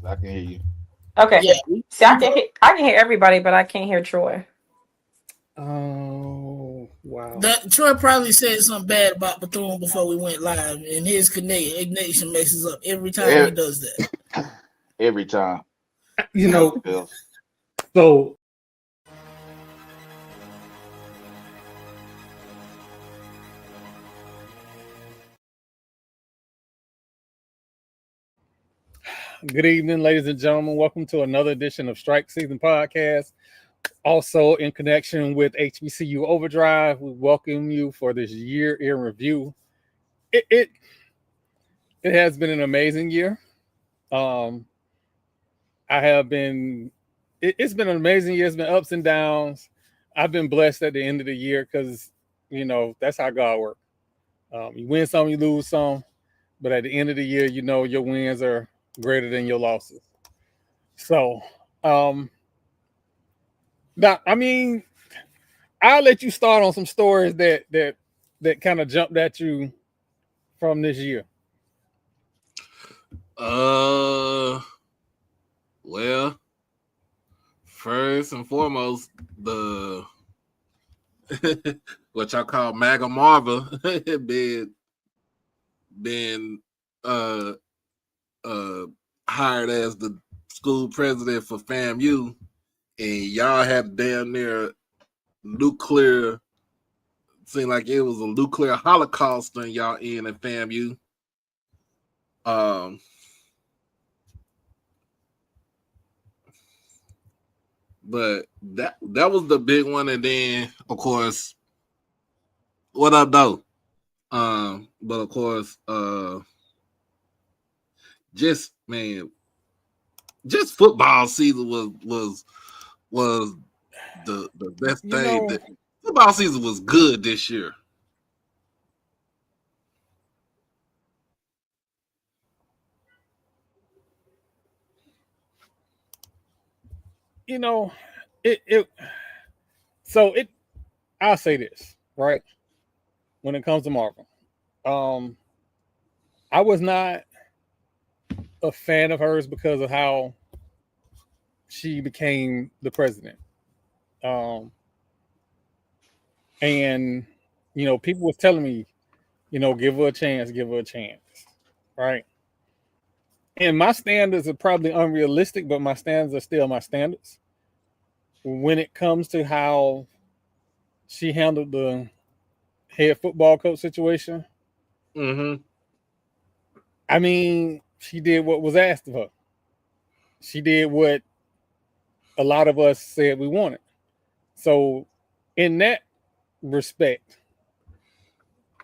Yes, I can hear you. Okay. Yeah, See, I can hear everybody, but I can't hear Troy. Oh, wow. that Troy probably said something bad about Bethune before we went live, and his connection messes up every time he E- does that. Every time. You How it know, feels. so good evening, ladies and gentlemen. Welcome to another edition of Strike Season Podcast. Also, in connection with HBCU Overdrive, we welcome you for this year in review. It it, it has been an amazing year. Um, I have been. It's been an amazing year. It's been ups and downs. I've been blessed at the end of the year because that's how God works. You win some, you lose some, but at the end of the year, your wins are greater than your losses. So, um, now, I mean, I'll let you start on some stories that kind of jumped at you from this year. Uh, well, first and foremost, the what y'all call MAGA Marva been uh uh hired as the school president for FAMU, and y'all had damn near nuclear. Seemed like it was a nuclear holocaust on y'all in at FAMU. Um, but that was the big one, and then of course, what up though? But of course, just man, just football season was the best You thing. know, Football season was good this year. you know, it so it. I'll say this right when it comes to Marvel. Um, I was not a fan of hers because of how she became the president. Um, and people was telling me, give her a chance, give her a chance, right? And my standards are probably unrealistic, but my standards are still my standards. When it comes to how she handled the head football coach situation, Mm-hmm. I mean, she did what was asked of her. She did what a lot of us said we wanted. So, in that respect,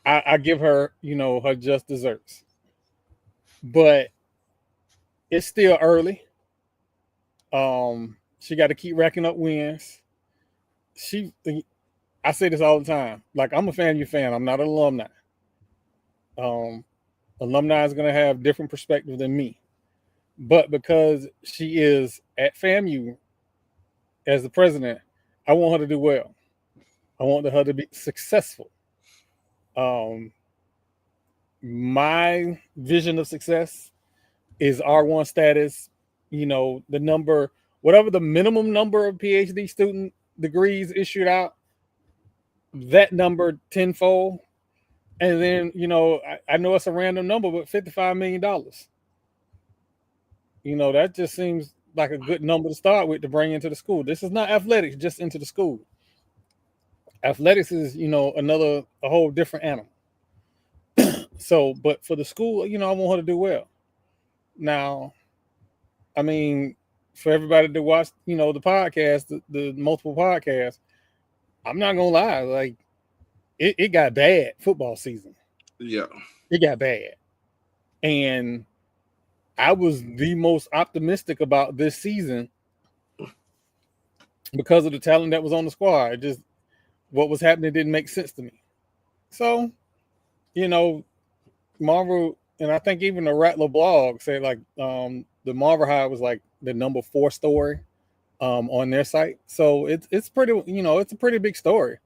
I give her, her just desserts. But it's still early. She got to keep racking up wins. She, I say this all the time. Like I'm a FAMU fan. I'm not an alumni. Um, Alumni is going to have different perspective than me. But because she is at FAMU as the president, I want her to do well. I want her to be successful. Um, my vision of success is R1 status, the number, whatever the minimum number of PhD student degrees issued out, that number tenfold. And then, I know it's a random number, but $55 million. That just seems like a good number to start with to bring into the school. This is not athletics, just into the school. Athletics is, a whole different animal. So, but for the school, I want her to do well. Now, I mean, for everybody to watch, the podcast, the multiple podcasts, I'm not gonna lie, like it got bad football season. Yeah. It got bad. And I was the most optimistic about this season because of the talent that was on the squad. It just what was happening didn't make sense to me. So, you know, Marvel, and I think even the Rattler blog said like the Marvel High was like the number 4 story on their site. So it's pretty, it's a pretty big story.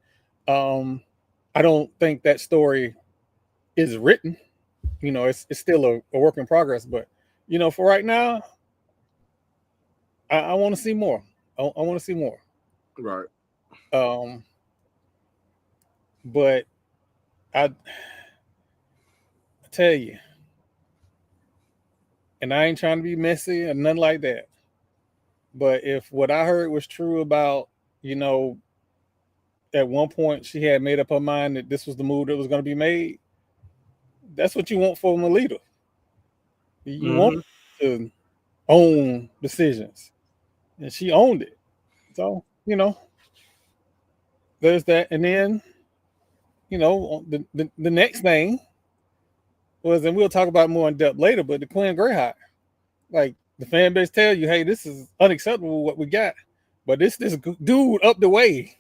I don't think that story is written. It's still a work in progress, but for right now, I want to see more. I want to see more. Right. But I tell you, and I ain't trying to be messy or nothing like that. But if what I heard was true about, at one point she had made up her mind that this was the move that was going to be made, that's what you want from a leader. You want to own decisions. And she owned it. So, there's that. And then, the next thing was, and we'll talk about it more in depth later, but the Quinn Gray hire. Like, the fan base tell you, hey, this is unacceptable what we got. But this dude up the way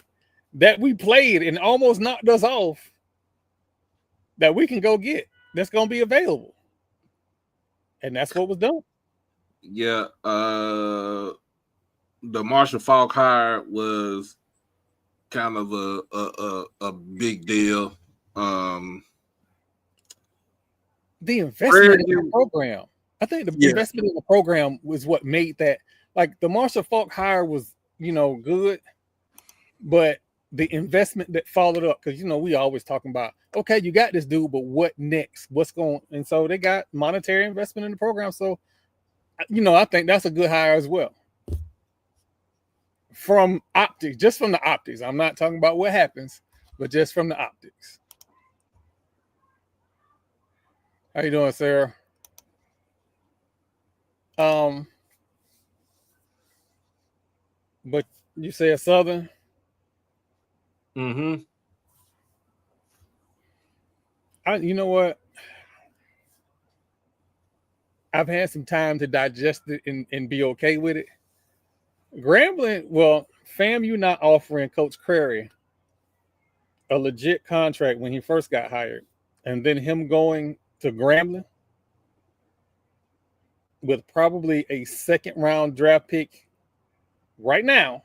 that we played and almost knocked us off that we can go get. That's going to be available. And that's what was done. Yeah. The Marshall Falk hire was kind of a big deal. The investment in the program. I think the investment in the program was what made that. Like, the Marshall Falk hire was, good, but the investment that followed up, because we always talking about, okay, you got this dude, but what next? What's going? And so they got monetary investment in the program. So, I think that's a good hire as well. From optics, just from the optics. I'm not talking about what happens, but just from the optics. How you doing, Sarah? But you said Southern? Mm-hmm. You know what? I've had some time to digest it and be okay with it. Grambling, well, FAMU not offering Coach Crary a legit contract when he first got hired, and then him going to Grambling with probably a second-round draft pick right now.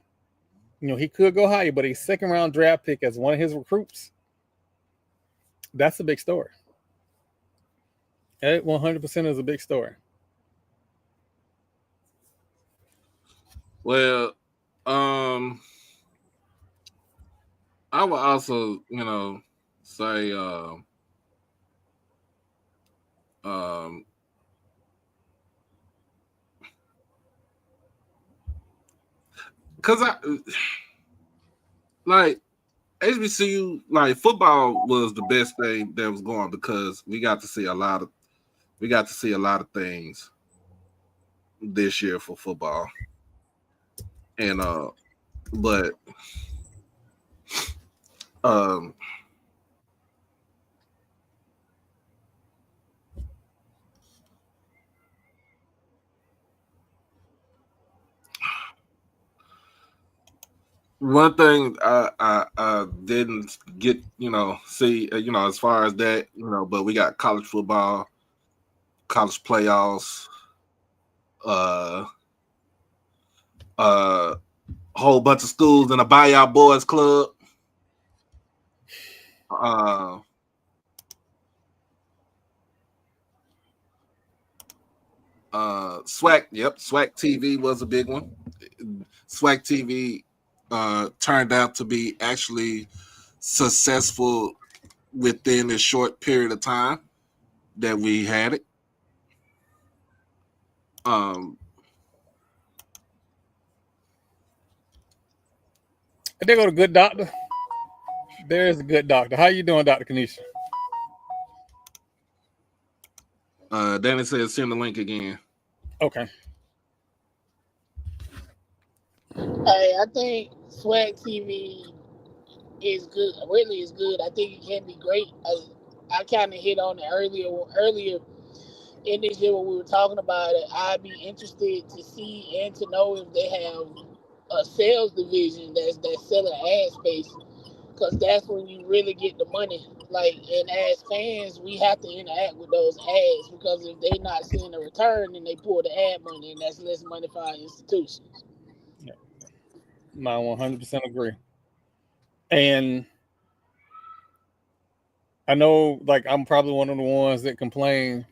He could go higher, but a second-round draft pick as one of his recruits, that's a big story. That 100% is a big story. Well, I would also, say, because like HBCU, like football was the best thing that was going because we got to see a lot of things this year for football, and but one thing I didn't get, see, as far as that, but we got college football, college playoffs, whole bunch of schools in a buyout boys club. SWAC, SWAC TV was a big one. SWAC TV turned out to be actually successful within a short period of time that we had it. They go to Good Doctor. There's a Good Doctor. How you doing, Dr. Kanisha? Danny says send the link again. Okay. Hey, I think Swag TV is good. Really is good. I think it can be great. I kind of hit on it earlier in this year when we were talking about it. I'd be interested to see and to know if they have a sales division that's selling ad space, because that's when you really get the money. Like, and as fans, we have to interact with those ads, because if they're not seeing a return, then they pull the ad money, and that's less money for our institutions. Yeah, I 100% agree. And I know, like, I'm probably one of the ones that complain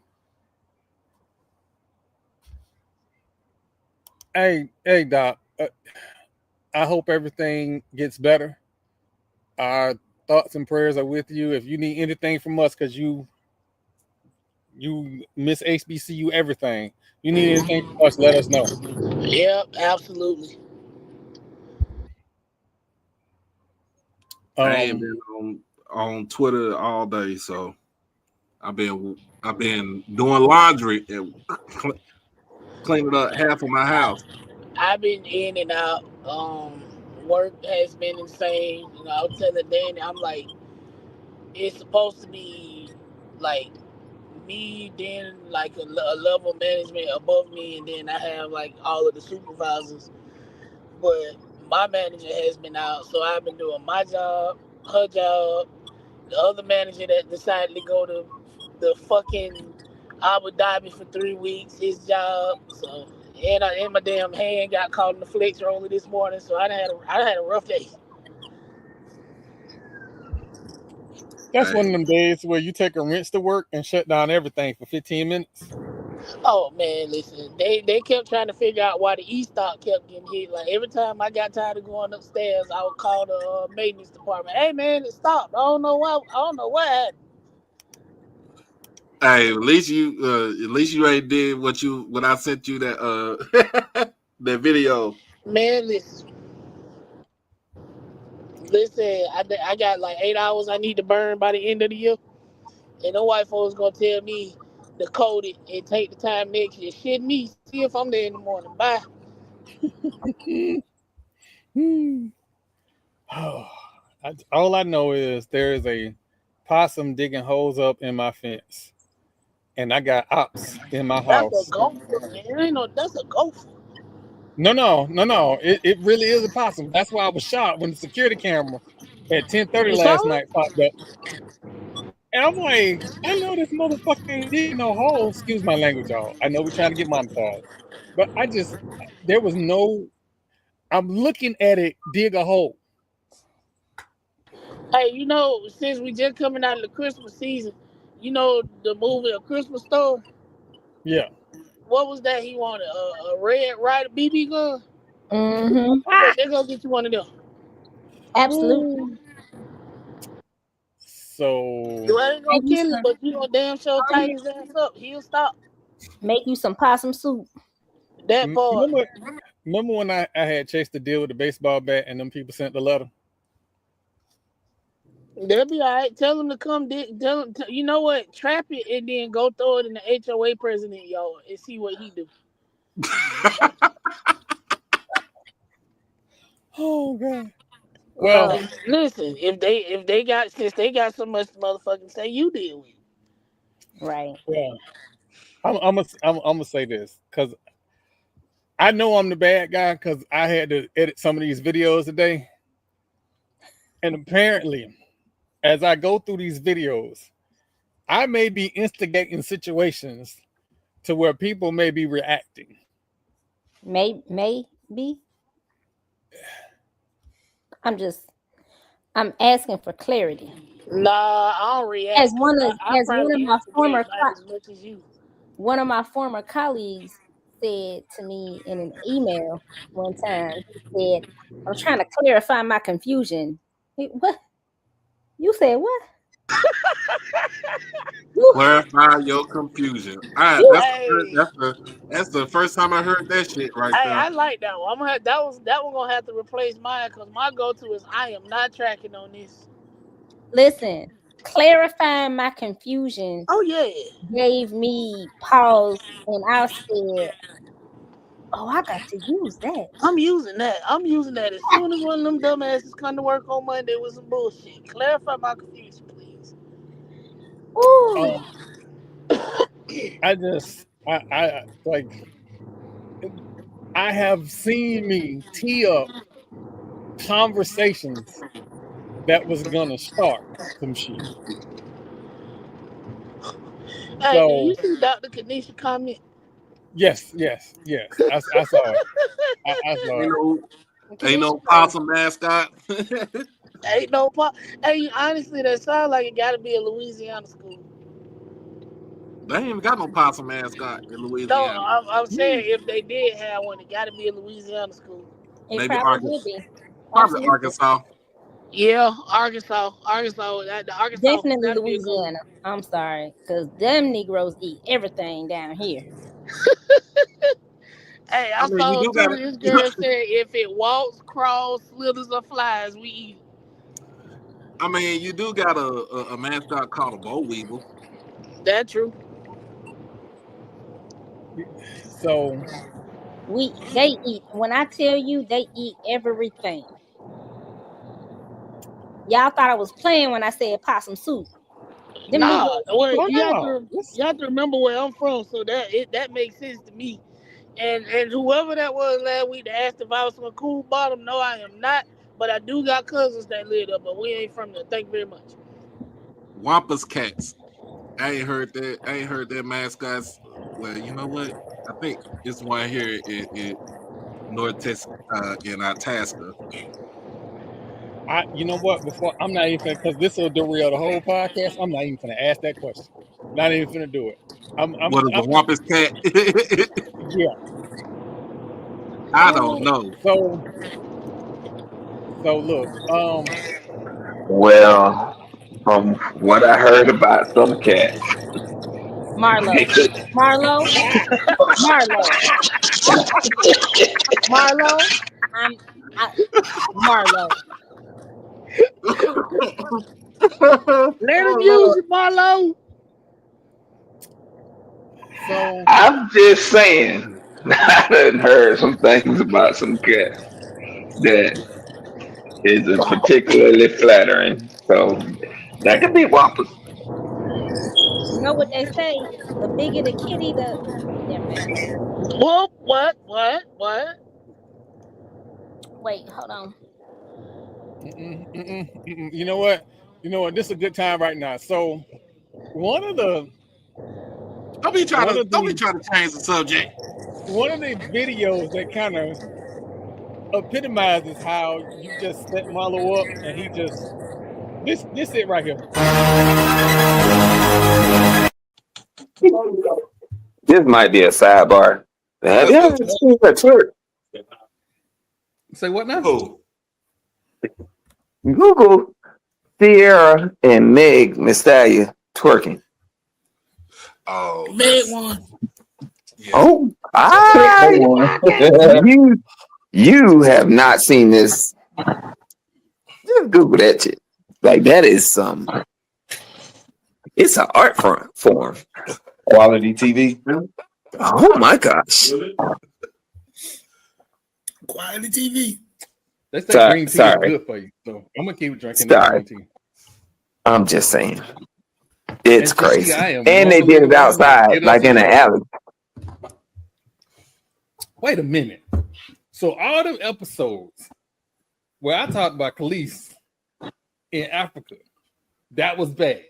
Hey, Doc. I hope everything gets better. Our thoughts and prayers are with you. If you need anything from us, because you miss HBCU everything. You need anything from us, let us know. Yep, absolutely. I ain't been on Twitter all day, so I've been doing laundry and cleaning up half of my house. I've been in and out. Work has been insane. You know, I was telling Danny, I'm like, it's supposed to be like me, then like a level management above me, and then I have like all of the supervisors. But my manager has been out, so I've been doing my job, her job. The other manager that decided to go to the fucking Abu Dhabi for 3 weeks, his job. So and my damn hand got caught in the flex roller this morning, so I had a rough day. That's one of them days where you take a rinse to work and shut down everything for 15 minutes. Oh man, listen, they kept trying to figure out why the e-stock kept getting hit. Like every time I got tired of going upstairs, I would call the maintenance department. Hey man, it stopped. I don't know why. I don't know what happened. Hey, at least you ain't did what I sent you that that video. Man, listen. I got like 8 hours I need to burn by the end of the year, and the white folks gonna tell me to code it and take the time next year. Shit me. See if I'm there in the morning. Bye. All I know is there is a possum digging holes up in my fence, and I got ops in my That's a house. gopher, man. Ain't no. That's a gopher. No. It really is a possum. That's why I was shocked when the security camera at 10:30 You saw last it? night popped up. And I'm like, I know this motherfucker ain't digging no holes. Excuse my language, y'all. I know we're trying to get monetized. But there was no, I'm looking at it dig a hole. Hey, you know, since we just coming out of the Christmas season, you know the movie A Christmas Story? Yeah. What was that he wanted? A Red Ryder BB gun? Mm-hmm. Yeah, they're gonna get you one of them. Absolutely. So You ain't gonna Make you kill him, some, but you gonna damn sure tighten his ass up. He'll stop. make you some possum soup. That part. remember when I had chased the deal with the baseball bat and them people sent the letter? They'll be all right. Tell him to come. Tell him, you know what? Trap it and then go throw it in the HOA president yard and see what he do. Oh God. Well, Listen, if they got since they got so much motherfucking say, you deal with it. Right. well, I'm gonna say this because I know I'm the bad guy because I had to edit some of these videos today, and apparently, as I go through these videos, I may be instigating situations to where people may be reacting. Maybe. I'm asking for clarity. Nah, I don't react. As one of I as one of probably my instigate not as much as you. one of my former colleagues said to me in an email one time, he said, I'm trying to clarify my confusion. What? You said what? Clarify your confusion. Hey, That's the first time I heard that shit right hey, there. I like that one. That one gonna have to replace mine because my go-to is I am not tracking on this. Listen, clarifying my confusion Oh yeah, gave me pause, and I said, oh, I got to use that. I'm using that. I'm using that as soon as one of them dumbasses come to work on Monday with some bullshit. Clarify my confusion, please. Ooh. I like I have seen me tee up conversations that was gonna start some shit. Hey, do So you see Dr. Kanisha comment? yes. I saw it. I saw it. Ain't no possum mascot. Ain't no pop. Hey, honestly, that sounds like it got to be a Louisiana school. They ain't even got no possum mascot in No, Louisiana. I'm saying if they did have one, it got to be a Louisiana school. It Maybe probably would be. Probably Absolutely. Arkansas. Yeah, Arkansas. The Arkansas Definitely got to be a good one. Louisiana. I'm sorry, because them Negroes eat everything down here. Hey, I I mean, you saw do too. got This girl said if it walks, crawls, slithers, or flies, we eat it. I mean, you do got a mascot called a boll weevil. That true. So They eat. When I tell you, they eat everything. Y'all thought I was playing when I said possum soup. Them Nah, Negroes. well, oh you have no, to remember where I'm from, so that makes sense to me. And whoever that was last week that asked if I was from a cool bottom, no, I am not. But I do got cousins that live there, but we ain't from there. Thank you very much. Wampus cats. I ain't heard that mascots. Well, you know what? I think it's one here in North Texas, in Itasca. you know what? Before I'm not even because this will derail the whole podcast. I'm not even gonna ask that question. Not even gonna do it. What is a wampus cat? Yeah. I don't know. So look, Well, from what I heard about some cats, Marlo. they could. Marlo. Marlo. Marlo. Marlo. Let him Oh, use Lord. it, Marlo. so I'm just saying, I done heard some things about some cats that isn't particularly flattering. So that could be whoppers. You know what they say? The bigger the kitty, the never mind. What? Wait, hold on. you know what? This is a good time right now. So one of the Don't be trying one to of the change the subject. videos that kind of epitomizes how you just set Marlo up and he just this it right here. This might be a sidebar. Have you ever seen a twerk? Say what now? Oh, Google Sierra and Meg Mysteria twerking. oh, Big one. yeah. Oh, you have not seen this. Just Google that shit. Like that is some. It's an art form. Quality TV. Oh my gosh! Quality TV. They say green tea is Sorry. good for you, so I'm gonna keep drinking that Sorry. green tea. I'm just saying. It's And crazy. see, I am And they normally did the it one that outside, get us like in an started. alley. Wait a minute. So all the episodes where I talked about Khalees in Africa, that was bad.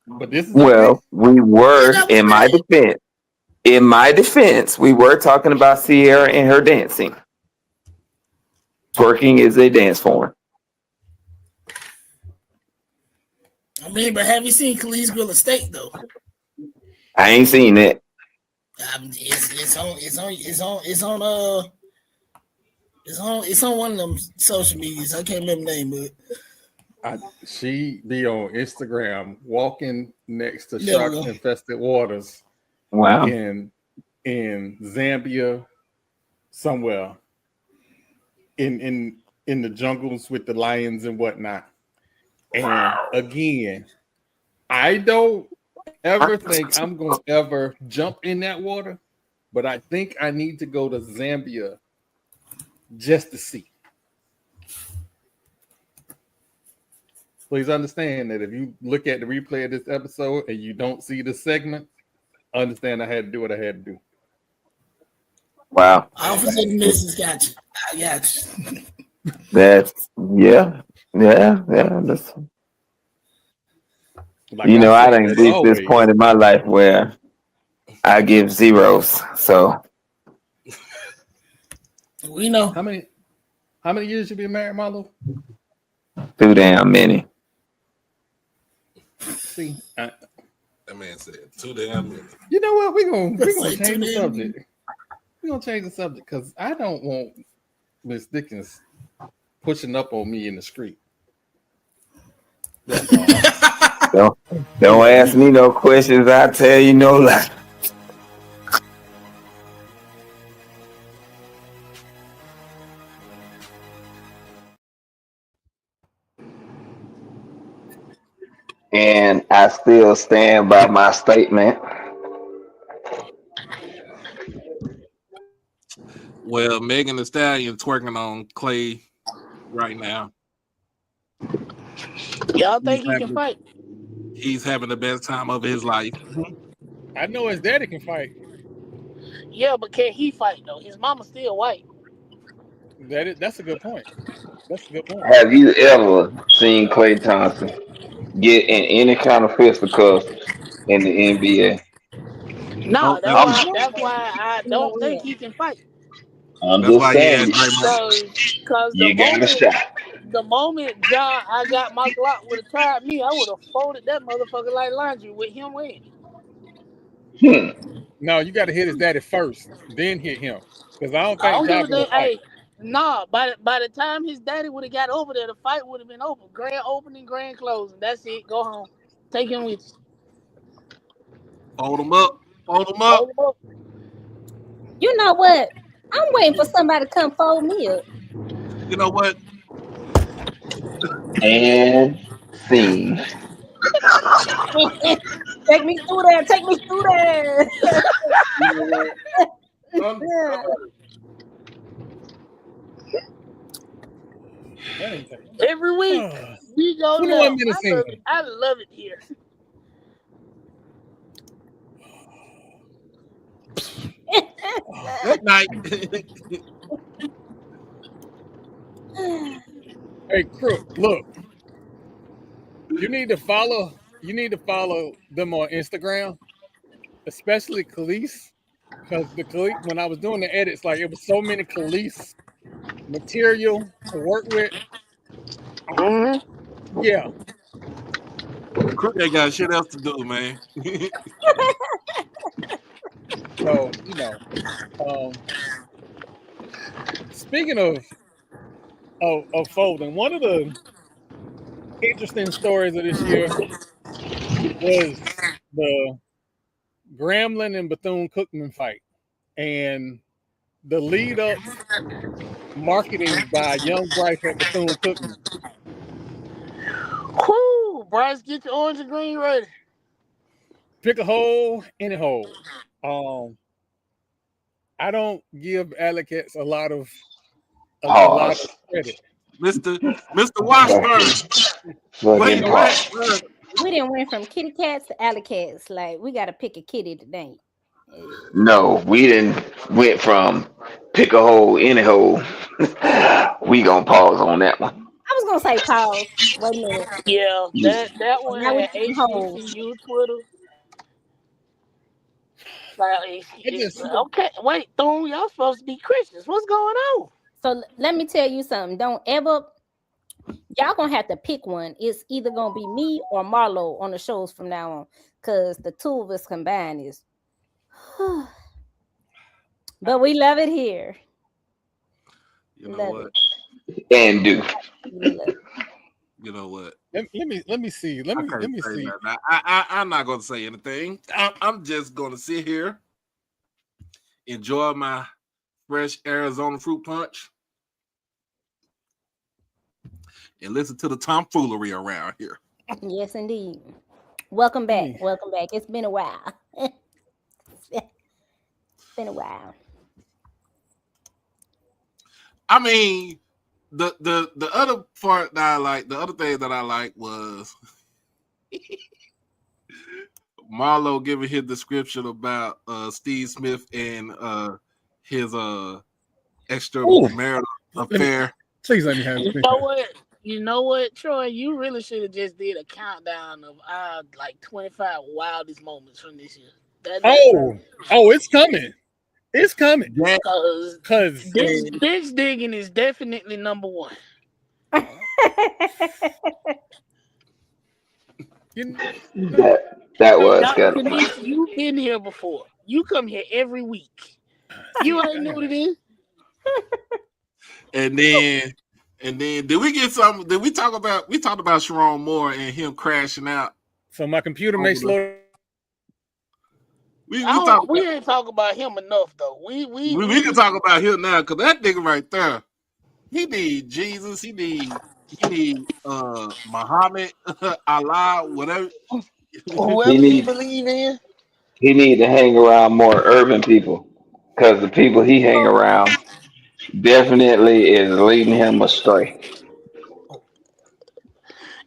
But this is Well, okay. we were, That was in my bad. defense, we were talking about Sierra and her dancing. Twerking is a dance form. I mean, but have you seen Khalees Grill Estate though? I ain't seen it. It's on one of them social medias. I can't remember the name, but She be on Instagram walking next to There we shark go. infested waters Wow. in Zambia, somewhere in the jungles with the lions and whatnot. And again, I don't ever think I'm gonna ever jump in that water, but I think I need to go to Zambia just to see. Please understand that if you look at the replay of this episode and you don't see the segment, understand I had to do what I had to do. Wow. Officer of the Missus got you. I got you. That's yeah. That's, Like I I said, done as reached this always, point in my life where I give zeros. So We know. how many years you been married, Marlo? too damn many. See, That man said 2 damn minutes. You know what? We're gonna Say change the 2 damn subject. We're gonna change the subject because I don't want Miss Dickens pushing up on me in the street. That's all. Don't ask me no questions. I tell you no lie. And I still stand by my statement. Well, Megan Thee Stallion twerking on Clay right now. Y'all think he can fight? He's having the best time of his life. I know his daddy can fight. Yeah, but can he fight though? His mama's still white. That's a good point. That's a good point. Have you ever seen Klay Thompson get in any kind of fisticuffs in the NBA? No, Nope, that's why I don't think he can fight. I'm that's just why he saying, asked Draymond. Cause you got a shot. the moment John I got my Glock would have tried me, I would have folded that motherfucker like laundry with him winning. No, you got to hit his daddy first, then hit him. Because I don't I think don't give a Job gonna damn. fight. Hey, nah. By the time his daddy would have got over there, the fight would have been over. Grand opening, grand closing. That's it. Go home. Take him with you. Fold him up. Fold him up. Hold him up. You know what? I'm waiting for somebody to come fold me up. You know what? And scene. Take me through there. Take me through there. Every week we go 21 left. minutes I love it here. Good night. Hey, Crook, look. You need to follow them on Instagram, especially Khalees. Because when I was doing the edits, like it was so many Khalees material to work with. Yeah. Crook ain't got shit else to do, man. So, speaking of folding, one of the interesting stories of this year was the Grambling and Bethune-Cookman fight and the lead up marketing by young Bryce at Bethune-Cookman. Whoo, Bryce, get your orange and green ready. Pick a hole, any hole. I don't give Alec-Cats a lot of credit. Mr. Washburn. We didn't went from kitty cats to alley cats. Like we gotta pick a kitty today. No, we didn't went from pick a hole, any hole. We gonna pause on that one. I was gonna say pause. Wait a minute. Yeah, that one Now we had picking holes. HBCU Twitter. Okay, wait, Thune, y'all supposed to be Christians. What's going on? So let me tell you something. Don't ever. Y'all gonna have to pick one. It's either gonna be me or Marlo on the shows from now on, because the two of us combined is. But we love it here. You know what? And do. You know what? Let me see. Let me see. I'm not gonna say anything. I'm just gonna sit here, enjoy my fresh Arizona fruit punch, and listen to the tomfoolery around here. Yes, indeed. Welcome back. Welcome back. It's been a while. It's been a while. I mean, the other part that I like, the other thing that I like was Marlo giving his description about Steve Smith and his extramarital affair. Please let me have it. You know what, Troy? You really should have just did a countdown of our like 25 wildest moments from this year. It's coming. It's coming. Because bitch digging is definitely number one. You That was Dr. kind of funny. Denise, you've been here before. You come here every week. You already know what it is. And then did we get some? Did we talk about? We talked about Sharon Moore and him crashing out. So my computer may slow. We talked. We ain't talking about him enough though. We can talk about him now because that nigga right there, he need Jesus. He need Muhammad, Allah, whatever. whoever He he need believe in. he need to hang around more urban people because the people he hang around definitely is leading him astray.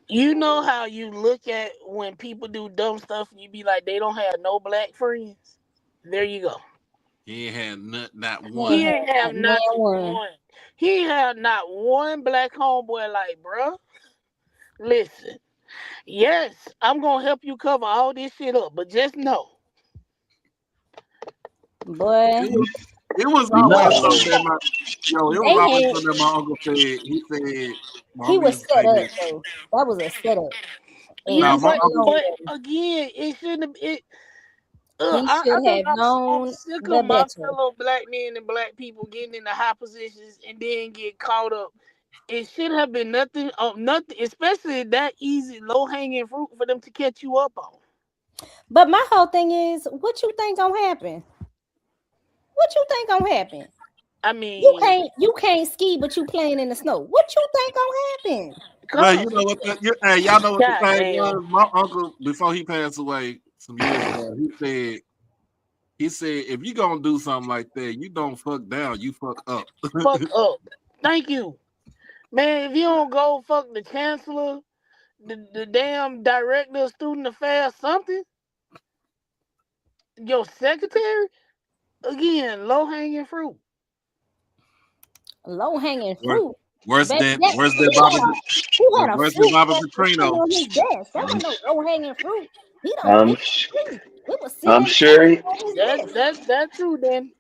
You know how you look at when people do dumb stuff and you be like, they don't have no black friends? There you go. He ain't had not He one. He ain't ain't had have not not one. one. He ain't have not one black homeboy like, bruh, listen, yes, I'm gonna help you cover all this shit up, but just know. Boy, It was always No, something that it was they always had. something that my uncle said. He said, my He uncle was used to set say up that. though. That was a setup, and Yeah, Now he my should but have uncle, known but better. again, it shouldn't have. He I should think have I'm known sick the of my better. fellow black men and black people getting into high positions and then get caught up. It should have been nothing, especially that easy, low hanging fruit for them to catch you up on. But my whole thing is, what you think gonna happen? What you think gonna happen? I You mean, can't ski, but you playing in the snow. What you think gonna happen? well, you cause know what? Hey, y'all know what the thing goddamn, was? My uncle, before he passed away some years ago, he said, if you gonna do something like that, you don't fuck down, you fuck up. fuck up. Thank you, man. If you don't go fuck the chancellor, the damn director of student affairs, something, your secretary, again, low hanging fruit. Low hanging Worse, fruit. worse Baby, than that worse than Bobby, he had a worse than fruit Bobby sitting Petrino. on his desk. That I'm wasn't no low hanging fruit. He don't I'm pick the fruit. It was I'm sitting sure on his desk. That's true. Then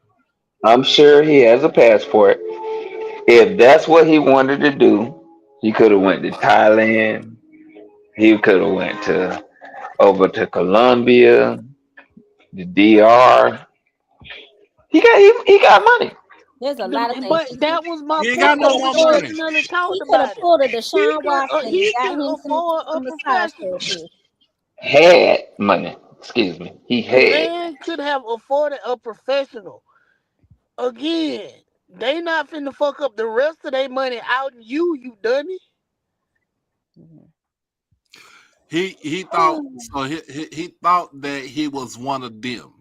I'm sure he has a passport. If that's what he wanted to do, he could have went to Thailand. He could have went to over to Colombia, the DR. He got money. There's a lot of things but that was my You ain't got point. no But more we pulled. money. never none talked He could have about it. pulled a Deshaun Watson and He got could him afford a some massage professional. therapist. Had money. Excuse me. He The had. man could have afforded a professional. Again, they not finna fuck up the rest of their money out in you dummy. He thought so. He thought that he was one of them.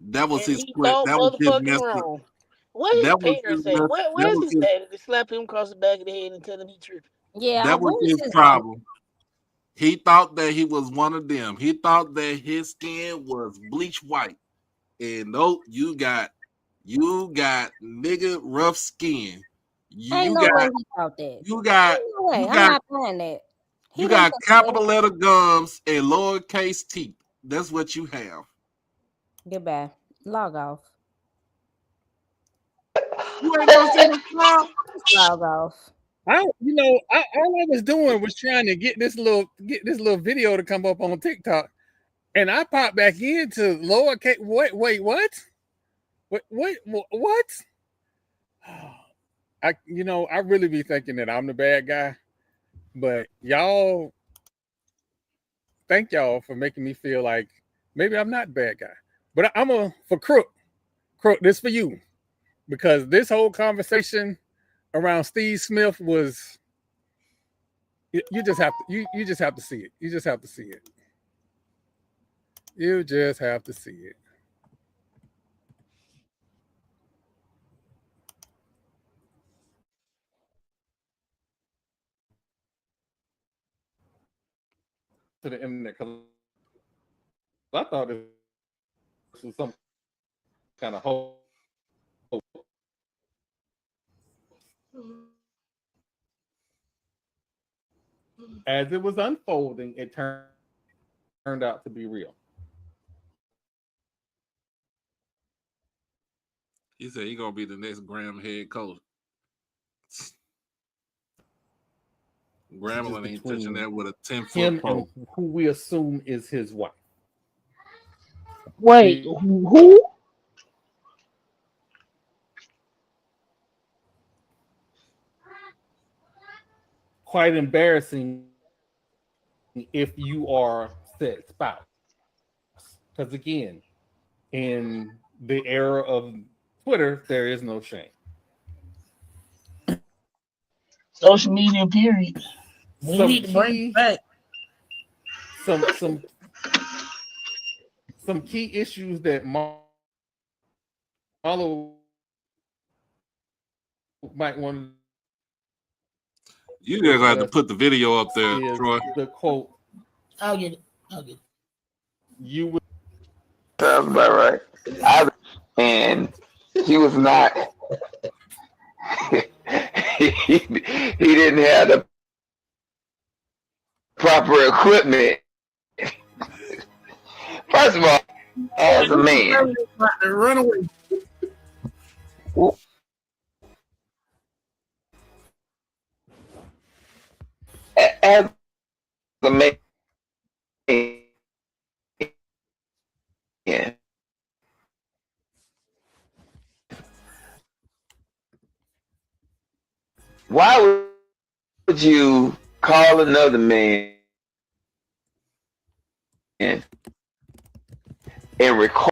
That was And his he quit. thought That was his motherfucking messed up. wrong. What his That was his parents say? mess. That Where's was his his. daddy to slap him across the back of the head and tell him he tripping? Yeah, That was where's his his mom? problem. He thought that he was one of them. He thought that his skin was bleach white. And nope, you got nigga rough skin. Ain't You no way got he thought that. you got Ain't no way. you I'm got not playing that. He you didn't got think that. capital letter gums and lowercase teeth. That's what you have. Goodbye. Log off. You ain't never seen him smile? Just log off. All I was doing was trying to get this little video to come up on TikTok, and I popped back into lowercase. Wait, what? What? I really be thinking that I'm the bad guy, but thank y'all for making me feel like maybe I'm not the bad guy. But I'm for Crook. Crook, this for you because this whole conversation around Steve Smith was you just have to you just have to see it. You just have to see it. You just have to see it. To the internet because I thought this was some kind of hope. As it was unfolding, it turned out to be real. He said he gonna be the next Graham head coach. Grambling ain't touching that with a 10-foot him pole. and who we assume is his wife. Wait, who? Quite embarrassing if you are said spouse. Because again, in the era of Twitter, there is no shame. Social media, period. We Some need to bring key, it back. some key issues that Marlo might want You just have to put the video up there, is Troy. the quote. I'll get it. You would. Sounds about right. And he was not. he didn't have the proper equipment. First of all, as a man, Run away. as a man, why would you call another man and record?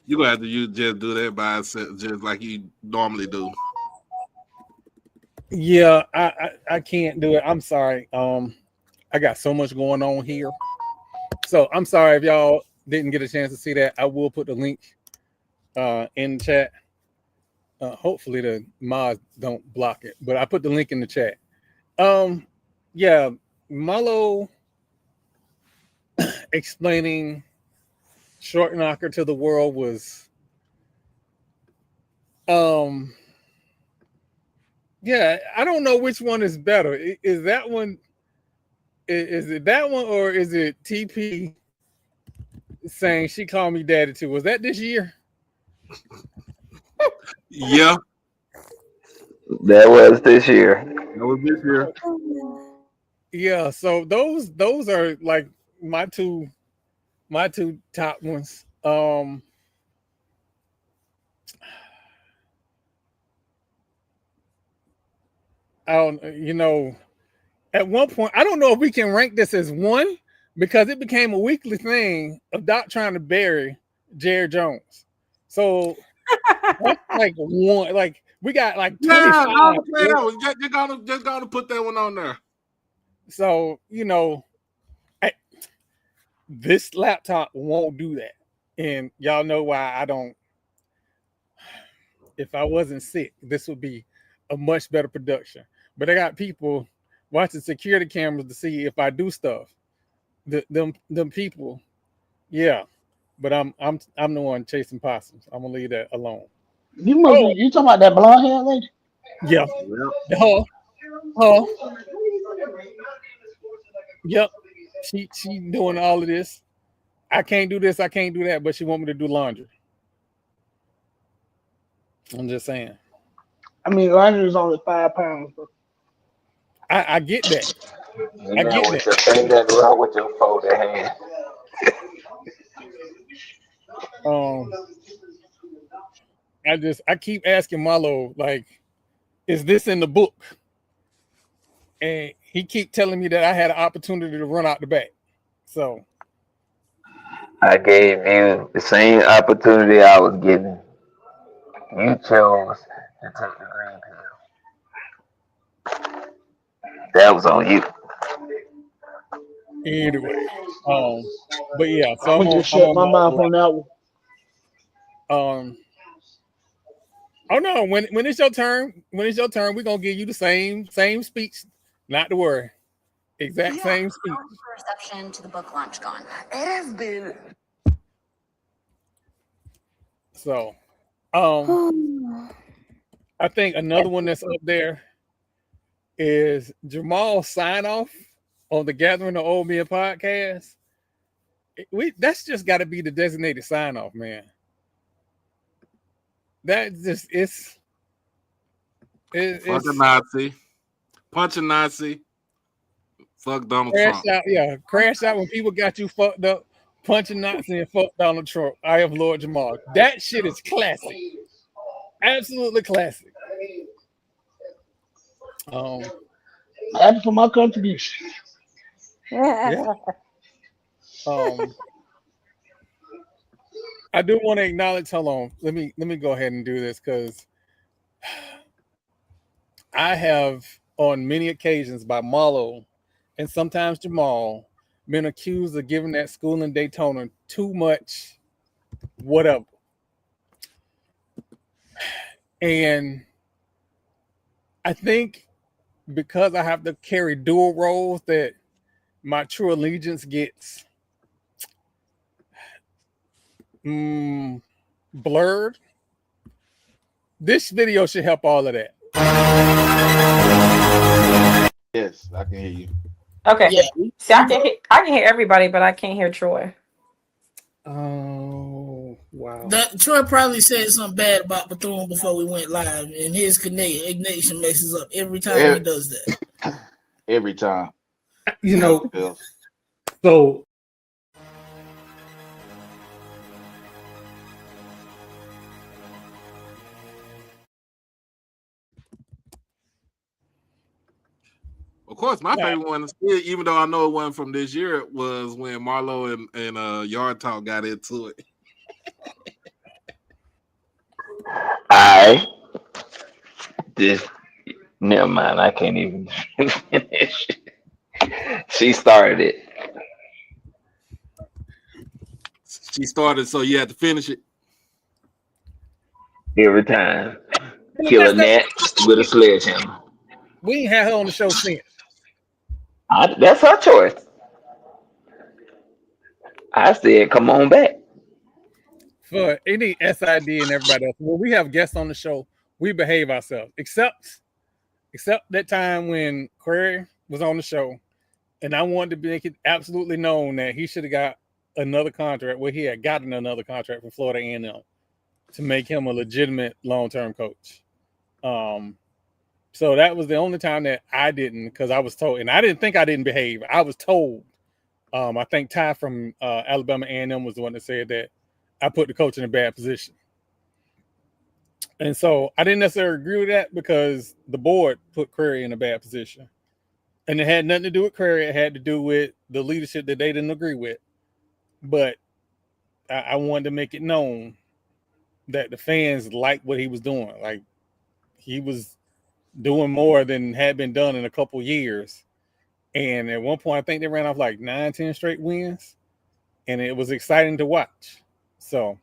You gonna have to just do that by itself, just like you normally do. Yeah, I can't do it. I'm sorry. I got so much going on here. So I'm sorry if y'all didn't get a chance to see that. I will put the link in the chat. Hopefully the mods don't block it, but I put the link in the chat. Yeah, Marlo explaining Short Knocker to the world was yeah, I don't know which one is better. Is that one? Is it that one, or is it TP saying she called me daddy too? Was that this year? Yeah, That was this year. that was this year. Yeah. So those are like my two top ones. I don't, at one point, I don't know if we can rank this as one because it became a weekly thing of Doc trying to bury Jared Jones. So that's like one, like we got like 25. Yeah, I'll play that one. Just gonna put that one on there. So this laptop won't do that, and y'all know why I don't. If I wasn't sick, this would be a much better production. But I got people watching security cameras to see if I do stuff. Them people, yeah. But I'm the one chasing possums. I'm gonna leave that alone. You talking about that blonde hair lady? Yeah. Yep. Her. Yep. She doing all of this. I can't do this. I can't do that. But she want me to do laundry. I'm just saying. I mean, laundry is only 5 pounds. Bro. I get that. I get that. Ain't nothing wrong with your folded hand. I keep asking Marlo, like, is this in the book? And he keep telling me that I had an opportunity to run out the back. So I gave you the same opportunity I was given. You chose to take the green pill. That was on you. anyway, but yeah, so I'm gonna just shut my mouth on that one. Oh no, when it's your turn, we're gonna give you the same speech. Not to worry. Exact same speech. Reception to the book launch gone. It has been. So I think another one that's up there is Jamal's sign off on the Gathering of Old Men podcast. That's just got to be the designated sign off, man. That just Fuck a Nazi. Punch a Nazi. Fuck Donald crash Trump. out. Yeah, crash out when people got you fucked up. Punch a Nazi and fuck Donald Trump. I am Lord Jamal. That shit is classic. Absolutely classic. Happy for my contribution. Yeah. I do want to acknowledge. Hold on. Let me go ahead and do this because I have on many occasions by Marlo and sometimes Jamal been accused of giving that school in Daytona too much whatever. And I think because I have to carry dual roles that my true allegiance gets blurred. This video should help all of that. Yes, I can hear you. Okay. Yeah. See, I can hear everybody, but I can't hear Troy. Oh, wow. Troy probably said something bad about Bethune before we went live, and his connection messes up every time he does that. Every time. You know, so Of course, my favorite one, even though I know it wasn't from this year, was when Marlo and Yard Talk got into it. Never mind. I can't even finish. She started it. She started, so you had to finish it. Every time. Kill a gnat with a sledgehammer. We ain't had her on the show since. That's her choice. I said, come on back. For any SID and everybody else, when we have guests on the show, we behave ourselves. Except that time when Query was on the show, and I wanted to make it absolutely known that he should have got another contract. Well, he had gotten another contract from Florida A&M to make him a legitimate long-term coach. So that was the only time that I didn't, because I was told, and I didn't think I didn't behave. I was told. I think Ty from Alabama A&M was the one that said that I put the coach in a bad position. And so I didn't necessarily agree with that because the board put Query in a bad position. And it had nothing to do with Query. It had to do with the leadership that they didn't agree with. But I wanted to make it known that the fans liked what he was doing. Like, he was doing more than had been done in a couple years. And at one point, I think they ran off like 9-10 straight wins. And it was exciting to watch. So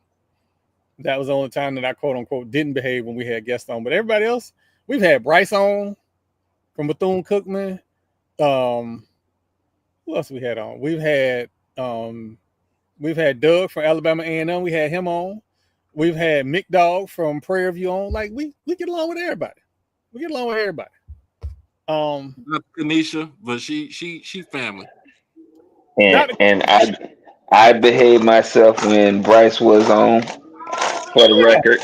that was the only time that I, quote unquote, didn't behave when we had guests on. But everybody else, we've had Bryce on from Bethune-Cookman. Who else we had on? We've had Doug from Alabama A&M. We had him on. We've had Mick Dog from Prairie View on. Like, we get along with everybody. We get along with everybody. Not Kanisha, but she family. And I behaved myself when Bryce was on, for the record.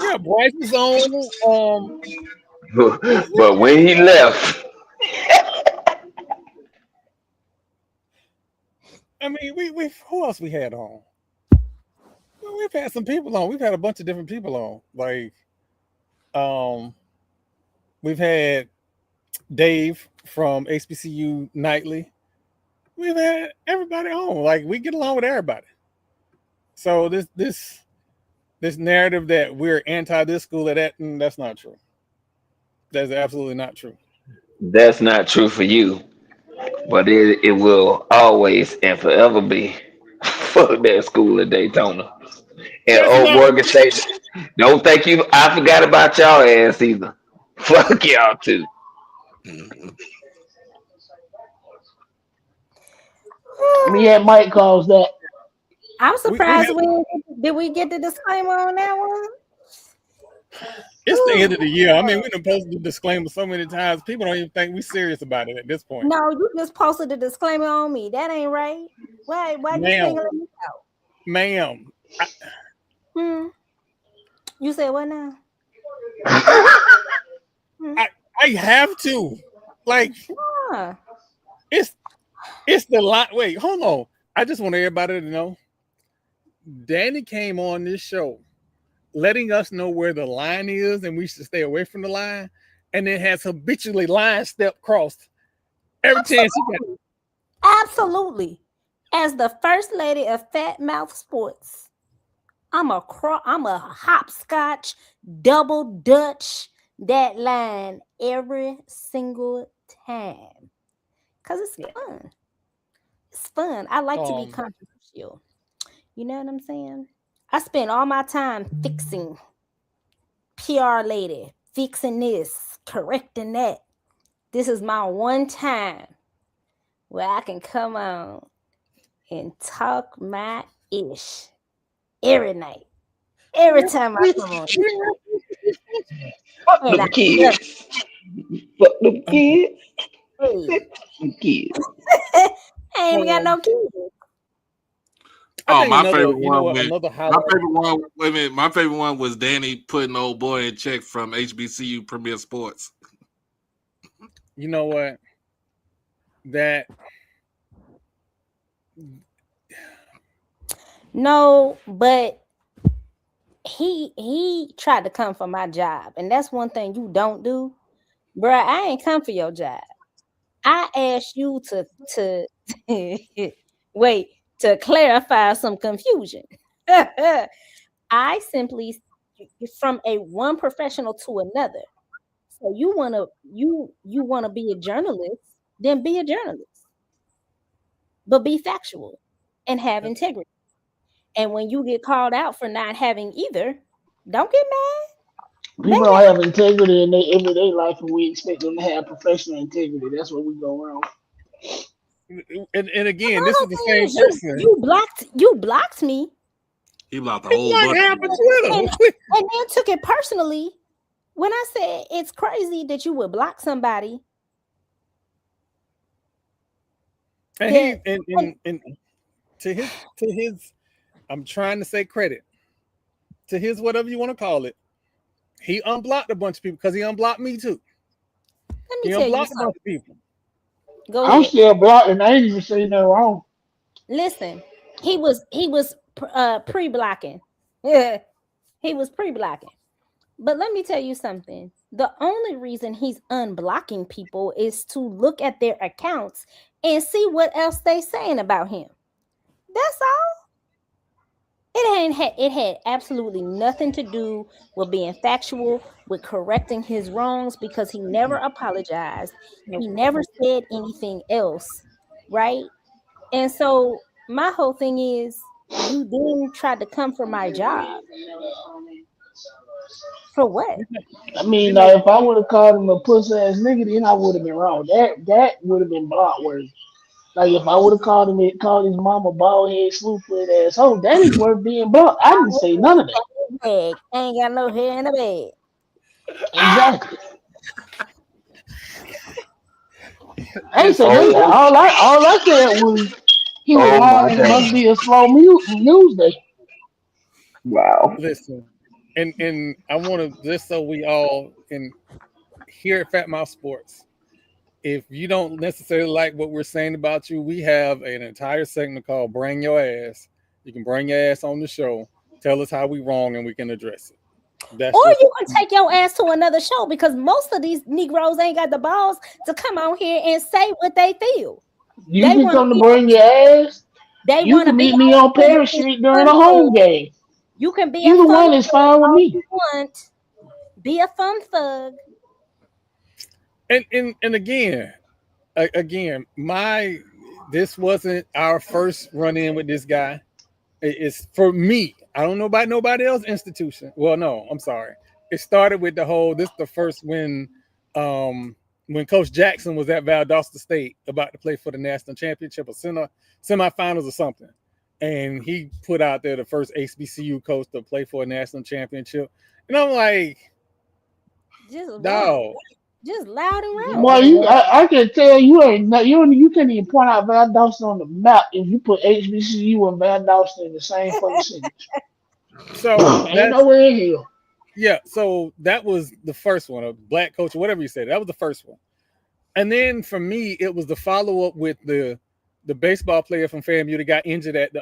Yeah, Bryce was on. But when he left, I mean, we who else we had on? Well, we've had some people on. We've had a bunch of different people on. Like, we've had Dave from HBCU Nightly. We've had everybody on. Like, we get along with everybody. So this narrative that we're anti this school or that, that's not true. That's absolutely not true. that's not true for you. But it will always and forever be fuck that school in Daytona. And old Morgan State, don't think I forgot about y'all ass either. Fuck y'all too. Me and Mike calls that. I'm surprised did we get the disclaimer on that one? It's the end of the year. I mean, we done posted the disclaimer so many times. People don't even think we're serious about it at this point. No, you just posted the disclaimer on me. That ain't right. Why you singling me out? Ma'am. You said what now? I have to. Like, Huh. it's the line. Wait, hold on. I just want everybody to know. Danny came on this show letting us know where the line is and we should stay away from the line, and then has habitually line step crossed every chance he got. Absolutely. As the first lady of Fat Mouth Sports, I'm a hopscotch, double dutch that line every single time. Cause it's fun. It's fun. I like to be controversial. You know what I'm saying? I spend all my time fixing, PR lady, fixing this, correcting that. This is my one time where I can come on and talk my ish every night. Every time I come on. Fuck them kids. Fuck them kids. Hey. Them kids. I ain't even got no kids. Oh, my another, favorite you know one. what, another My holiday. favorite one. Wait a minute. My favorite one was Danny putting old boy in check from HBCU Premier Sports. You know what? That no, but he tried to come for my job, and that's one thing you don't do, bruh. I ain't come for your job. I asked you to wait to clarify some confusion. I simply from one professional to another. So you wanna be a journalist, then be a journalist, but be factual and have integrity. And when you get called out for not having either, don't get mad. People don't have integrity in their everyday life, and we expect them to have professional integrity. That's what we go wrong. and again, this is the same person. You blocked me. He blocked the whole bunch. And then took it personally when I said it's crazy that you would block somebody. And to his I'm trying to say credit to his whatever you want to call it. He unblocked a bunch of people because he unblocked me too. He unblocked a bunch of people. Go ahead. I'm still blocked, and I ain't even saying nothing wrong. Listen, he was pre-blocking. Yeah, he was pre-blocking. But let me tell you something. The only reason he's unblocking people is to look at their accounts and see what else they saying about him. That's all. It had absolutely nothing to do with being factual, with correcting his wrongs, because he never apologized. He never said anything else, right? And so my whole thing is, you then tried to come for my job. For what? I mean, if I would have called him a pussy ass nigga, then I would have been wrong. That would have been block worthy. Like if I would have called his mama bald head, swoop foot asshole, that is worth being blocked. I didn't say none of that. Ain't got no hair in the bed. Exactly. I ain't say nothing. All I said was he was wrong. It must be a slow news day. Wow. Listen, and I want to, just so we all can here at Fat Mouth Sports, if you don't necessarily like what we're saying about you, we have an entire segment called Bring Your Ass. You can bring your ass on the show, tell us how we wrong, and we can address it. You can take your ass to another show, because most of these Negroes ain't got the balls to come out here and say what they feel. You can come to bring your ass. You can meet me on Perry Street during a home game. You can be either one is fine with me. Be a fun thug. And again, this wasn't our first run in with this guy. It's for me. I don't know about nobody else's institution. Well, no, I'm sorry. It started with this is the first when Coach Jackson was at Valdosta State about to play for the national championship or semifinals or something. And he put out there the first HBCU coach to play for a national championship. And I'm like, dog. Just loud and round. Boy, I can tell you can't even point out Valdosta on the map if you put HBCU and Valdosta in the same fucking city. So ain't nowhere in here. Yeah, so that was the first one, a black coach, or whatever you said. That was the first one. And then for me, it was the follow-up with the baseball player from FAMU that got injured at the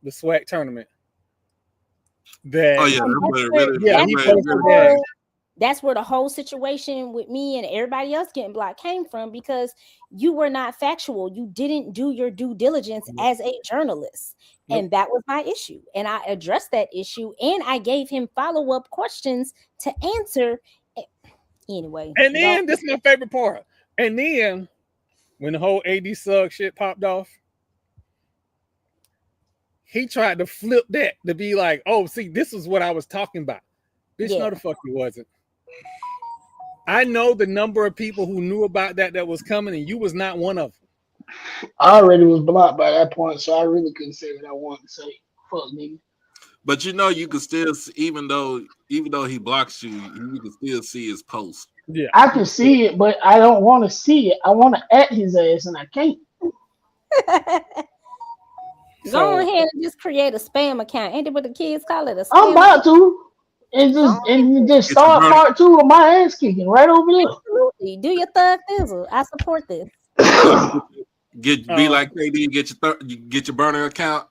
SWAC tournament. That Oh yeah, that's where the whole situation with me and everybody else getting blocked came from, because you were not factual. You didn't do your due diligence as a journalist. And that was my issue. And I addressed that issue, and I gave him follow-up questions to answer. Anyway. And then this is my favorite part. And then when the whole AD Sugg shit popped off, he tried to flip that to be like, oh, see, this is what I was talking about. Bitch, no the fuck he wasn't. I know the number of people who knew about that was coming, and you was not one of them. I already was blocked by that point, so I really couldn't say what I wanted to say. Fuck nigga. But you know, you can still, even though he blocks you, you can still see his post. Yeah, I can see it, but I don't want to see it. I want to at his ass, and I can't. Go ahead and just create a spam account. Ain't it what the kids call it? I'm about to. And just start part 2 of my ass kicking right over there. Absolutely. Do your thug thizzle. I support this. Be like KD, get your burner account.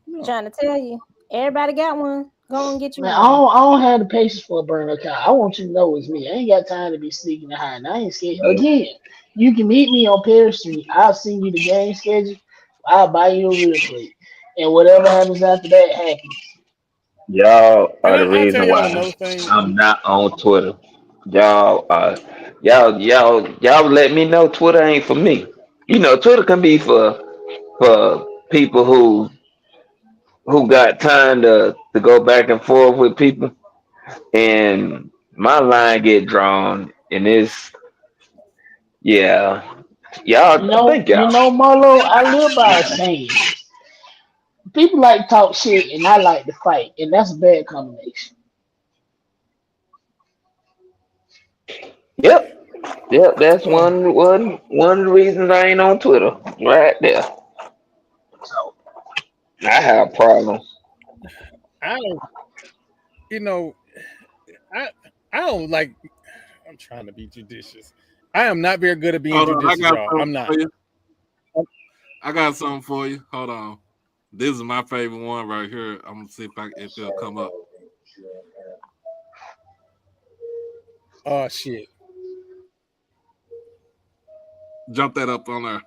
I'm trying to tell you. Everybody got one. Go and get you Man, one. I don't have the patience for a burner account. I want you to know it's me. I ain't got time to be sneaking and hiding. I ain't scared. Again, you can meet me on Perry Street. I'll send you the game schedule. I'll buy you a real plate. And whatever happens after that happens. Y'all are the reason why I'm not on Twitter. Y'all let me know Twitter ain't for me. You know, Twitter can be for people who got time to go back and forth with people. And my line get drawn, and it's y'all. Marlo, I live by a saying. People like to talk shit, and I like to fight, and that's a bad combination. Yep. That's one of the reasons I ain't on Twitter. Right there. So I have problems. I don't like. I'm trying to be judicious. I am not very good at being judicious, y'all. I'm not. I got something for you. Hold on. This is my favorite one right here. I'm gonna see if it'll come up. Oh shit! Jump that up on there.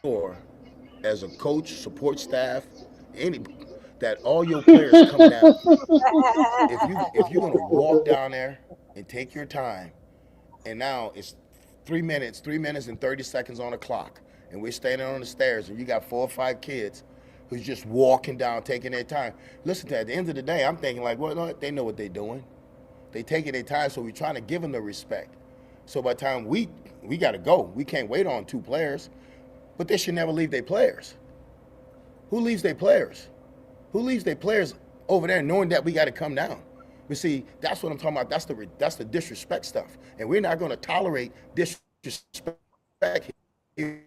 Or as a coach, support staff, that all your players come down. If you're gonna walk down there and take your time, and now it's 3 minutes and 30 seconds on the clock, and we're standing on the stairs, and you got 4 or 5 kids who's just walking down, taking their time. Listen, at the end of the day, I'm thinking like, well, no, they know what they're doing. They taking their time, so we're trying to give them the respect. So by the time we got to go, we can't wait on 2 players, but they should never leave their players. Who leaves their players? Who leaves their players over there knowing that we got to come down? But see, that's what I'm talking about. That's the disrespect stuff. And we're not going to tolerate disrespect here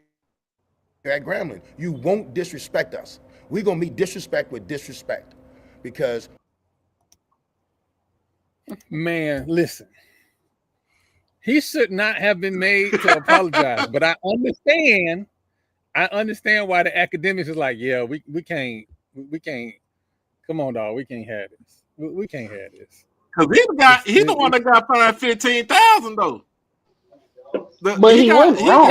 at Grambling. You won't disrespect us. We're going to meet disrespect with disrespect. Because... Man, listen. He should not have been made to apologize. But I understand why the academics is like, yeah, we can't. Come on, dog. We can't have this. We can't have this. Because he's the one that got fined $15,000 though. But he wasn't wrong.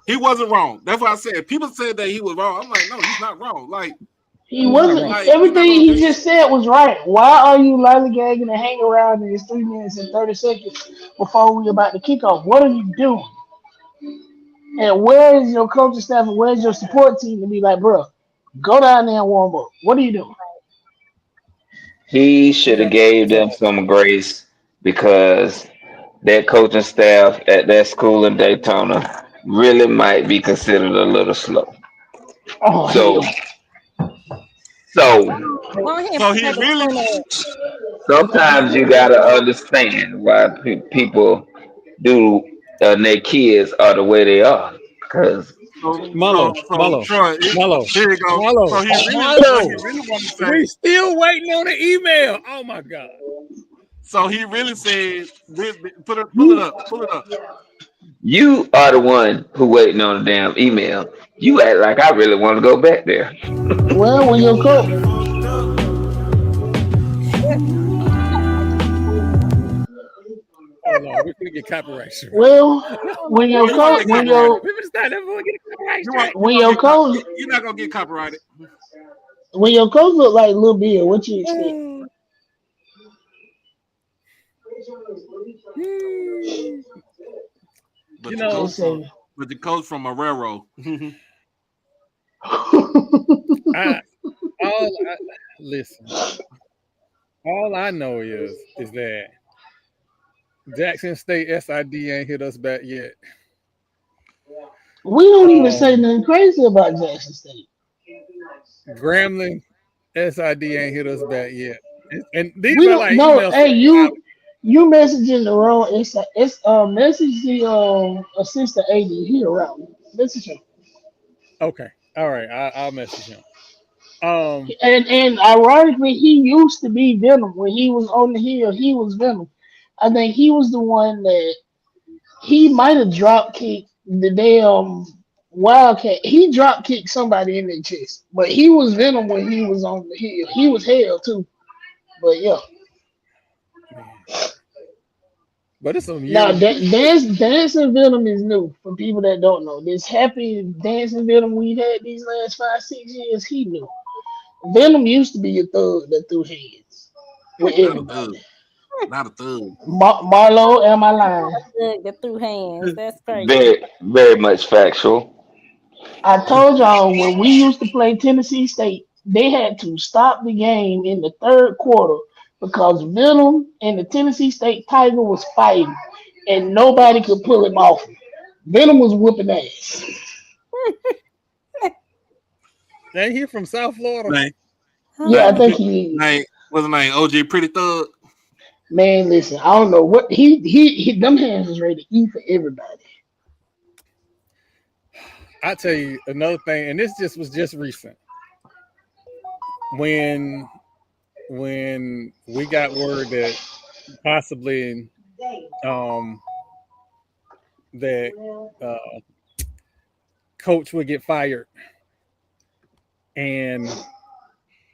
He wasn't wrong. That's what I said. People said that he was wrong. I'm like, no, he's not wrong. Like he wasn't. Like, everything he just said was right. Why are you lollygagging and hanging around in this 3 minutes and 30 seconds before we about to kick off? What are you doing? And where is your coaching staff and where's your support team to be like, bro, go down there and warm up? What are you doing? He should have gave them some grace, because that coaching staff at that school in Daytona really might be considered a little slow. So he really. Sometimes you gotta understand why people do. Their kids are the way they are, because Marlo, Troy, here you go. So he really wanted to say. We still waiting on the email. Oh my God. So he really said, pull it up. You are the one who waiting on the damn email. You act like I really want to go back there. Well, when your coach, Hold on, we're gonna get copyright strike. well, when your You want coach, to get copyrighted. when your coach, You're not gonna get copyrighted. when your coach look like Lil Bill, what you expect? But You the know, coach from Marrero. Listen. All I know is that Jackson State SID ain't hit us back yet. We don't even say nothing crazy about Jackson State. Grambling SID ain't hit us back yet. And these We are don't like know. emails. Hey, you messaging the wrong. It's message the assistant AD. He around. Message him. Okay, all right. I'll message him. And ironically, he used to be Venom when he was on the hill. He was Venom. I think he was the one that he might have drop kicked the damn Wildcat. He drop kicked somebody in their chest, but he was Venom when he was on the hill. He was hell too. But yeah. But it's some Now, years. dancing Venom is new for people that don't know. This happy dancing Venom we've had these last 5-6 years, he new. Venom used to be a thug that threw hands with everybody. Not a thug. Marlo, am I lying? That threw hands. That's crazy. Very, very much factual. I told y'all when we used to play Tennessee State, they had to stop the game in the third quarter because Venom and the Tennessee State Tiger was fighting and nobody could pull him off. Venom was whooping ass. Ain't he from South Florida? Yeah, I think he is. What's his name? OG Pretty Thug. Man, listen, I don't know what he them hands was ready to eat for everybody. I tell you another thing, and this was just recent. When we got word that possibly that coach would get fired, and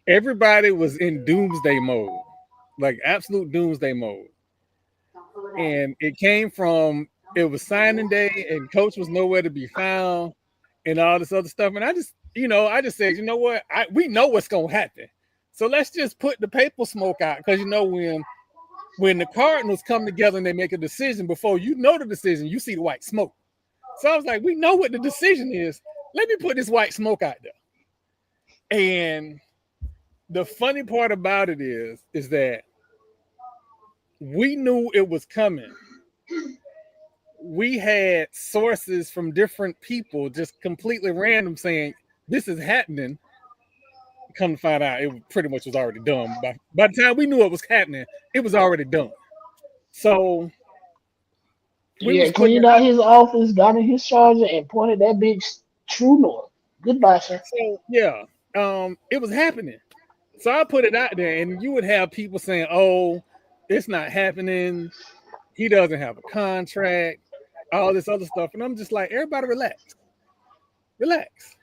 everybody was in doomsday mode, like absolute doomsday mode. And it came from it was signing day, and coach was nowhere to be found, and all this other stuff. And I just said, you know what? We know what's gonna happen. So let's just put the paper smoke out, because when the Cardinals come together and they make a decision, before you know the decision, you see the white smoke. So I was like, we know what the decision is. Let me put this white smoke out there. And the funny part about it is that we knew it was coming. We had sources from different people, just completely random, saying this is happening. Come to find out, it pretty much was already done. By the time we knew it was happening, it was already done. So we cleaned out his office, got in his charger, and pointed that bitch true north. Goodbye, sir. So yeah, it was happening. So I put it out there, and you would have people saying, "Oh, it's not happening. He doesn't have a contract, all this other stuff." And I'm just like, everybody relax. Relax.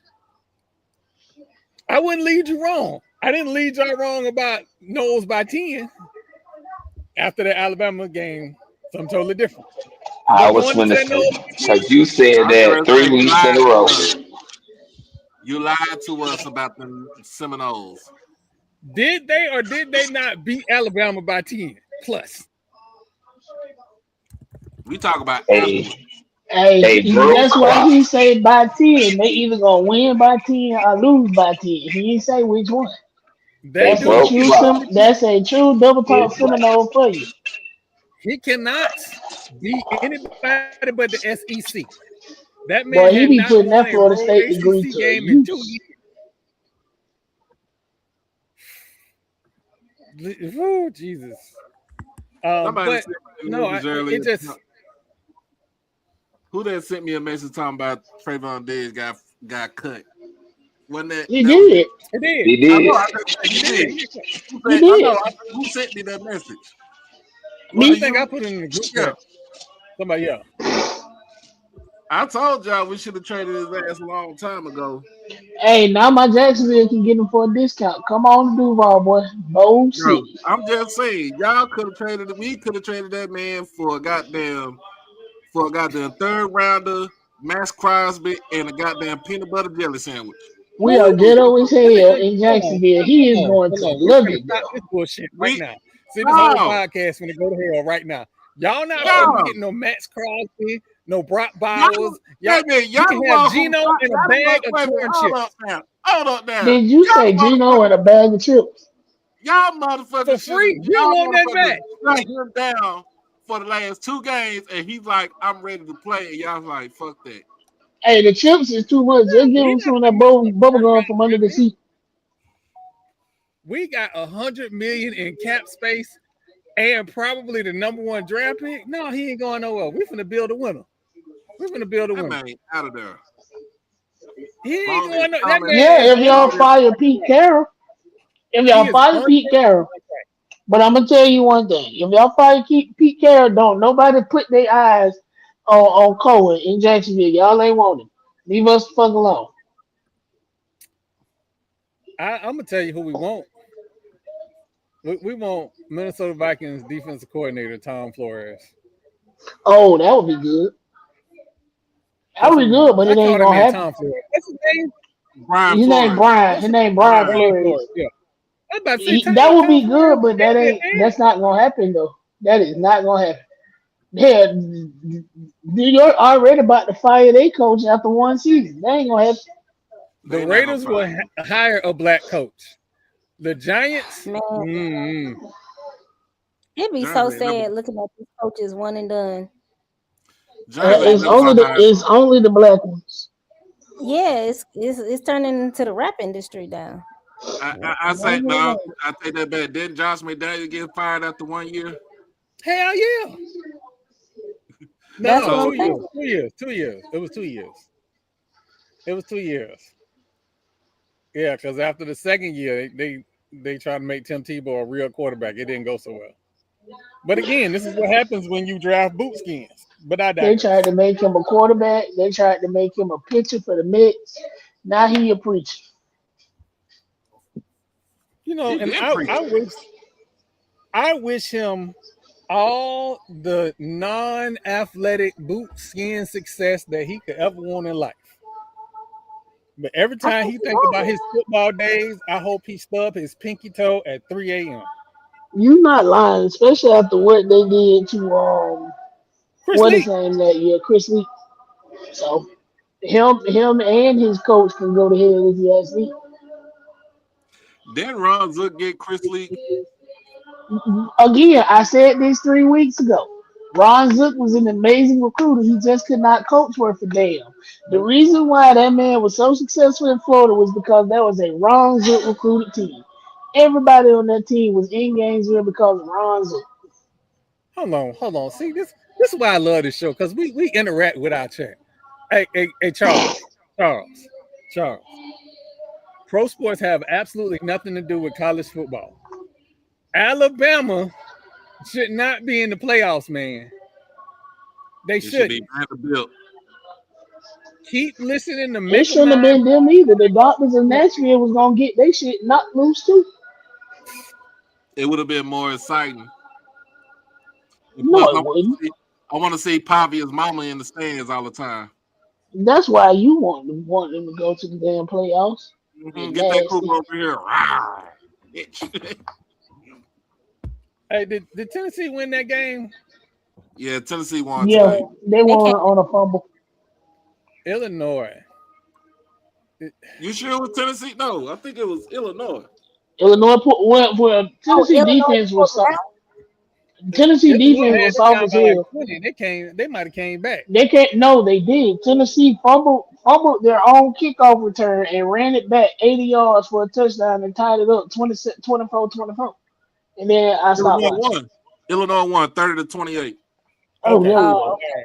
I wouldn't lead you wrong. I didn't lead y'all wrong about Knowles by 10 after the Alabama game. Something totally different. I was going to say, because you said that 3 weeks in a row. You lied to us about the Seminoles. Did they or did they not beat Alabama by 10 plus? We talk about Hey, that's why he say by 10. They either gonna win by 10 or lose by 10. He ain't say which one. That's a true double talk Seminole for you. He cannot beat anybody but the SEC. That man Boy, he had be not putting won that a Florida road State ACC degree to game in 2 years. Oh, Jesus. But no, it just Who that sent me a message talking about Trayvon Diggs got cut? Wasn't that? He That was did. It did. He I did. know. I just said he did. He did. Who sent me that message? I Was it Me. think I you? put it in the group Yeah. chat. Somebody, yeah. I told y'all we should have traded his ass a long time ago. Hey, now my Jacksonville can get him for a discount. Come on, Duval, boy. Bold Bro, City. I'm just saying, y'all could have traded. We could have traded that man for a goddamn third rounder, Max Crosby, and a goddamn peanut butter jelly sandwich. We are ghetto as hell in Jacksonville. He is going to Hold on. We're love gonna it stop though. this bullshit right We now. See, this whole no, podcast gonna go to hell right now. Y'all not fucking no. getting no Max Crosby, no Brock Y'all, Bowers. wait a minute, You y'all can the have one who Gino and a bag of wait a minute, corn chips hold up now. Did you say Gino and a bag of chips? Y'all for motherfuckers should free. You don't want that back. shut him down for the last 2 games, and he's like, I'm ready to play, and y'all's like, fuck that. Hey, the chips is too much. Just give He him not some of that putting no bubble corn gum back, from under the man. seat. We got $100 million in cap space and probably the #1 draft pick. No, he ain't going nowhere. We finna build a winner. We finna build a That winner. man out of there. He ain't Long as going. That long man as Yeah, is if y'all fire Pete Carroll. If he y'all is fire under Pete Carroll. contract. But I'm gonna tell you one thing: if y'all fire Pete Carroll, don't nobody put their eyes on Cohen in Jacksonville. Y'all ain't want him. Leave us the fuck alone. I'm gonna tell you who we want. We want Minnesota Vikings defensive coordinator Tom Flores. Oh, that would be good. That That's would who be we good, want. but I it ain't call that gonna man happen. Tom Flores. What's his name? Brian His name Flores. Brian. What's His his name Brian Brian. Brian Flores. Flores? Yeah. I was about to say That would Tom be Flores. good, but that That ain't. man. That's not gonna happen though. That is not gonna happen. Yeah, New York already about to fire their coach after one season. That ain't gonna happen. The They not gonna Raiders will fire him. hire a black coach. The Giants. Man, Mm-mm. it'd be Giants so ain't never sad looking at these coaches one and done. Giants ain't It's never only gonna the hire. it's only the black ones. Yeah, it's turning into the rap industry now. I say no. I take that back. Didn't Josh McDaniel get fired after 1 year? Hell yeah. That's No, what So I'm 2 saying. years. 2 years. 2 years. It was 2 years. It was 2 years. Yeah, because after the second year, they tried to make Tim Tebow a real quarterback. It didn't go so well. But again, this is what happens when you draft boot skins. But I They digress. tried to make him a quarterback. They tried to make him a pitcher for the Mets. Now he a preacher. he And been I wish him all the non-athletic boot skin success that he could ever want in life. But every I time think he he think won about it. his football days, I hope he stub his pinky toe at 3 a.m. You not lying, especially after what they did to Chris what is Lee. his name that year, Chris Lee. So him and his coach can go to hell if you ask me. Didn't Ron Zook get Chris Lee? Again, I said this 3 weeks ago. Ron Zook was an amazing recruiter. He just could not coach worth a damn. The Nope. reason why that man was so successful in Florida was because that was a Ron Zook recruited team. Everybody on that team was in Gainesville because of Ron Zook. Hold on. See, this is why I love this show, because we interact with our chat. Hey, Charles. Pro sports have absolutely nothing to do with college football. Alabama should not be in the playoffs, man. They It should be shouldn't. Vanderbilt. Keep listening to It shouldn't have Megamind. been them either. The doctors in Nashville was gonna get they shit knocked loose too. It would have been more exciting. And No, plus, it wouldn't. I want to see Pavia's mama in the stands all the time. That's why you want them to go to the damn playoffs. They Get that nasty. cougar over here. Rawr, bitch. Hey, did Tennessee win that game? Yeah, Tennessee won Yeah, today. they They won can't. on a fumble. Illinois. You sure it was Tennessee? No, I think it was Illinois. Illinois went for Oh, Tennessee Illinois defense was pulled them soft. out. Tennessee Illinois defense had was them soft down as by like hell. 20. They might have came back. They can't. No, they did. Tennessee fumbled their own kickoff return and ran it back 80 yards for a touchdown and tied it up 24-24. And then I stopped Illinois watching. won. Illinois won 30-28. Oh, Okay. there we Oh, go. okay.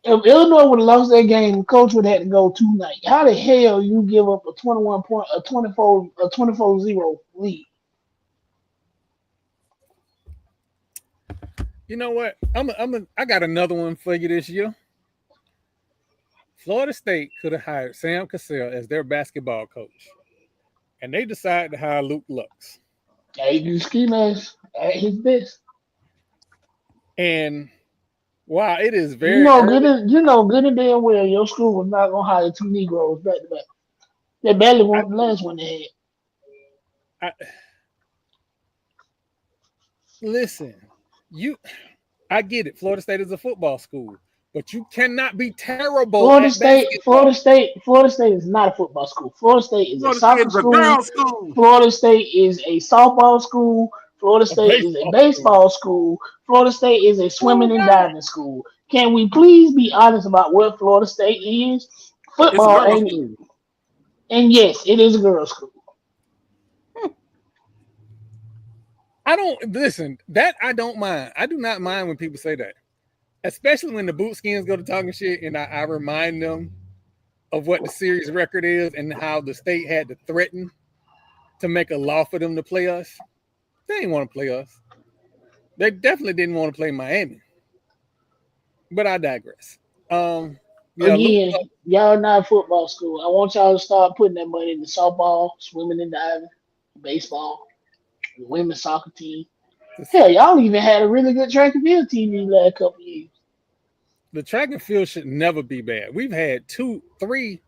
If Illinois would have lost that game, coach would have had to go 2 nights. How the hell you give up a 21 point, a 24-0 lead? You know what? I got another one for you this year. Florida State could have hired Sam Cassell as their basketball coach, and they decided to hire Luke Lux. AD ski mask at his best. And while it is You very know, early, good and damn well your school was not gonna hire 2 Negroes back to back. They barely I, won the last one they I listen. I get it. Florida State is a football school, but you cannot be terrible Florida at State, basketball. Florida State is not a football school. Florida State is a Florida State soccer is a school. girl school. Florida State is a softball school. Florida A State is a baseball school. baseball school. Florida State is a Oh swimming and God. diving school. Can we please be honest about what Florida State is? It's a Football girl ain't it. school. And yes, it is a girls' school. I don't listen. That I don't mind. I do not mind when people say that, especially when the boot skins go to talking shit, and I remind them of what the series record is and how the state had to threaten to make a law for them to play us. They didn't want to play us. They definitely didn't want to play Miami. But I digress. Yeah, Luke. Again, y'all not a football school. I want y'all to start putting that money into softball, swimming and diving, baseball, the women's soccer team. Hell, y'all even had a really good track and field team these last couple of years. The track and field should never be bad. We've had 2, 3.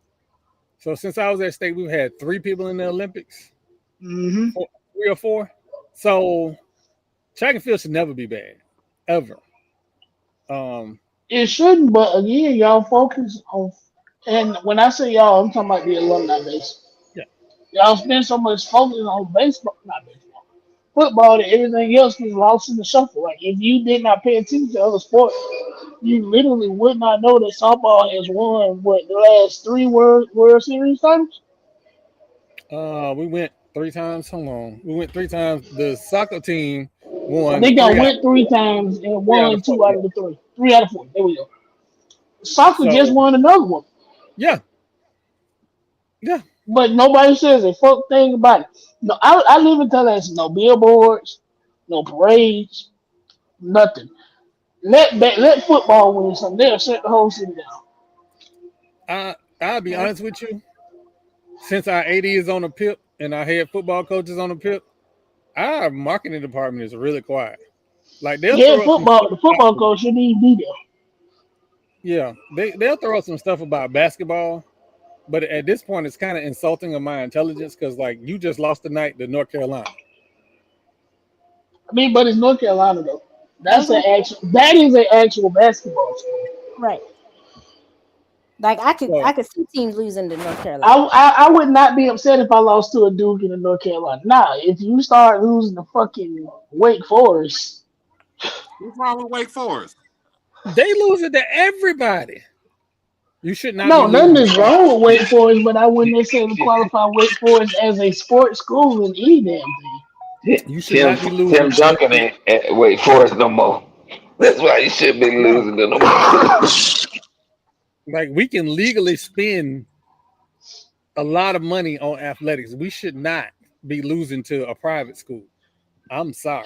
So since I was at state, we've had 3 people in the Olympics, Mm-hmm. 3 or 4. So track and field should never be bad, ever. It shouldn't, but again, y'all focus on. And when I say y'all, I'm talking about the alumni base. Yeah. Y'all spend so much focus on baseball, not baseball, football, that everything else was lost in the shuffle. Like if you did not pay attention to other sports, you literally would not know that softball has won what the last 3 World Series titles. We went 3 times. Hold on. We went 3 times. The soccer team I won think y'all 3 out, went 3 times and 3 out of won 4. two out Yeah. of the three. 3 out of 4. There we go. Soccer just So won another one. yeah. Yeah. But nobody says a fuck thing about it. No, I live in Tallahassee. No billboards, no parades, nothing. Let football win something. They'll shut the whole city down. I'll be honest with you. Since our AD is on the PIP and our head football coach is on the PIP, our marketing department is really quiet. Like they'll Yeah, throw up some stuff the football about, coach shouldn't even be there. yeah, they'll throw up some stuff about basketball, but at this point it's kind of insulting of my intelligence because like you just lost tonight to North Carolina. I mean, but it's North Carolina though. That's right. That is an actual basketball school. Right. Like So I could see teams losing to North I, Carolina. I I would not be upset if I lost to a Duke in North Carolina. Nah, if you start losing to fucking Wake Forest, What's wrong with Wake Forest? they lose it to everybody. You should not be no, nothing losing to is them. wrong with Wake Forest, but I wouldn't necessarily qualify Wake Forest as a sports school in any damn thing. You should Tim not be Tim losing to Duncan ain't at Wake Forest no more. That's why you should be no. losing to no more. Like we can legally spend a lot of money on athletics. We should not be losing to a private school. I'm sorry.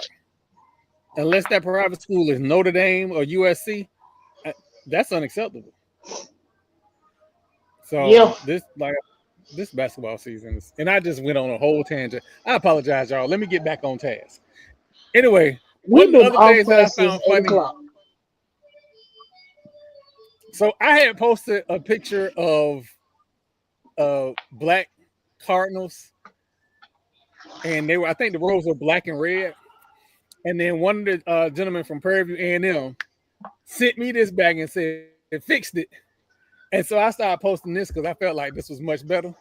Unless that private school is Notre Dame or USC, that's unacceptable. Yeah, So this basketball season is, and I just went on a whole tangent. I apologize, y'all. Let me get back on task. Anyway, one we've of the been other off things that I class since found eight funny. o'clock. So I had posted a picture of black Cardinals, and I think the robes were black and red. And then one of the gentlemen from Prairie View A&M sent me this back and said, fixed it. And so I started posting this because I felt like this was much better.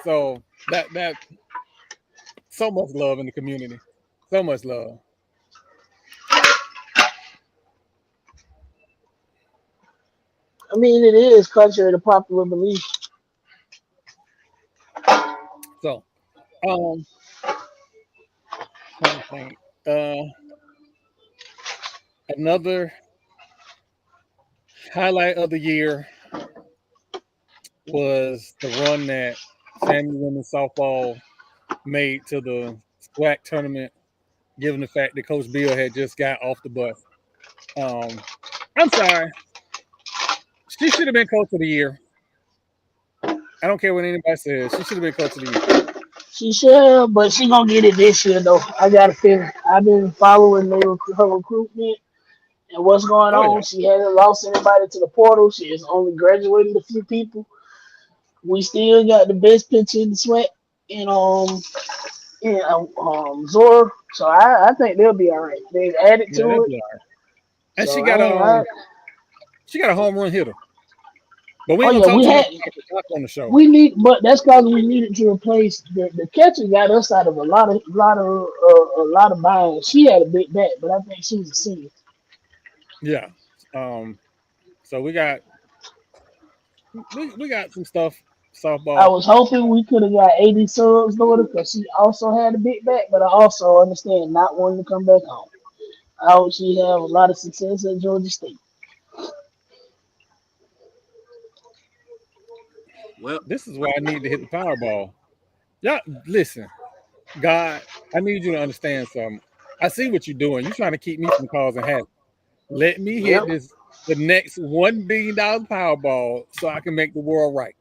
So that so much love in the community. So much love. I mean, it is contrary to popular belief. So trying to think. Another highlight of the year was the run that Family Women's Softball made to the SWAC tournament, given the fact that Coach Bill had just got off the bus. I'm sorry. She should have been Coach of the Year. I don't care what anybody says. She should have been Coach of the Year. She should, but she gonna get it this year though. I got a feeling. I've been following her recruitment and what's going Oh, yeah. on. She hasn't lost anybody to the portal. She has only graduated a few people. We still got the best pitcher in the sweat in Zora. So I think they'll be all right. They've added Yeah, to that'd it. be all right. And So she got a home run hitter. But we oh ain't yeah, gonna talk we too much had about the doc on the show. but that's because we needed to replace the catcher. Got us out of a lot of binds. She had a big bat, but I think she's a senior. Yeah. So we got some stuff I softball. was hoping we could have got 80 subs daughter because she also had a big bat, but I also understand not wanting to come back home. I hope she have a lot of success at Georgia State. Well, This is why I need to hit the Powerball. Y'all, listen, God, I need you to understand something. I see what you're doing. You're trying to keep me from causing havoc. Let me hit Yep. the next $1 billion Powerball so I can make the world right.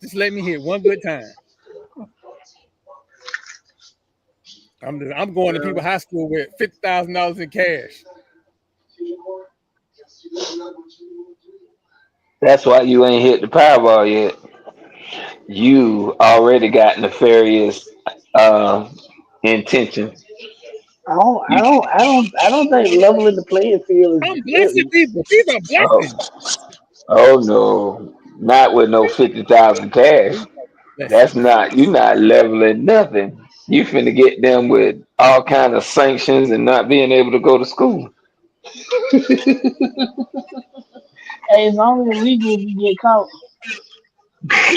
Just let me hit one good time. I'm going to well, people high school with $50,000 in cash. That's why you ain't hit the Powerball yet. You already got nefarious uh, intention. You, I don't think leveling the playing field I'm is. blessing people. These are oh, blessings. oh no, not with no 50,000 cash. These are That's blessings. not you not leveling nothing. You finna get them with all kind of sanctions and not being able to go to school. Hey, it's only illegal if you get caught.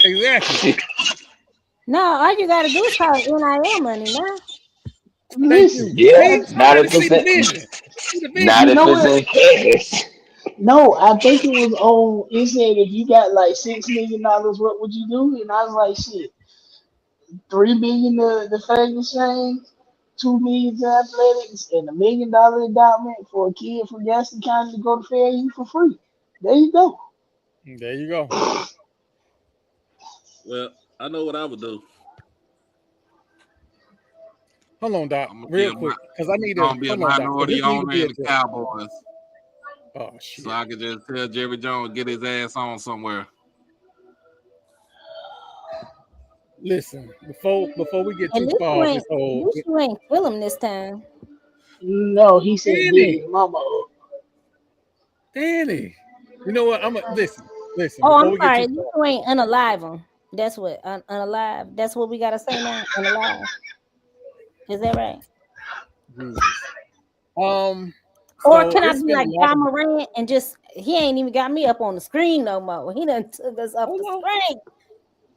Exactly. No, all you gotta do is call NIL money now. Thank Listen, you. Yeah, See, not somebody if see it's the in, vision. See the not you vision. if know it's what? in cash. No, I think it was on. It said if you got like $6 million, what would you do? And I was like, shit, 3 million the flag exchange, 2 million to athletics, and $1 million endowment for a kid from Gaston County to go to Fair U for free. There you go. There you go. well, I know what I would do. Hold on, Doc, I'm gonna be real quick, because I need to gonna be a hold on, Doc, because minority this need to owner be in the addressed. Cowboys, Oh so shit! I could just tell Jerry Jones get his ass on somewhere. Listen, before we get At too least far you off ain't this at whole least you ain't kill him this time. No, he said dig Danny, his mama up. Danny. You know what? I'm a listen. Oh, Before I'm we get sorry. too At least far, you ain't unalive him. That's what unalive. That's what we gotta say now. Unalive. Is that right? Jesus. Or So can I it's be been a like lot John of Moran and just he ain't even got me up on the screen no more. He done took us off hold the on, screen.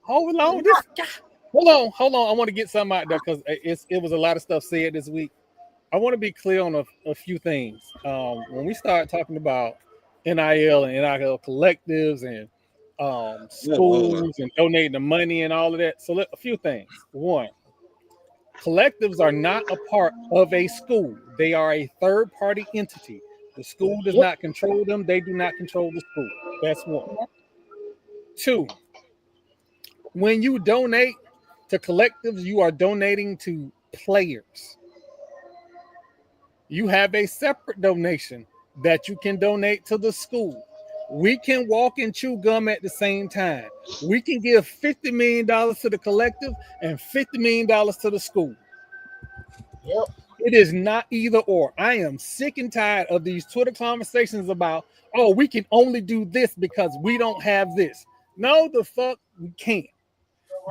hold on. Hold on. I want to get something out there because it was a lot of stuff said this week. I want to be clear on a few things. When we start talking about NIL and NIL collectives and Oh Lord, schools and donating the money and all of that. So a few things. One, collectives are not a part of a school. They are a third party entity. The school does Yep. not control them. They do not control the school. That's one. Two, when you donate to collectives, you are donating to players. You have a separate donation that you can donate to the school. We can walk and chew gum at the same time. We can give $50 million to the collective and $50 million to the school. Yep. It is not either or. I am sick and tired of these Twitter conversations about, oh, we can only do this because we don't have this. No, the fuck we can't.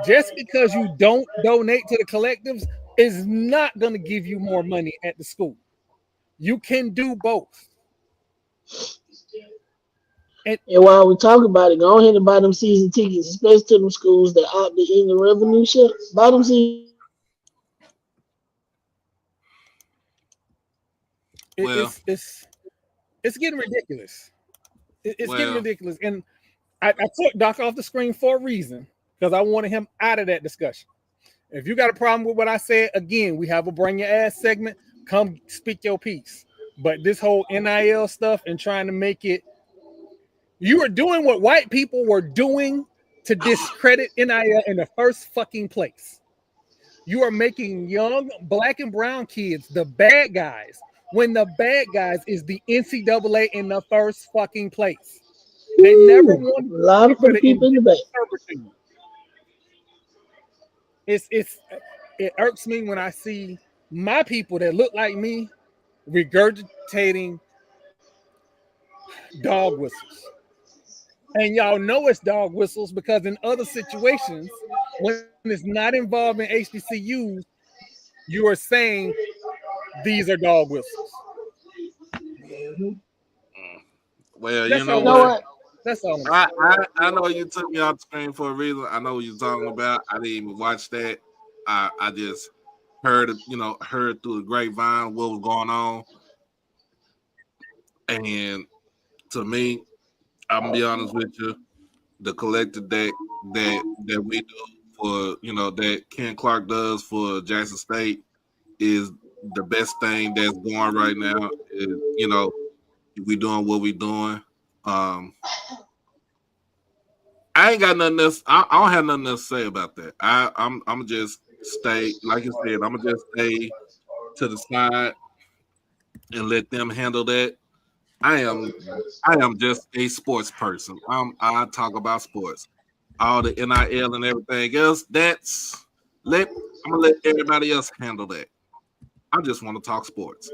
Just because you don't donate to the collectives is not going to give you more money at the school. You can do both. And And while we talk about it, go ahead and buy them season tickets, especially to them schools that opted in the revenue share. Buy them season. well, it's getting ridiculous. It's getting ridiculous. And I took Doc off the screen for a reason, because I wanted him out of that discussion. If you got a problem with what I said, again, we have a bring your ass segment. Come speak your piece. But this whole NIL stuff and trying to make it, you are doing what white people were doing to discredit NIL in the first fucking place. You are making young black and brown kids the bad guys when the bad guys is the NCAA in the first fucking place. They never wanted a lot of people in the back. It irks me when I see my people that look like me regurgitating dog whistles. And y'all know it's dog whistles because in other situations, when it's not involved in HBCUs, you are saying these are dog whistles. Well, That's you know what? what? That's all. I know you took me off the screen for a reason. I know what you're talking about. I didn't even watch that. I just heard through the grapevine what was going on. And to me, I'm gonna be honest with you, the collective that we do for that Ken Clark does for Jackson State is the best thing that's going right now. We doing what we doing. I ain't got nothing else. I don't have nothing else to say about that. I'm just stay, like you said, I'm gonna just stay to the side and let them handle that. I am just a sports person. I talk about sports. All the NIL and everything else, I'm gonna let everybody else handle that. I just want to talk sports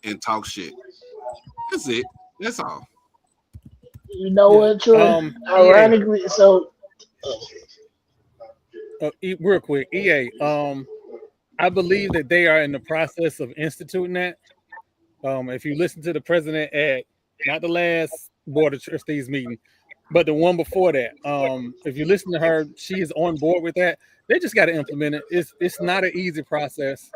and talk shit. That's it. That's all. You know what, Troy? Ironically, EA. so Real quick, EA. I believe that they are in the process of instituting that. If you listen to the president at not the last board of trustees meeting, but the one before that, if you listen to her, she is on board with that. They just got to implement it. It's not an easy process.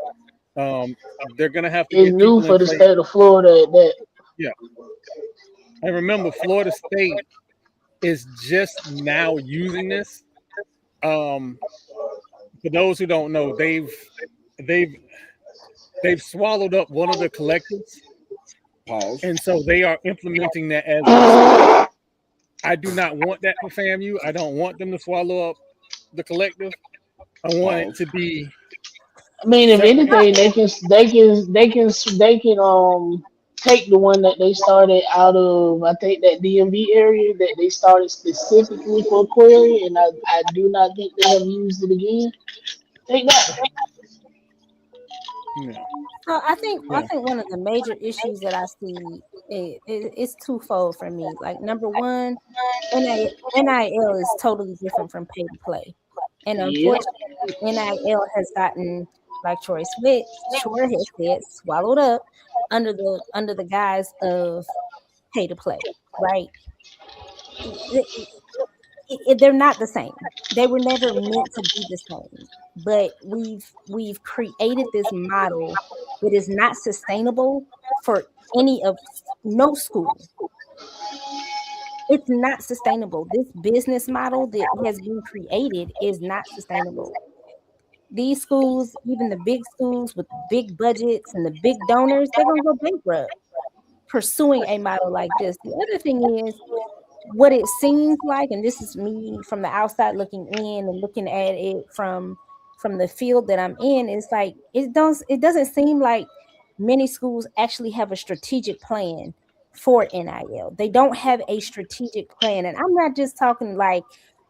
They're gonna have to it's get new people for in the place. state of Florida at that. Yeah. And remember, Florida State is just now using this. For those who don't know, they've swallowed up one of the collectives. Pause. And so they are implementing that as we speak. I do not want that for FAMU. I don't want them to swallow up the collective. I want it to be. I mean, if separate. anything, they can take the one that they started out of, I think, that DMV area that they started specifically for query, and I do not think they have used it again. Take that. Yeah. I think one of the major issues that I see is twofold for me. Like, number one, NIL is totally different from pay to play, and Yeah. unfortunately, NIL has gotten, like Troy has said, swallowed up under the guise of pay to play. Right? They're not the same. They were never meant to be the same. But we've created this model that is not sustainable for no school. It's not sustainable. This business model that has been created is not sustainable. These schools, even the big schools with big budgets and the big donors, they're gonna go bankrupt pursuing a model like this. The other thing is, what it seems like, and this is me from the outside looking in and looking at it from the field that I'm in, is like it doesn't seem like many schools actually have a strategic plan for NIL. They don't have a strategic plan, and I'm not just talking like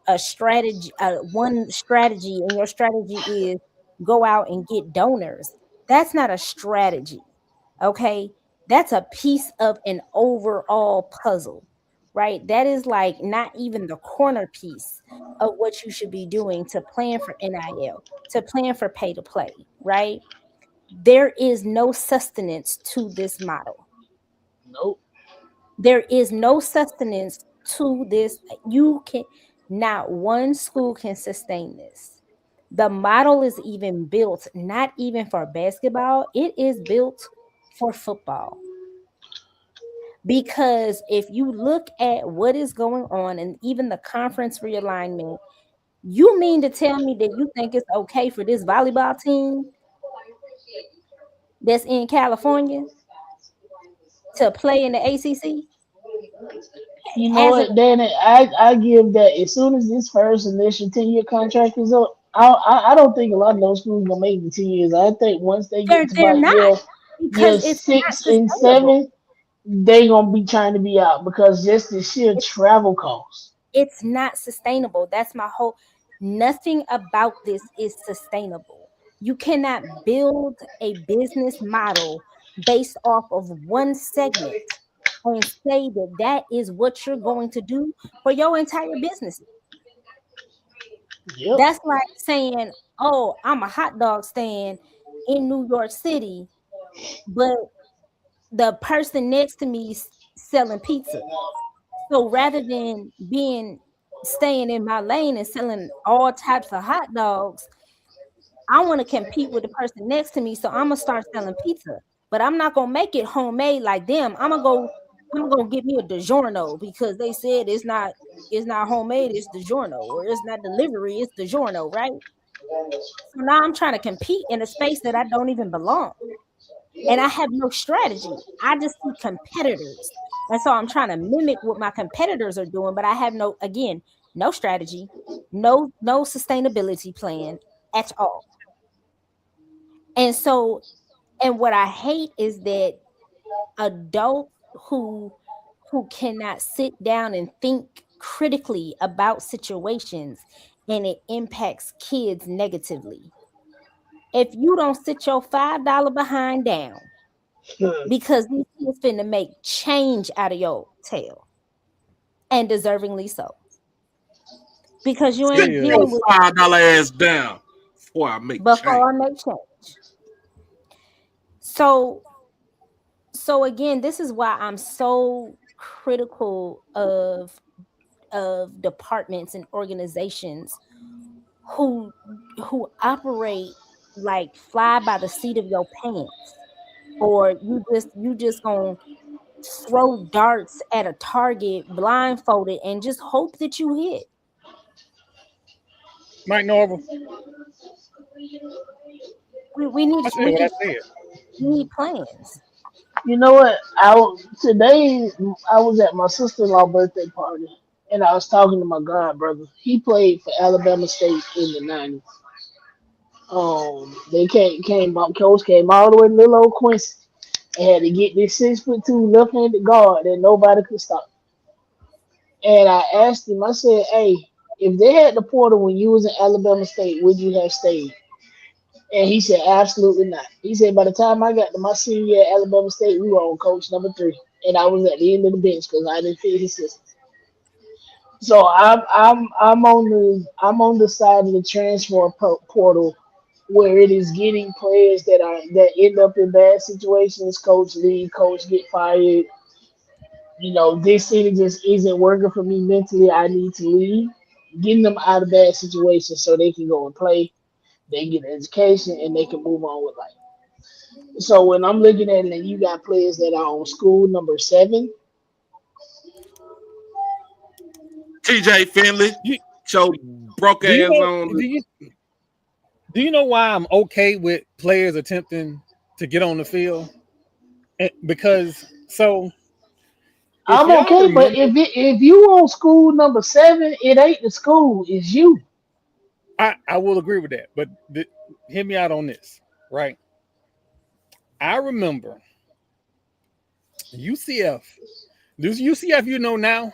a strategy, one strategy, and your strategy is go out and get donors. That's not a strategy. Okay, that's a piece of an overall puzzle, right? That is like not even the corner piece of what you should be doing to plan for NIL, to plan for pay to play, right? There is no sustenance to this model. Nope. There is no sustenance to this. Not one school can sustain this. The model is even built not even for basketball, it is built for football. Because if you look at what is going on and even the conference realignment, you mean to tell me that you think it's okay for this volleyball team that's in California to play in the ACC? You know As an what, Danny? I give that as soon as this first initial 10-year contract is up, I don't think a lot of those schools gonna make the 10 years. I think once they get to they're about not, year because it's not sustainable. 6 and 7, they gonna be trying to be out because just the sheer travel costs. It's not sustainable. That's my whole, nothing about this is sustainable. You cannot build a business model based off of one segment and say that that is what you're going to do for your entire business. Yep. That's like saying, oh, I'm a hot dog stand in New York City, but the person next to me is selling pizza. So rather than being staying in my lane and selling all types of hot dogs, I want to compete with the person next to me. So I'm gonna start selling pizza, but I'm not gonna make it homemade like them. I'm gonna get me a DiGiorno because they said it's not homemade, it's DiGiorno, or it's not delivery, it's DiGiorno, right? So now I'm trying to compete in a space that I don't even belong. And I have no strategy. I just see competitors. And so I'm trying to mimic what my competitors are doing, but I have no, again, no strategy, no sustainability plan at all. And so, and what I hate is that adults who cannot sit down and think critically about situations, and it impacts kids negatively. If you don't sit your $5 behind down, because these kids finna make change out of your tail, and deservingly so, because you Sit ain't See, your dealing with $5 ass down before I make change. before I make change. So again, this is why I'm so critical of departments and organizations who operate like fly by the seat of your pants, or you just gonna throw darts at a target blindfolded and just hope that you hit. Mike Norval. We need I said what I said. we need plans. You know what? Today I was at my sister-in-law birthday party, and I was talking to my god brother. He played for Alabama State in the '90s. They coach came all the way to little old Quincy and had to get this 6'2" left-handed guard that nobody could stop. And I asked him, I said, "Hey, if they had the portal when you was in Alabama State, would you have stayed?" And he said, "Absolutely not." He said, "By the time I got to my senior year at Alabama State, we were on coach number 3, and I was at the end of the bench because I didn't fit his system." So I'm on the side of the transfer portal where it is getting players that end up in bad situations. Coach leave, coach get fired. This city just isn't working for me mentally. I need to leave. Getting them out of bad situations so they can go and play, they get an education, and they can move on with life. So when I'm looking at it, and you got players that are on school number 7, TJ Finley, You, show broke do you ass know? on. Do you know why I'm okay with players attempting to get on the field? Because if I'm y'all okay. But remember, if you on school number 7, it ain't the school, it's you. I will agree with that. But hear me out on this, right? I remember UCF. This UCF you know now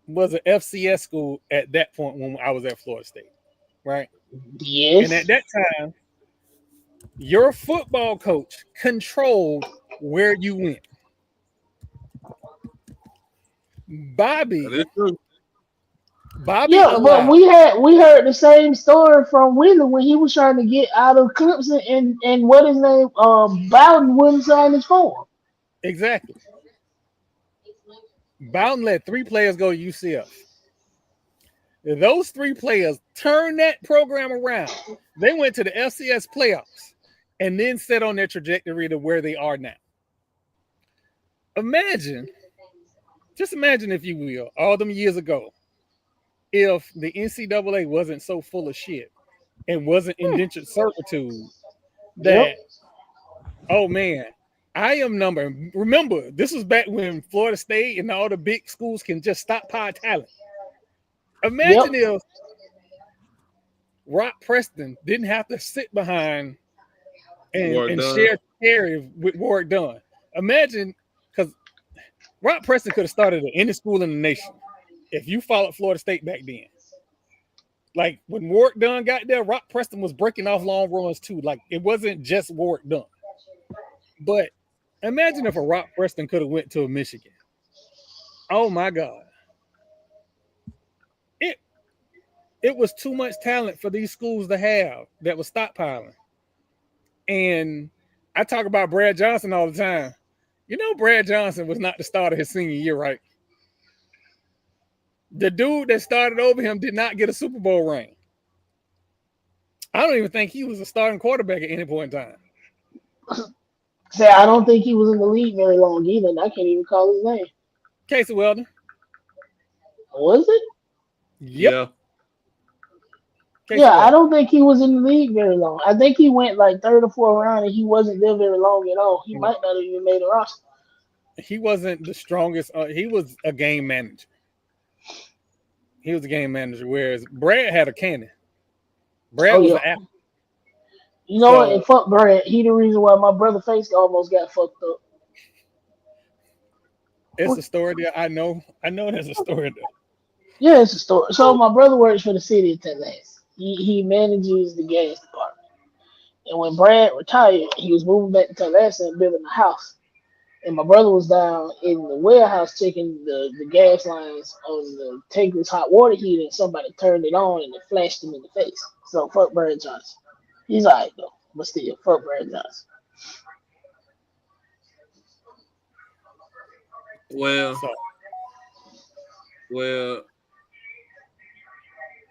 was an FCS school at that point when I was at Florida State, right? And at Yes. that time, your football coach controlled where you went. That is true. Bobby Yeah, but allowed. we heard the same story from Wheeler when he was trying to get out of Clemson, and what his name Bowden wouldn't sign his form. Exactly. Bowden let 3 players go to UCF. Those 3 players turned that program around. They went to the FCS playoffs and then set on their trajectory to where they are now. imagine, just imagine, if you will, all them years ago, if the NCAA wasn't so full of shit and wasn't indentured servitude that, Yep. oh man, remember, this was back when Florida State and all the big schools can just stockpile talent. Imagine if Rock Preston didn't have to sit behind and share carry with Ward Dunn. Imagine, because Rock Preston could have started at any school in the nation if you followed Florida State back then. Like when Ward Dunn got there, Rock Preston was breaking off long runs too. Like it wasn't just Ward Dunn. But imagine if a Rock Preston could have went to a Michigan. Oh my God. It was too much talent for these schools to have that was stockpiling. And I talk about Brad Johnson all the time. You know, Brad Johnson was not the starter his senior year, right? The dude that started over him did not get a Super Bowl ring. I don't even think he was a starting quarterback at any point in time. Say, I don't think he was in the league very long either, and I can't even call his name. Casey Weldon. Was it? Yep. Yeah. I don't think he was in the league very long. I think he went like third or fourth round, and he wasn't there very long at all. He might not have even made a roster. He wasn't the strongest. He was a game manager. Whereas Brad had a cannon. Brad was an athlete. You know what? And fuck Brad. He the reason why my brother face almost got fucked up. It's a story that I know. I know there's a story there. Yeah, it's a story. So my brother works for the city of Tallahassee. He manages the gas department. And when Brad retired, he was moving back to Tallahassee and building a house. And my brother was down in the warehouse checking the gas lines on the tankless hot water heater, and somebody turned it on and it flashed him in the face. So fuck Brad Johnson. He's all right though, but still, fuck Brad Johnson. Well,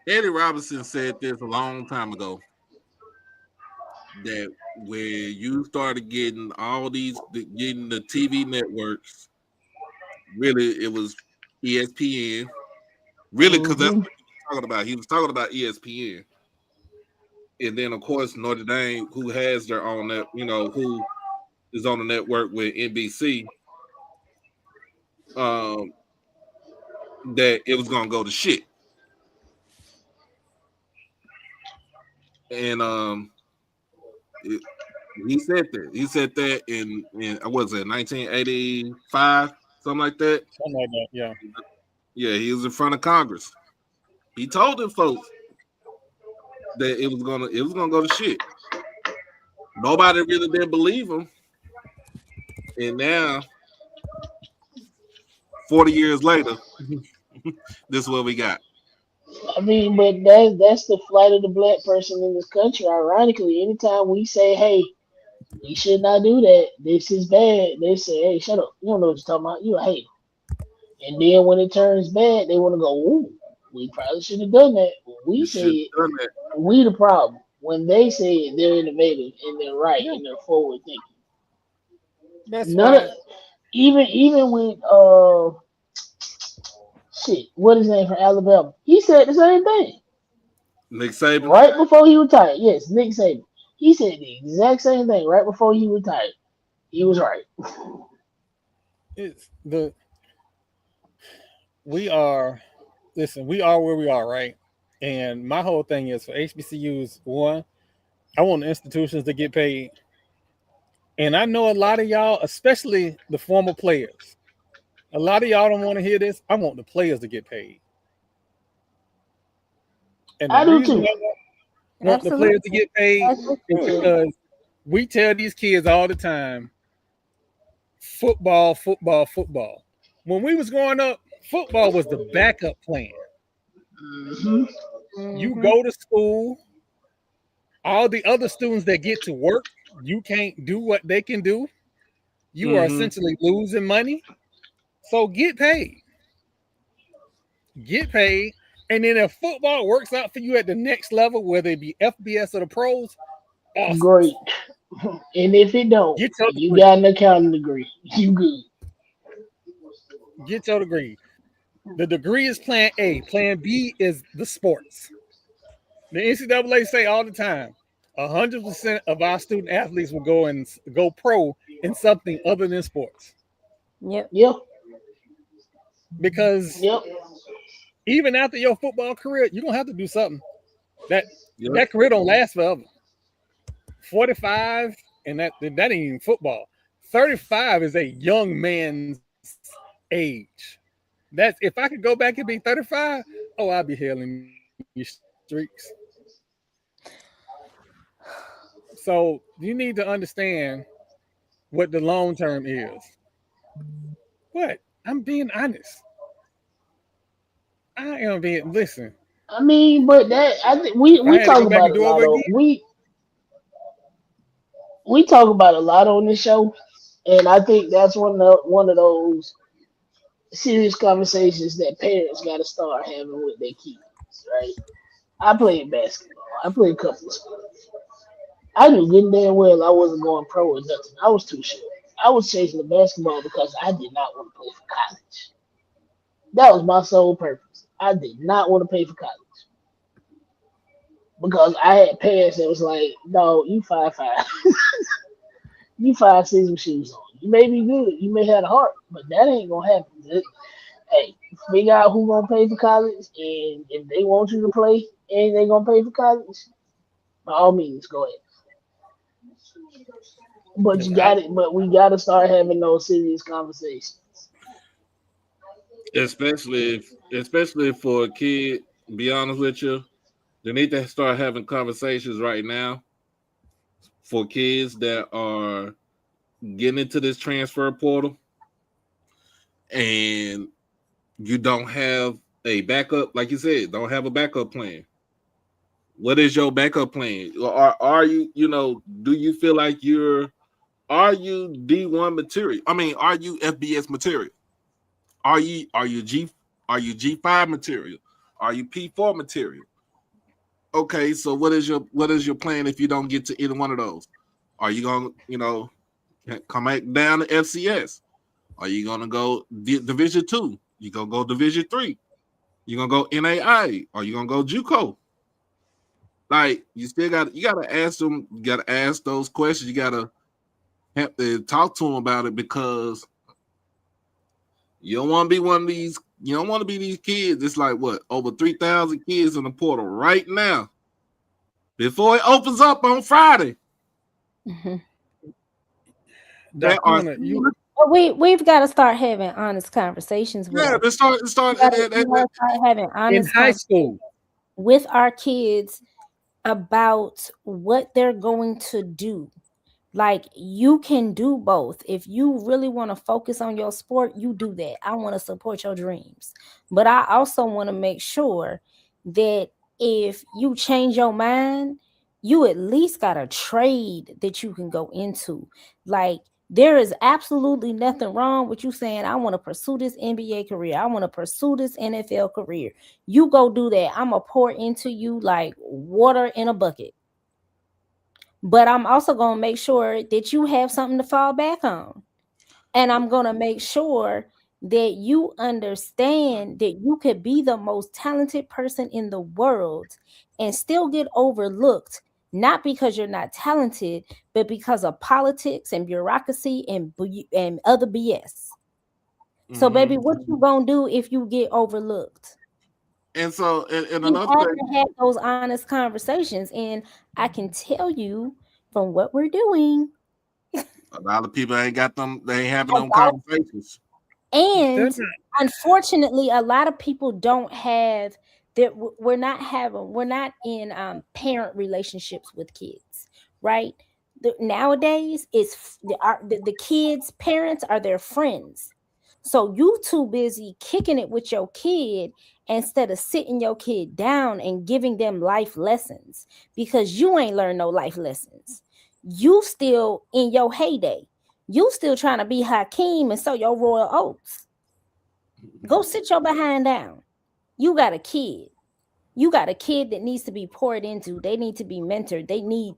Eddie Robinson said this a long time ago, that when you started getting getting the TV networks, really it was ESPN. Really, because that's what he was talking about. He was talking about ESPN. And then, of course, Notre Dame, who has their own, who is on the network with NBC, that it was going to go to shit. And he said that. He said that in what was it, 1985, something like that? Something like that, yeah. Yeah, he was in front of Congress. He told them folks that it was gonna go to shit. Nobody really didn't believe him. And now, 40 years later, this is what we got. I mean, but that's the flight of the black person in this country. Ironically, anytime we say, hey, we should not do that, this is bad, they say, hey, shut up. You don't know what you're talking about. You a hater. And then when it turns bad, they want to go, ooh, we probably should have done that. When we say it, we the problem. When they say it, they're innovative and they're right and they're forward thinking. That's even with what is his name from Alabama? He said the same thing. Nick Saban. Right before he retired. Yes, Nick Saban. He said the exact same thing right before he retired. He was right. We are where we are, right? And my whole thing is for HBCUs, one, I want the institutions to get paid. And I know a lot of y'all, especially the former players, a lot of y'all don't want to hear this. I want the players to get paid. And I do too. I want the players to get paid is because we tell these kids all the time, football. When we was growing up, football was the backup plan. You go to school, all the other students that get to work, you can't do what they can do. You are essentially losing money. So get paid. And then if football works out for you at the next level, whether it be FBS or the pros, awesome. Great. And if it don't, you got an accounting degree. You good. Get your degree. The degree is plan A. Plan B is the sports. The NCAA say all the time, 100% of our student athletes will go pro in something other than sports. Yep. Yep. Because Yep. even after your football career, you're gonna have to do something. That Yep. career don't last forever. 45, and that ain't even football. 35 is a young man's age. That's if I could go back and be 35, oh, I'd be hailing these streaks. So you need to understand what the long term is. What? I'm being honest. I am being listen. I mean, but that I think If I we had to talk go back about and a do lot over on again, we talk about a lot on this show, and I think that's one of those serious conversations that parents got to start having with their kids. Right? I played basketball. I played a couple of sports. I knew good and damn well I wasn't going pro or nothing. I was too short. I was chasing the basketball because I did not want to play for college. That was my sole purpose. I did not want to pay for college because I had parents that was like, "No, you 5'5", you 5'6" with shoes on. You may be good, you may have a heart, but that ain't gonna happen. Hey, figure out who gonna pay for college, and if they want you to play and they gonna pay for college, by all means, go ahead. But you I, got it. But we got to start having those serious conversations. Especially for a kid. Be honest with you, they need to start having conversations right now for kids that are getting into this transfer portal and you don't have a backup, like you said, don't have a backup plan. What is your backup plan? Are you, do you feel like are you D1 material? I mean, are you FBS material? Are you G5 material? Are you P4 material? Okay, so what is your plan if you don't get to either one of those? Are you gonna, come back down to FCS? Are you gonna go Division 2? You gonna go Division 3? You gonna go NAI? Are you gonna go JUCO? Like you gotta ask them. You gotta ask those questions. You gotta have to talk to them about it because you don't want to be one of these. You don't want to be these kids. It's like what, over 3,000 kids in the portal right now. Before it opens up on Friday, Mhm. there are We've got to start having honest conversations with our. let's start. We gotta start having in honest high conversations school, with our kids about what they're going to do. Like you can do both. If you really want to focus on your sport, you do that. I want to support your dreams. But I also want to make sure that if you change your mind, you at least got a trade that you can go into. Like there is absolutely nothing wrong with you saying, I want to pursue this NBA career. I want to pursue this NFL career. You go do that. I'm going to pour into you like water in a bucket. But I'm also going to make sure that you have something to fall back on. And I'm going to make sure that you understand that you could be the most talented person in the world and still get overlooked, not because you're not talented, but because of politics and bureaucracy and other BS. So, baby, what you going to do if you get overlooked? And so, and You another have thing, to have those honest conversations. And I can tell you from what we're doing, a lot of people ain't got them. They ain't having a them lot of conversations. And unfortunately, a lot of people don't have that. We're not in parent relationships with kids, right? Nowadays, the kids' parents are their friends. So you too busy kicking it with your kid instead of sitting your kid down and giving them life lessons because you ain't learned no life lessons. You still in your heyday. You still trying to be Hakeem and sow your royal oats. Go sit your behind down. You got a kid. You got a kid that needs to be poured into. They need to be mentored. They need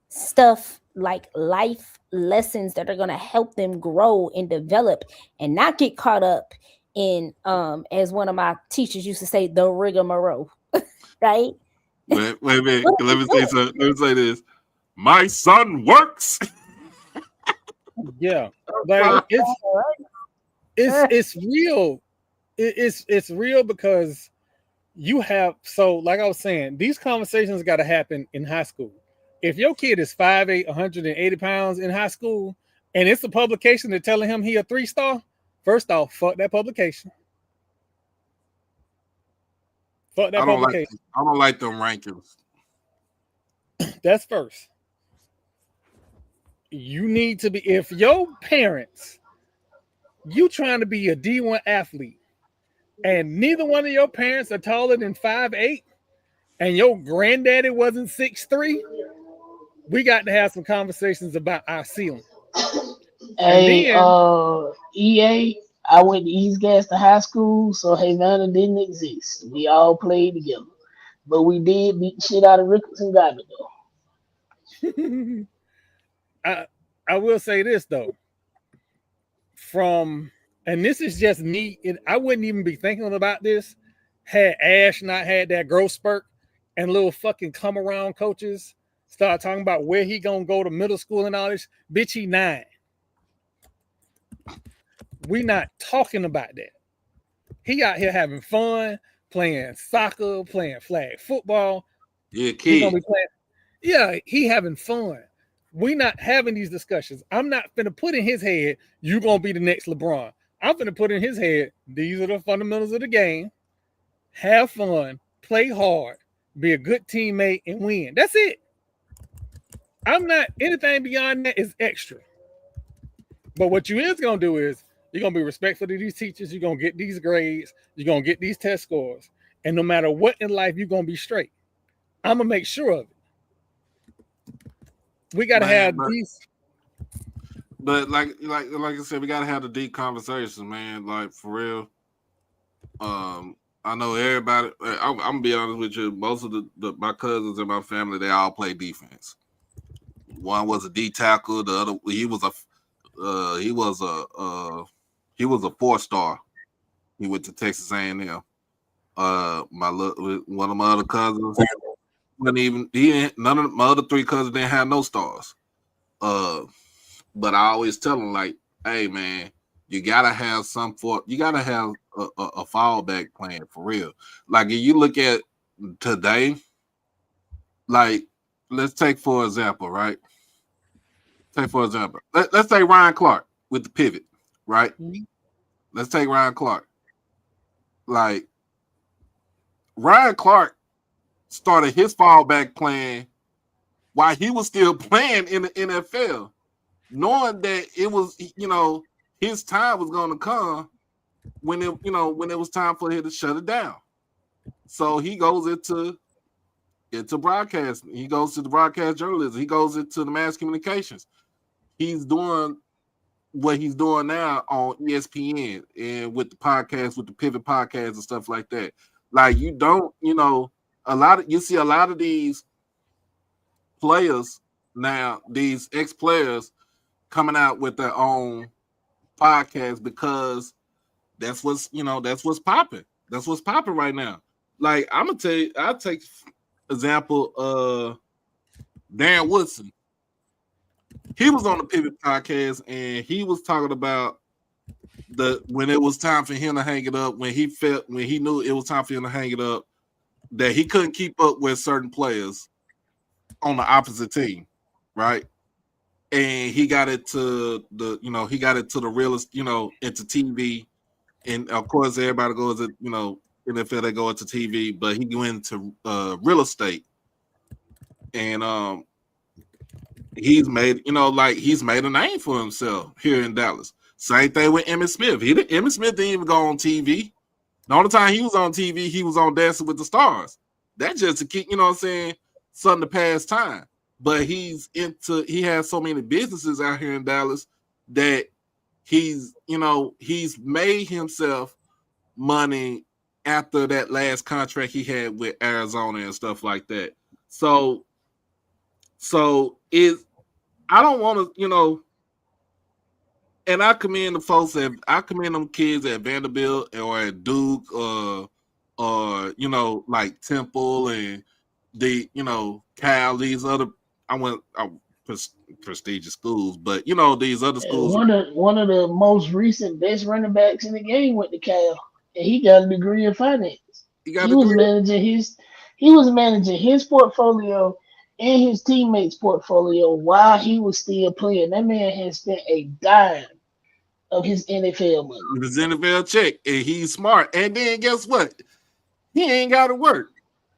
stuff like life lessons that are going to help them grow and develop and not get caught up in as one of my teachers used to say, the rigmarole, right? Wait a minute. What are Let you me say doing? something. Let me say this. My son works. Yeah, like it's real. It's real because you have, so like I was saying, these conversations got to happen in high school. If your kid is 5'8", 180 pounds in high school, and it's a publication that telling him he a 3-star, first off, fuck that publication. Fuck that publication. I don't like them rankings. That's first. You need to be, if your parents, you trying to be a D1 athlete, and neither one of your parents are taller than 5'8", and your granddaddy wasn't 6'3", we got to have some conversations about our ceiling. Hey, then, EA, I went to East Gaston High School, so Havana didn't exist. We all played together. But we did beat the shit out of Ricketts and Goddard, though. I will say this, though. And this is just me, I wouldn't even be thinking about this had Ash not had that growth spurt and little fucking come around coaches start talking about where he gonna go to middle school and all this. Bitch, he 9. We not talking about that. He out here having fun, playing soccer, playing flag football. Yeah, kid. He gonna be playing. Yeah, he having fun. We not having these discussions. I'm not gonna put in his head, you gonna be the next LeBron. I'm gonna put in his head, these are the fundamentals of the game. Have fun, play hard, be a good teammate, and win. That's it. I'm not, anything beyond that is extra. But what you is gonna do is you're gonna be respectful to these teachers, you're gonna get these grades, you're gonna get these test scores, and no matter what in life, you're gonna be straight. I'm gonna make sure of it. We gotta have these. But like I said, we gotta have the deep conversations, man. Like for real. I know everybody. I'm gonna be honest with you. Most of my cousins in my family, they all play defense. One was a D tackle. The other, he was a 4-star. He went to Texas A&M. One of my other cousins none of my other 3 cousins didn't have no stars. But I always tell them, like, hey man, you gotta have a fallback plan for real. Like if you look at today, like let's take for example, right? Let's take Ryan Clark with the pivot, right? Mm-hmm. Let's take Ryan Clark. Like Ryan Clark started his fallback plan while he was still playing in the NFL, knowing that it was, his time was going to come when it was time for him to shut it down. So he goes into broadcasting. He goes to the broadcast journalism. He goes into the mass communications. He's doing what he's doing now on ESPN and with the podcast, with the Pivot podcast and stuff like that. Like you see a lot of these players now, these ex-players coming out with their own podcast because that's what's popping. That's what's popping right now. Like I'm gonna tell you, I'll take example Dan Woodson. He was on the Pivot podcast and he was talking about when it was time for him to hang it up, when he knew it was time for him to hang it up, that he couldn't keep up with certain players on the opposite team, right? And he got it to the realest, into TV. And of course, everybody goes to, NFL, they go into TV, but he went into real estate. And he's made a name for himself here in Dallas. Same thing with Emmitt Smith. Emmitt Smith didn't even go on TV. The only time he was on TV, he was on Dancing with the Stars. That's just to keep, something to pass time. But he has so many businesses out here in Dallas that he's made himself money after that last contract he had with Arizona and stuff like that. So I don't want to, And I commend the folks I commend them kids at Vanderbilt or at Duke or like Temple and Cal, these other prestigious schools, but these other schools. One of the most recent best running backs in the game went to Cal, and he got a degree in finance. He was managing his portfolio and his teammates' portfolio while he was still playing. That man has spent a dime of his NFL money. His NFL check, and he's smart. And then guess what? He ain't got to work.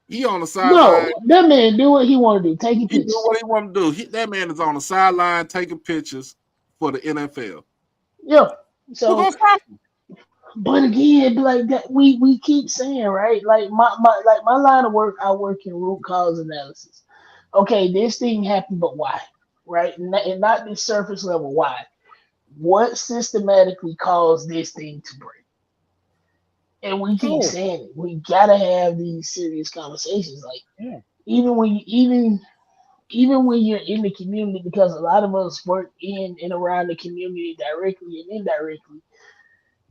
He on the sideline. No, that man do what he want to do. Taking pictures. He do what he want to do. That man is on the sideline taking pictures for the NFL. Yeah. So, but again, like that, we keep saying, right? Like my line of work, I work in root cause analysis. Okay, this thing happened, but why? Right? And not this surface level. Why? What systematically caused this thing to break? And we keep saying it. We gotta have these serious conversations. Like even when you're in the community, because a lot of us work in and around the community directly and indirectly,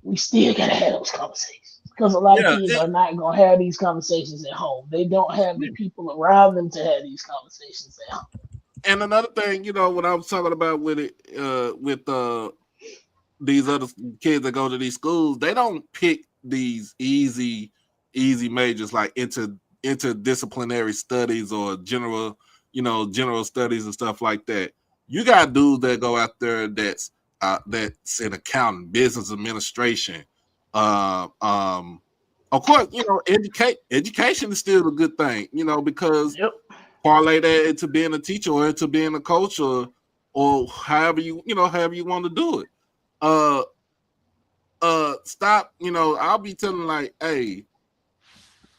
we still gotta have those conversations. Because a lot of kids are not gonna have these conversations at home. They don't have the people around them to have these conversations at home. And another thing, what I was talking about with it, with these other kids that go to these schools, they don't pick these easy majors like interdisciplinary studies or general studies and stuff like that. You got dudes that go out there that's in accounting, business administration. Of course, education is still a good thing, because parlay that into being a teacher or into being a coach or however you want to do it. Stop, I'll be telling like, hey,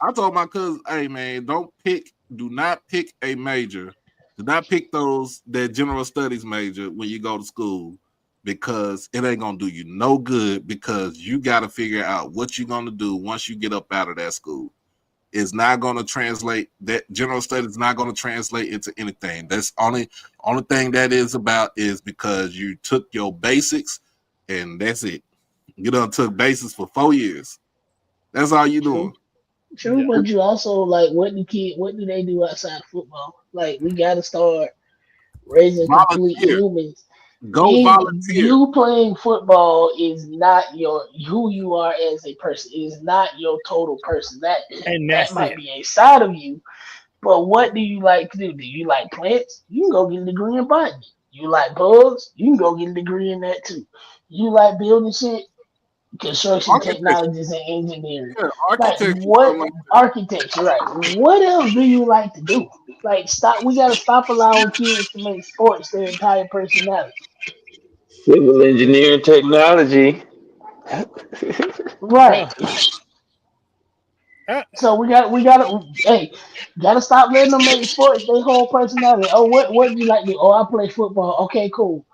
I told my cousin, hey man, do not pick a major. Do not pick that general studies major when you go to school, because it ain't gonna do you no good, because you gotta figure out what you're gonna do once you get up out of that school. It's not gonna translate, that general studies is not gonna translate into anything. That's only thing that is about is because you took your basics and that's it. You done took basics for 4 years. That's all you doing. True, but you also like what do they do outside of football? Like we gotta start raising complete humans. Volunteer. You playing football is not who you are as a person. It is not your total person. That might be a side of you. But what do you like to do? Do you like plants? You can go get a degree in botany. You like bugs? You can go get a degree in that too. You like building shit? Construction technologies and engineering. Yeah, architecture, right? What else do you like to do? Like we gotta stop allowing kids to make sports their entire personality. Civil engineering technology. Right. So we gotta stop letting them make sports their whole personality. Oh, what do you like to do? Oh, I play football. Okay, cool.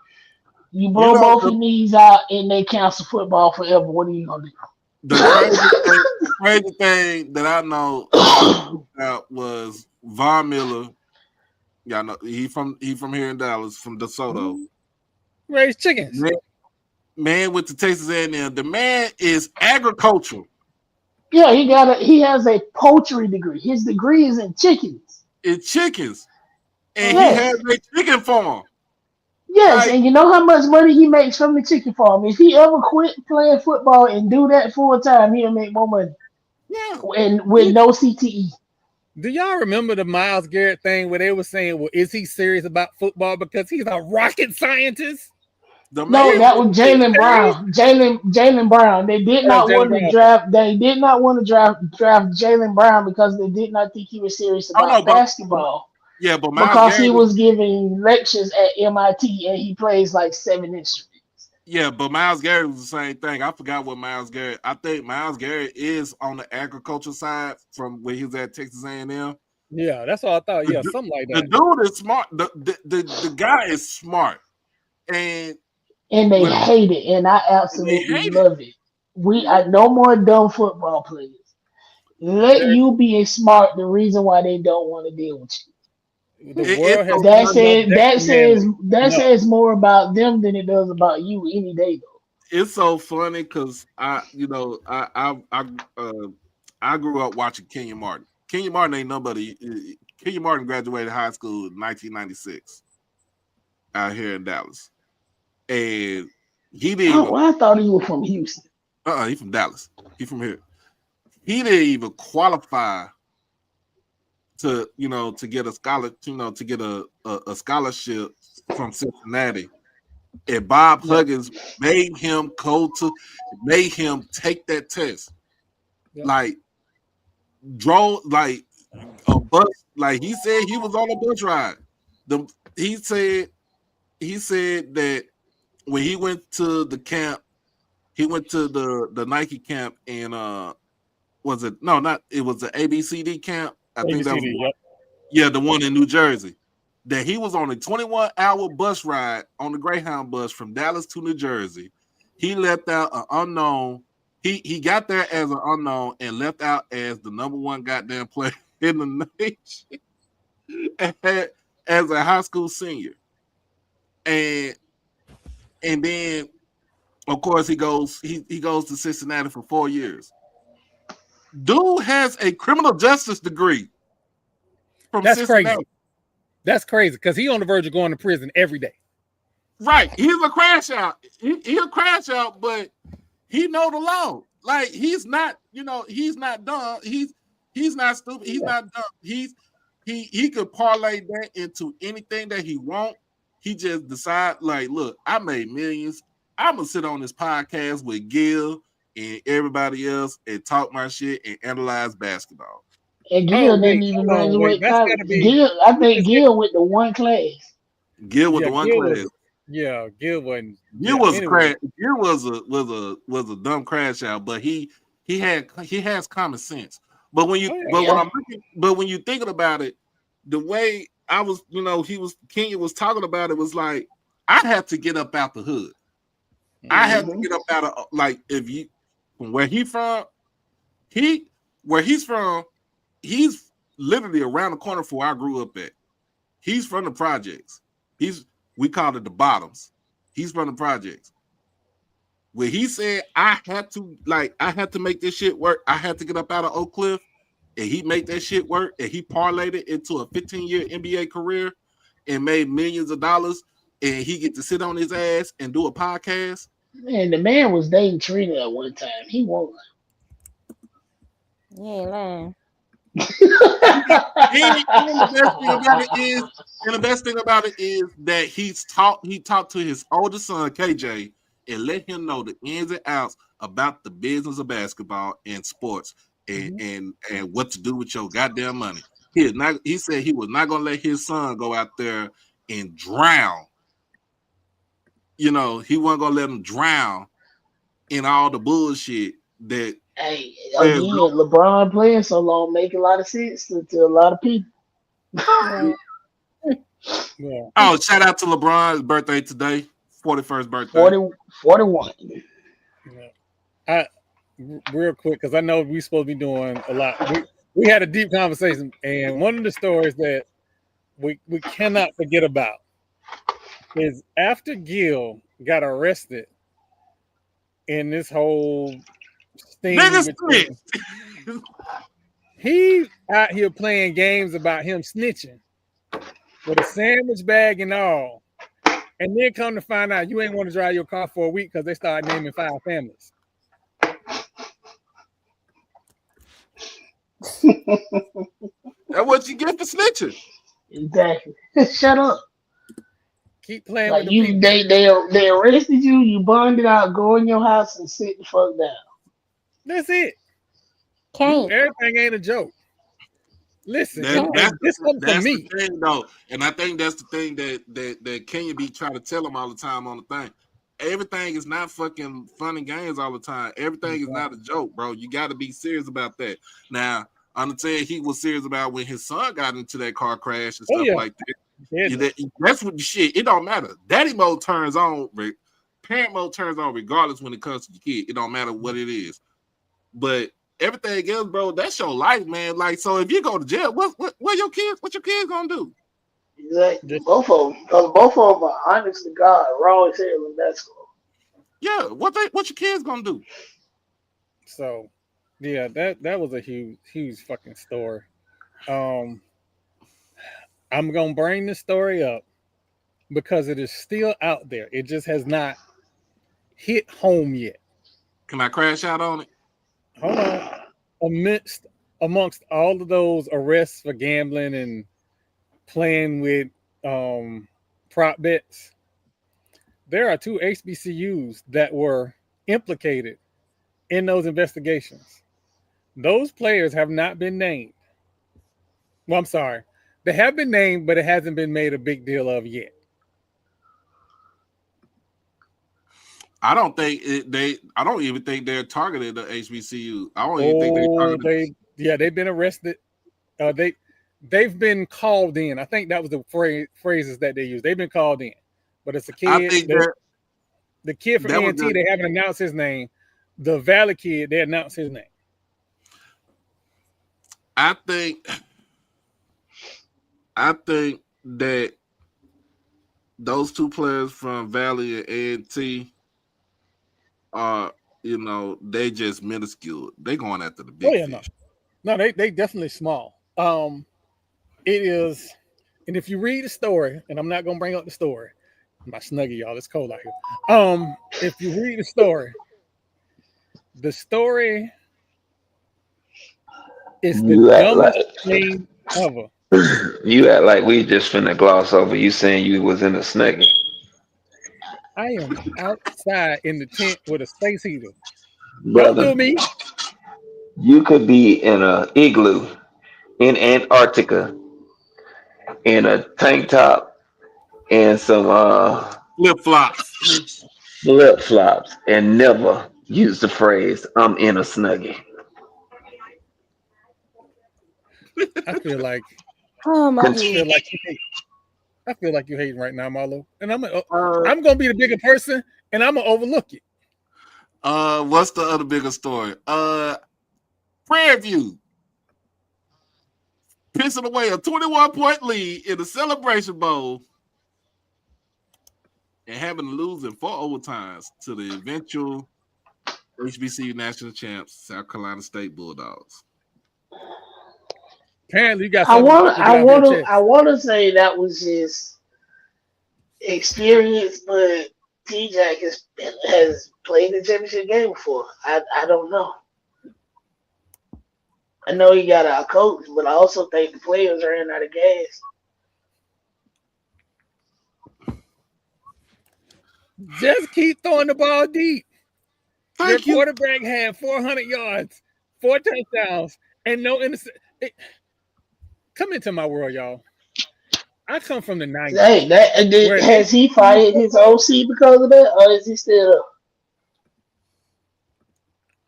You blow both your knees out and they cancel football forever. What are you gonna do? The crazy thing that I know about was Von Miller. Y'all know he from here in Dallas, from DeSoto. Raised chickens. Man with the Texas A&M. The man is agricultural. Yeah, he has a poultry degree. His degree is in chickens. It's chickens. And he has a chicken farm. Yes, and you know how much money he makes from the chicken farm. If he ever quit playing football and do that full time, he'll make more money. Yeah. And with no CTE. Do y'all remember the Myles Garrett thing where they were saying, well, is he serious about football because he's a rocket scientist? No, that was Jaylen Brown. Jaylen Brown. They did not want to draft. They did not want to draft Jaylen Brown because they did not think he was serious about basketball. Yeah, but because he was giving lectures at MIT and he plays like 7 instruments. Yeah, but Myles Garrett was the same thing. I forgot what Myles Garrett. I think Myles Garrett is on the agriculture side from where he was at Texas A&M. Yeah, that's what I thought. Yeah, something like that. The dude is smart. The guy is smart, and they hate it, and I absolutely love it. We are no more dumb football players. Let you be smart. The reason why they don't want to deal with you. The It's world has so That turned off says that that man. says that No, says more about them than it does about you any day though. it's so funny because I grew up watching Kenya Martin. Kenya Martin ain't nobody. Kenya Martin graduated high school in 1996 out here in Dallas, and he didn't Oh, even. well, I thought he was from Houston. He from Dallas. He from here. He didn't even qualify to get a scholar, to get a scholarship from Cincinnati. And Bob Yep. Huggins made him take that test. yep. Like drove like a bus, like he said he was on a bus ride. The he said that when he went to the camp, he went to the Nike camp and was it no not it was the ABCD camp. I think that was ABCD. Yep. yeah, the one in New Jersey. That he was on a 21-hour bus ride on the Greyhound bus from Dallas to New Jersey. He left out an unknown. He got there as an unknown and left out as the number one goddamn player in the nation as a high school senior. And then of course he goes to Cincinnati for 4 years. Dude has a criminal justice degree from That's Cincinnati. crazy. That's crazy because he on the verge of going to prison every day. Right. He's a crash out. He'll crash out, but he know the law. Like he's not, he's not dumb. He's not stupid. He's not dumb. He could parlay that into anything that he want. He just decide, like, look, I made millions. I'm gonna sit on this podcast with Gil and everybody else and talk my shit and analyze basketball. And Oh Gil didn't wait, even hold on, wait. graduate That's college. gotta be. Gil, I think It's, Gil went to one class. Gil with yeah, the one Gil class. was. Yeah, Gil wasn't. Gil Yeah. was a Anyway, crash. Gil was a dumb crash out, but he has common sense. But when you oh but yeah. when Yeah. I'm looking, but when you thinking about it, the way I was, Kenya was talking about it was like I have to get up out the hood. I have to hmm get up out of like if you from where he's from, he's literally around the corner from where I grew up at. He's from the projects. We called it the bottoms. He's from the projects. When he said I had to make this shit work, I had to get up out of Oak Cliff, and he made that shit work, and he parlayed it into a 15-year NBA career and made millions of dollars, and he get to sit on his ass and do a podcast. Man, the man was dating Trina at one time. He won. You ain't lying. And the best thing about it is that he talked to his older son KJ and let him know the ins and outs about the business of basketball and sports and what to do with your goddamn money. He said he was not gonna let his son go out there and drown. He wasn't gonna let him drown in all the bullshit that Hey, again, LeBron playing so long make a lot of sense to a lot of people. Right. Yeah. Oh, shout out to LeBron's birthday today, 41st birthday. 41. Yeah. Real quick, because I know we're supposed to be doing a lot. We had a deep conversation, and one of the stories that we cannot forget about is after Gil got arrested in this whole thing, he out here playing games about him snitching with a sandwich bag and all, and then come to find out you ain't want to drive your car for a week because they started naming 5 families. That's what you get for snitching. Exactly. Shut up. Keep playing Like with the people. they arrested you, you bonded out, go in your house and sit the fuck down. That's it. Can't. Everything ain't a joke. Listen, That's for me. the thing, though, and I think that's the thing that Kenya be trying to tell them all the time on the thing. Everything is not fucking fun and games all the time. Everything is not a joke, bro. You got to be serious about that. Now, I'm gonna tell you, he was serious about when his son got into that car crash and stuff like that. That's what the shit. It don't matter. Daddy mode turns on. Parent mode turns on regardless when it comes to the kid. It don't matter what it is. But everything else, bro, that's your life, man. Like, so if you go to jail, what your kids gonna do? Exactly. Just Both of them. Because both of them are honest to God, raw as hell in basketball. Yeah, what your kids gonna do? so, yeah, that was a huge fucking story. Um, I'm gonna bring this story up because it is still out there. It just has not hit home yet. Can I crash out on it? Hold on. Amongst all of those arrests for gambling and playing with prop bets, there are two HBCUs that were implicated in those investigations. Those players have not been named. Well, I'm sorry. They have been named, but it hasn't been made a big deal of yet. I don't think I don't even think they're targeted the HBCU. I don't even think they Oh, targeted. they've been arrested. They've been called in. I think that was the phrases that they used. They've been called in, but it's a I kid. think that The kid from that was A&T, they haven't announced his name. The Valley kid, they announced his name. I think that those two players from Valley and A&T are, they just minuscule. They going after the Oh big yeah, fish. no, they definitely small. It is, and if you read the story, and I'm not gonna bring up the story, my snuggie, y'all, it's cold out here. If you read the story is the You act dumbest like thing ever. you act like we just finna gloss over you saying you was in a snuggie. I am outside in the tent with a space heater. Don't Brother, do me. you could be in a igloo in Antarctica in a tank top and some Flip flops. flip flops and never use the phrase "I'm in a snuggie." I feel like Oh my Con- I feel god. like you hate. I feel like you're hating right now, Marlo. And Uh, I'm gonna be the bigger person, and I'm gonna overlook it. what's the other bigger story? Prairie View pissing away a 21-point lead in the Celebration Bowl and having to lose in 4 overtimes to the eventual HBCU national champs, South Carolina State Bulldogs. Apparently, you got I something want to get I off your want to I chest. want to say that was just experience, but T-Jack has played the championship game before. I don't know. I know he got our coach, but I also think the players ran out of gas. Just keep throwing the ball deep. Your Thank you. quarterback had 400 yards, 4 touchdowns, and no innocent. Come into my world, y'all. I come from the Hey, 90s that where has he HBCU fired his football. OC because of that, or is he still up?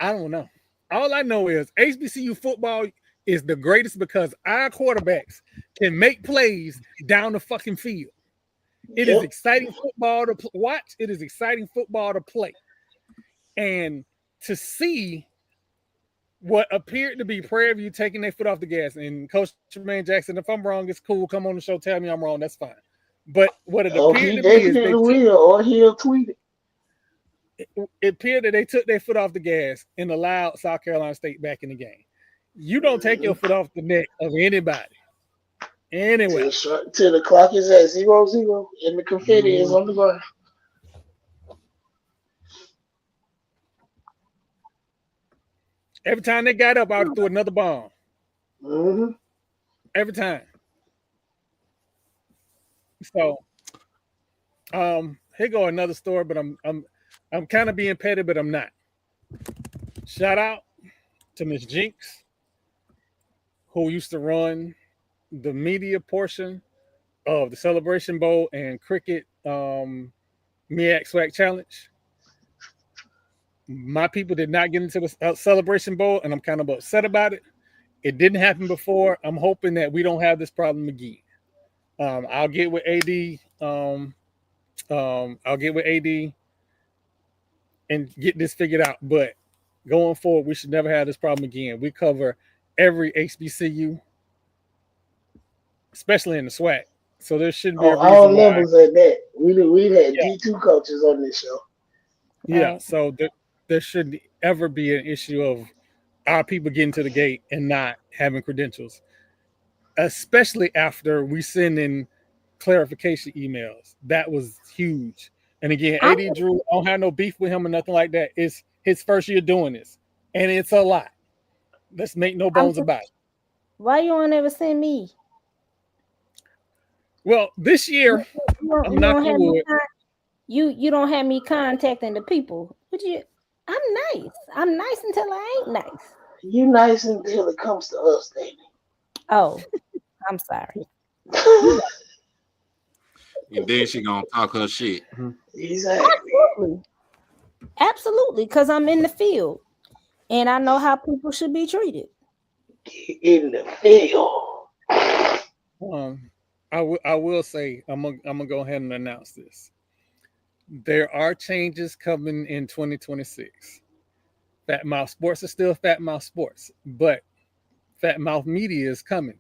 I don't know. All I know is HBCU football is the greatest because our quarterbacks can make plays down the fucking field. It is Yep. exciting football to watch. It is exciting football to play. And to see what appeared to be Prairie View taking their foot off the gas. And Coach Jermaine Jackson, if I'm wrong, it's cool. Come on the show, tell me I'm wrong. That's fine. But what it Oh, appeared he to be is definitely will, or he'll tweet it. it appeared that they took their foot off the gas and allowed South Carolina State back in the game. You don't take your Mhm. foot off the neck of anybody, anywhere. Till the clock is at 0-0 and the confetti is Mhm. on the ground. Every time they got up, I would throw another bomb. Mm-hmm. Every time. So, here go another story, but I'm kind of being petty, but I'm not. Shout out to Miss Jinx, who used to run the media portion of the Celebration Bowl and Cricket MEAC Swag Challenge. My people did not get into the Celebration Bowl, and I'm kind of upset about it. It didn't happen before. I'm hoping that we don't have this problem again. I'll get with AD. I'll get with AD and get this figured out. But going forward, we should never have this problem again. We cover every HBCU, especially in the SWAC. So there shouldn't be a All reason why. levels at that. We had Yeah, D2 coaches on this show. yeah. Right. So there shouldn't ever be an issue of our people getting to the gate and not having credentials, especially after we send in clarification emails. That was huge. And again, I AD Drew, I don't have no beef with him or nothing like that. It's his first year doing this, and it's a lot. Let's make no I'm bones just, about it. why you don't ever send me? Well, this You, year, I'm you don't knocking have me wood. you don't have me contacting the people. Would you? I'm nice. I'm nice until I ain't nice. You nice until it comes to us, Danny. Oh, I'm sorry. And then she gonna talk her shit. Exactly. Absolutely. Absolutely, because I'm in the field and I know how people should be treated. Get in the field. I will say I'm gonna go ahead and announce this. There are changes coming in 2026. Fat Mouth Sports is still Fat Mouth Sports, but Fat Mouth Media is coming.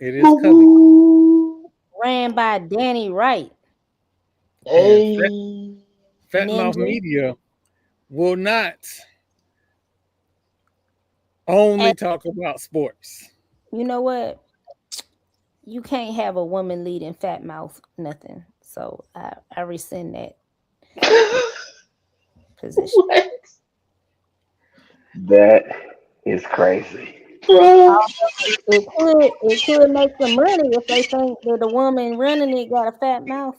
It is coming. Ran by Danny Wright. And Hey. Fat Mouth Ninja. Media will not only And talk about sports. you know what? You can't have a woman leading Fat Mouth nothing. So I rescind that position. What? That is crazy. Bro. It could make some money if they think that the woman running it got a fat mouth.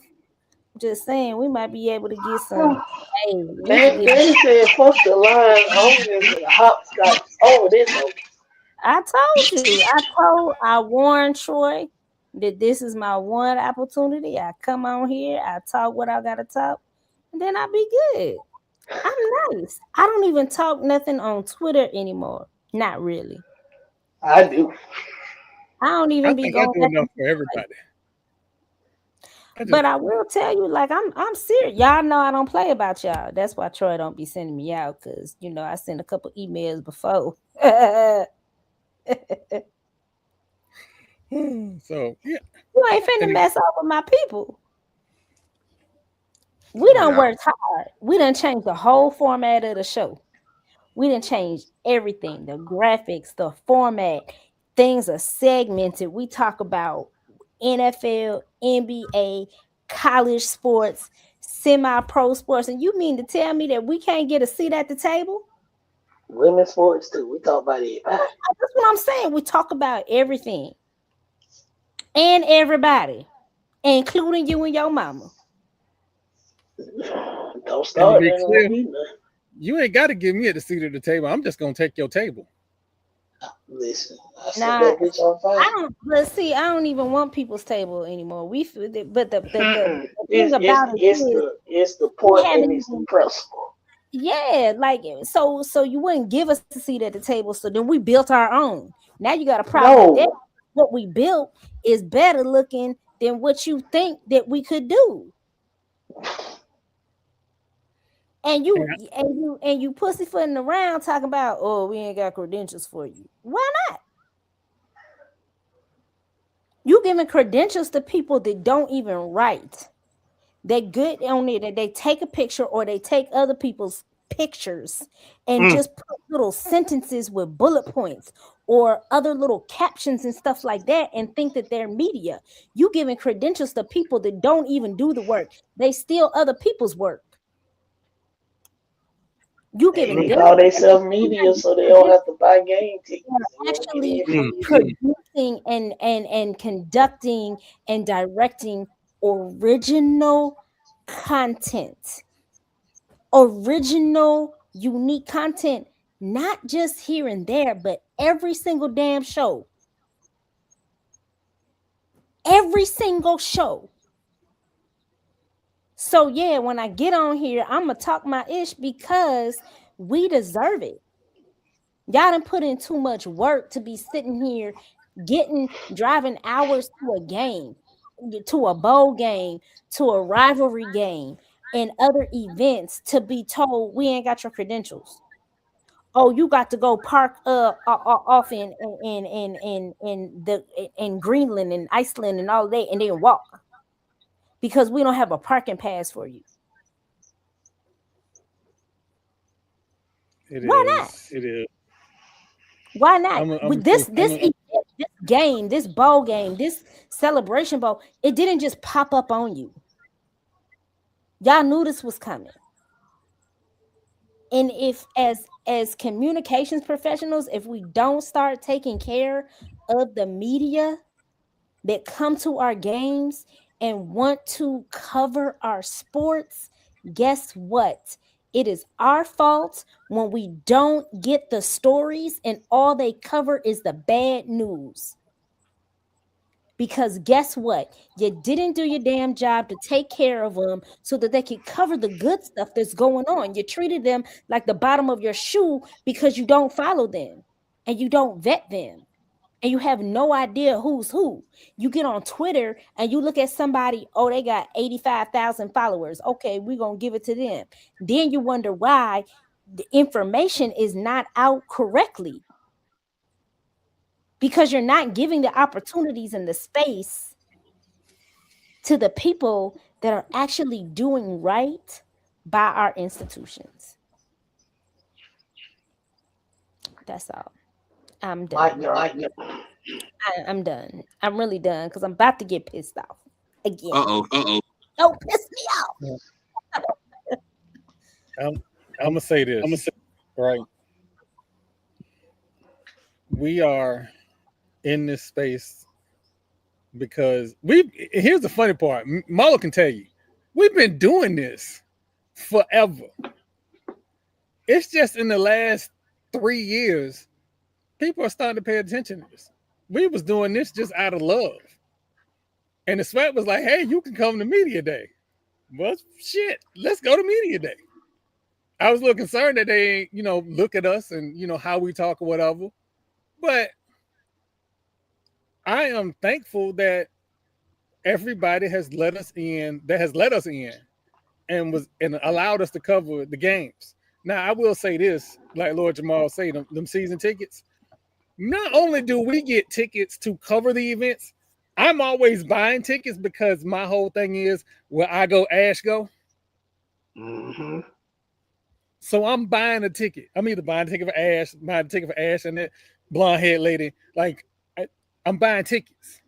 Just saying, we might be able to get some. Hey, we could get. Danny said, fuck the line. I'm just a hopscotch over this one. I told you. I warned Troy that this is my one opportunity. I come on here, I talk what I gotta talk, and then I'll be good. I'm nice. I don't even talk nothing on Twitter anymore. Not really. I do. I don't I even be think I going do back enough and for everybody. but I will tell you, like I'm serious. Y'all know I don't play about y'all. That's why Troy don't be sending me out because I sent a couple emails before. So yeah, You ain't finna and mess up with my people. We done Yeah. worked hard. We done changed the whole format of the show. We done changed everything, the graphics, the format. Things are segmented. We talk about NFL, NBA, college sports, semi-pro sports. And you mean to tell me that we can't get a seat at the table? Women's sports too. We talk about it. That's what I'm saying. We talk about everything and everybody, including you and your mama. Don't and to start, be then it clear, won't be nothing. you ain't got to give me at the seat of the table. I'm just gonna take your table. Listen, I set Nah, that bitch on I fire. don't. Let's see. I don't even want people's table anymore. But the thing It's, about it is, it's the we point haven't and it's the even. principle. Yeah, like so you wouldn't give us a seat at the table, so then we built our own. Now you got a problem with that. No, What we built is better looking than what you think that we could do. And And you pussyfooting around talking about, oh, we ain't got credentials for you. Why not? You giving credentials to people that don't even write. They good on it that they take a picture or they take other people's pictures and just put little sentences with bullet points or other little captions and stuff like that and think that they're media. You giving credentials to people that don't even do the work. They steal other people's work. You they giving them call themselves media so they don't have to buy game tickets. They want to get actually in for your fee. producing and conducting and directing original content, original unique content, not just here and there, but every single damn show, every single show. So yeah, when I get on here, I'm gonna talk my ish because we deserve it. Y'all done put in too much work to be sitting here driving hours to a game, to a bowl game, to a rivalry game, and other events to be told we ain't got your credentials. Oh, you got to go park off in Greenland and Iceland and all that, and then walk because we don't have a parking pass for you. Why not? It is. Why not? I'm With say, this game, this bowl game, this celebration bowl, it didn't just pop up on you. Y'all knew this was coming. And if as communications professionals, if we don't start taking care of the media that come to our games and want to cover our sports, guess what? It is our fault when we don't get the stories and all they cover is the bad news. Because guess what? You didn't do your damn job to take care of them so that they could cover the good stuff that's going on. You treated them like the bottom of your shoe because you don't follow them and you don't vet them and you have no idea who's who. You get on Twitter and you look at somebody, oh, they got 85,000 followers. Okay, we're going to give it to them. Then you wonder why the information is not out correctly. Because you're not giving the opportunities and the space to the people that are actually doing right by our institutions. That's all. I'm done. I'm done. I'm really done because I'm about to get pissed off again. Uh-oh. Don't piss me off. I'm gonna say this. Right. We are in this space because here's the funny part. Marlo can tell you, we've been doing this forever. It's just in the last 3 years, people are starting to pay attention to this. We was doing this just out of love. And the SWAT was like, hey, you can come to media day. Well, shit, let's go to media day. I was a little concerned that they, look at us and, how we talk or whatever. But I am thankful that everybody has let us in, and allowed us to cover the games. Now, I will say this, like Lord Jamal say, them season tickets. Not only do we get tickets to cover the events, I'm always buying tickets because my whole thing is where I go, Ash go. Mm-hmm. So I'm buying a ticket. I'm either buying a ticket for Ash, and that blonde haired lady. Like, I'm buying tickets.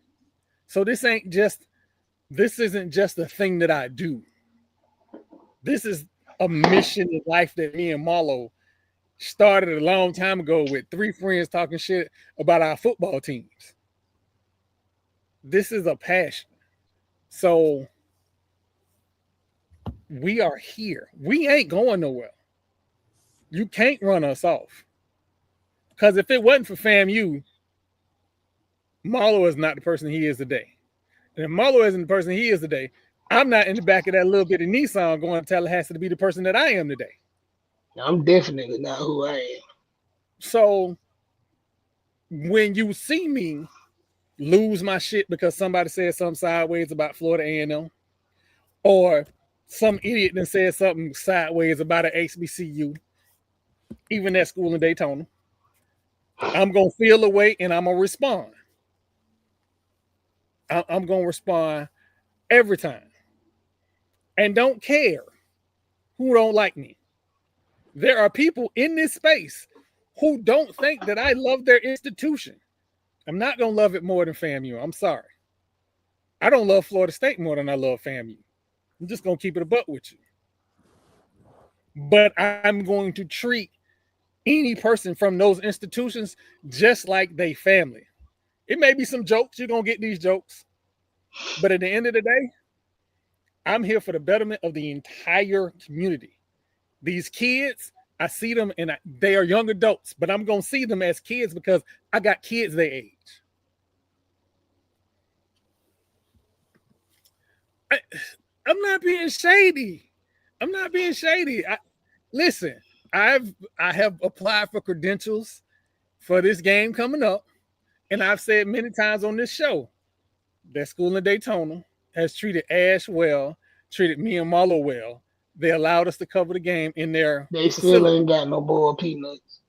So this isn't just a thing that I do. This is a mission in life that me and Marlo started a long time ago with 3 friends talking shit about our football teams. This is a passion. So we are here. We ain't going nowhere. You can't run us off. Because if it wasn't for FAMU, Marlo is not the person he is today. And if Marlo isn't the person he is today, I'm not in the back of that little bitty Nissan going to Tallahassee to be the person that I am today. I'm definitely not who I am. So when you see me lose my shit because somebody said something sideways about Florida A&M, or some idiot that said something sideways about an HBCU, even that school in Daytona, I'm going to feel away and I'm going to respond. I'm going to respond every time. And don't care who don't like me. There are people in this space who don't think that I love their institution. I'm not going to love it more than FAMU. I'm sorry. I don't love Florida State more than I love FAMU. I'm just going to keep it a buck with you. But I'm going to treat any person from those institutions just like they family. It may be some jokes. You're going to get these jokes. But at the end of the day, I'm here for the betterment of the entire community. These kids, I see them and they are young adults, but I'm going to see them as kids because I got kids their age. I'm not being shady. Listen, I have applied for credentials for this game coming up, and I've said many times on this show that school in Daytona has treated Ash well, treated me and Marlo well. They allowed us to cover the game in their They still ain't got no boiled peanuts.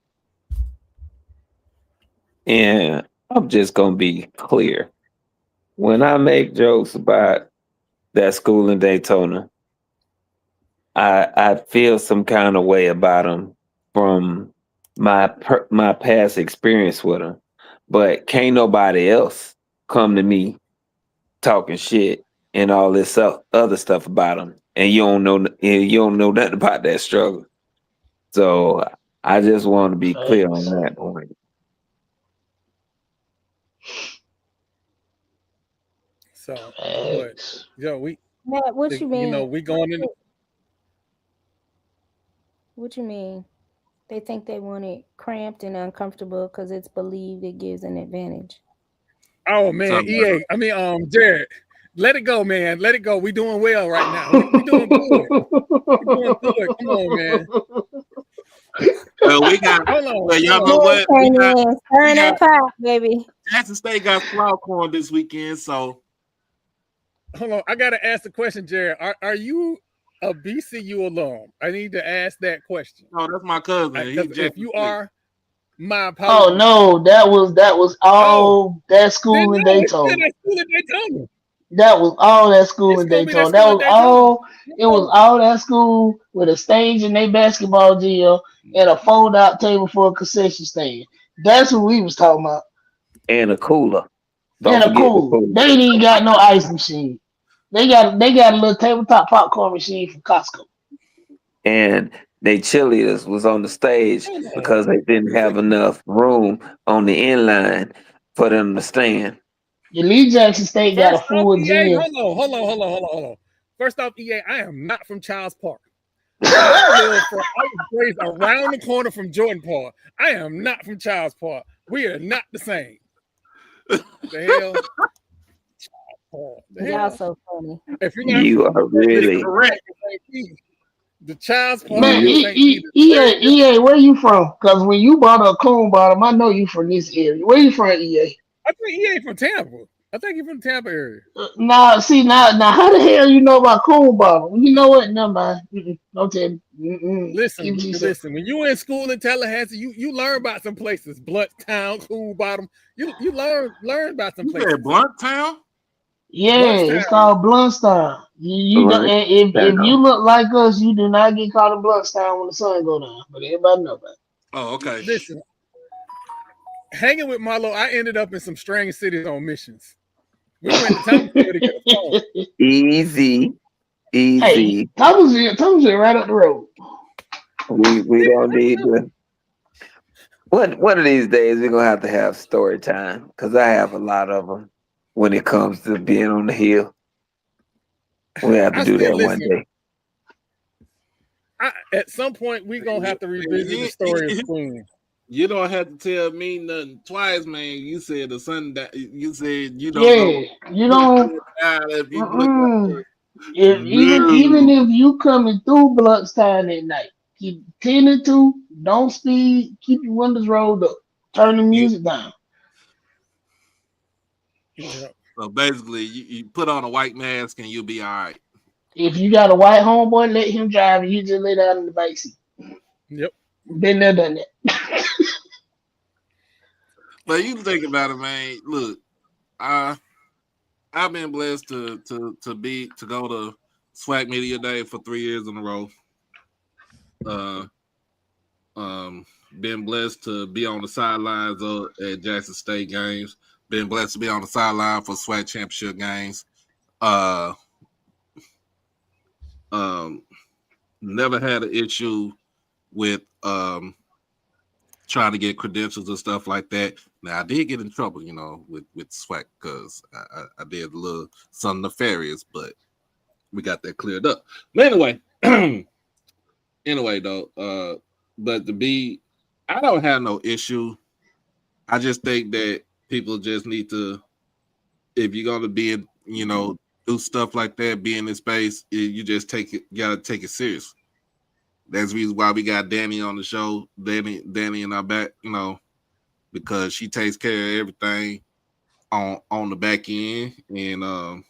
And I'm just gonna be clear. When I make jokes about that school in Daytona, I feel some kind of way about them from my past experience with them. But can't nobody else come to me talking shit and all this other stuff about them, and you don't know nothing about that struggle. So I just want to be clear on Facts. that point. So, but Facts. we Matt, what you mean? we going in. What you mean? They think they want it cramped and uncomfortable because it's believed it gives an advantage. Oh man, Something EA. I mean, Jared, let it go, man. Let it go. We doing well right now. We doing good. We doing good. Come on, man. Well, we got. Hold on. Well, y'all Hold know on. what? Came in, stirring that pot, baby. Jackson State got flower corn this weekend, so Hold on. I gotta ask the question, Jared. Are you a BCU alum? I need to ask that question. no, that's my cousin. He's If Jackson you State. are, my Oh apologies. no, that was all that school Then in no, it's still Daytona. that school in Daytona. That was all that school It's in gonna be that Daytona. That school in was Daytona. all. It was all that school with a stage in their basketball gym and a fold-out table for a concession stand. That's what we was talking about. And a cooler. Don't And a forget the cool. cooler. They ain't even got no ice machine. They got a little tabletop popcorn machine from Costco. And they cheerleaders was on the stage because they didn't have enough room on the inline for them to stand. Your Lee Jackson State got a First off, full EA, gym. hold on. First off, EA, I am not from Childs Park. I was raised around the corner from Jordan Park. I am not from Childs Park. We are not the same. The hell? The Y'all hell? so funny. If you're not You from are really correct. the Childs Park Man, and you St. Peter's. EA, where you from? Because when you bought a coon bottom, I know you from this area. Where you from, EA? I think he ain't from Tampa. I think he's from the Tampa area. Now, how the hell you know about coon bottom? You know what? Never mind. Don't tell me. Keep it to yourself. Listen. When you were in school in Tallahassee, you learn about some places. Bluntstown, Cool Bottom. You learn about some You places. said Blunttown? Yeah, it's Bluntstown. called Bluntstown. You don't, blunt if you down. look like us, you do not get caught in Bluntstown when the sun go down. But everybody know about it. Oh, okay. Listen, hanging with Marlo, I ended up in some strange cities on missions. We went to Thomasville to get a phone. Easy, Hey, easy. Thomasville right up the road. We don't need to. One of these days we're gonna have to have story time because I have a lot of them when it comes to being on the hill. We have to I do still that one listen. day. At some point, we're gonna have to revisit the story of Queen. You don't have to tell me nothing twice, man. You said the sun. You said you don't Yeah, know. you don't. If you look like Even no. if you coming through Bluntstown at night, keep 10 and 2, don't speed, keep your windows rolled up, turn the You, music down. Yeah. so basically, you put on a white mask and you'll be all right. If you got a white homeboy, let him drive and you just lay down in the back seat. Yep. Been there, done that. But you think about it, man. Look, I've been blessed to go to SWAC Media Day for 3 years in a row. Been blessed to be on the sidelines at Jackson State games. Been blessed to be on the sideline for SWAC championship games. Never had an issue with trying to get credentials and stuff like that. Now I did get in trouble, with SWAC because I did a little something nefarious, but we got that cleared up. But anyway, though, but I don't have no issue. I just think that people just need to, if you're gonna be in, do stuff like that, be in this space, you just gotta take it serious. That's the reason why we got Danny on the show. Danny and I back, because she takes care of everything on the back end, and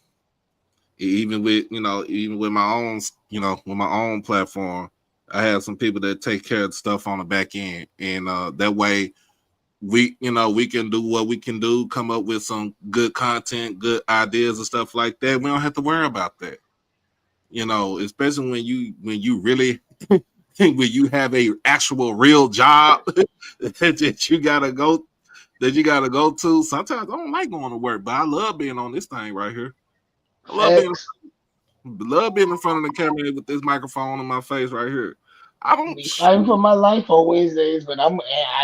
even with my own, with my own platform, I have some people that take care of the stuff on the back end, and that way we can do what we can do, come up with some good content, good ideas and stuff like that. We don't have to worry about that. Especially when you really when you have a actual real job that you gotta go to. Sometimes I don't like going to work, but I love being on this thing right here. I love being in front of the camera with this microphone in my face right here. Be fighting for my life on Wednesdays, but I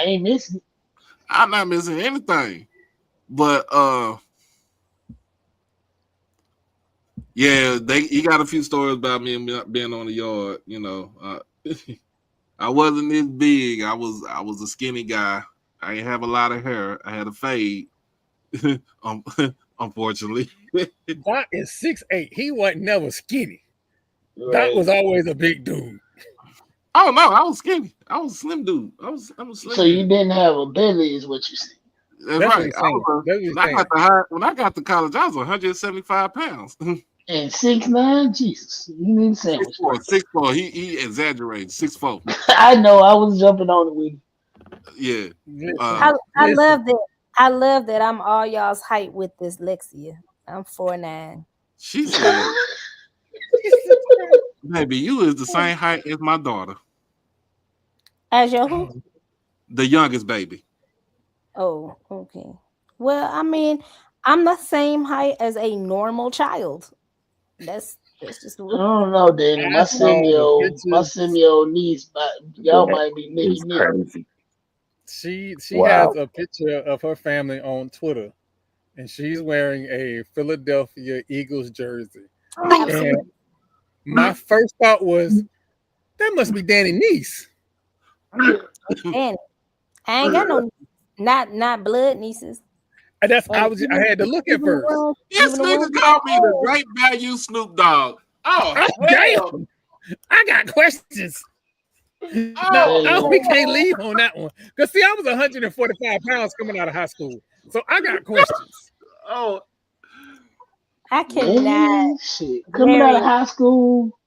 ain't missing. I'm not missing anything. But yeah, you got a few stories about me being on the yard. I wasn't this big. I was a skinny guy. I didn't have a lot of hair. I had a fade. Unfortunately. Doc is 6'8". He wasn't never skinny. Right. Doc was always a big dude. Oh no, I was skinny. I was a slim dude. I was slim. So you didn't have a belly, is what you said. That's right. When I got to college, I was 175 pounds. And 6'9", Jesus, you need a sandwich. 6'4". He exaggerated. 6'4". I know. I was jumping on it with you. Yeah. I love that. I love that I'm all y'all's height with this Lexia. I'm 4'9". She said, "Baby, you is the same height as my daughter, As your who? the youngest baby." Oh, okay. Well, I mean, I'm the same height as a normal child. That's just I don't know, Danny. My 7-year-old niece, y'all might be It's Nicky. crazy. She Wow. has a picture of her family on Twitter, and she's wearing a Philadelphia Eagles jersey. And my first thought was, that must be Danny's niece. Danny. I ain't got no not blood nieces. And I had to look at first. This nigga called me the great value Snoop Dogg. Oh, damn! I got questions. No, we can't leave on that one. Because see, I was 145 pounds coming out of high school. So I got questions. Oh. I cannot. Shit. Coming out of high school,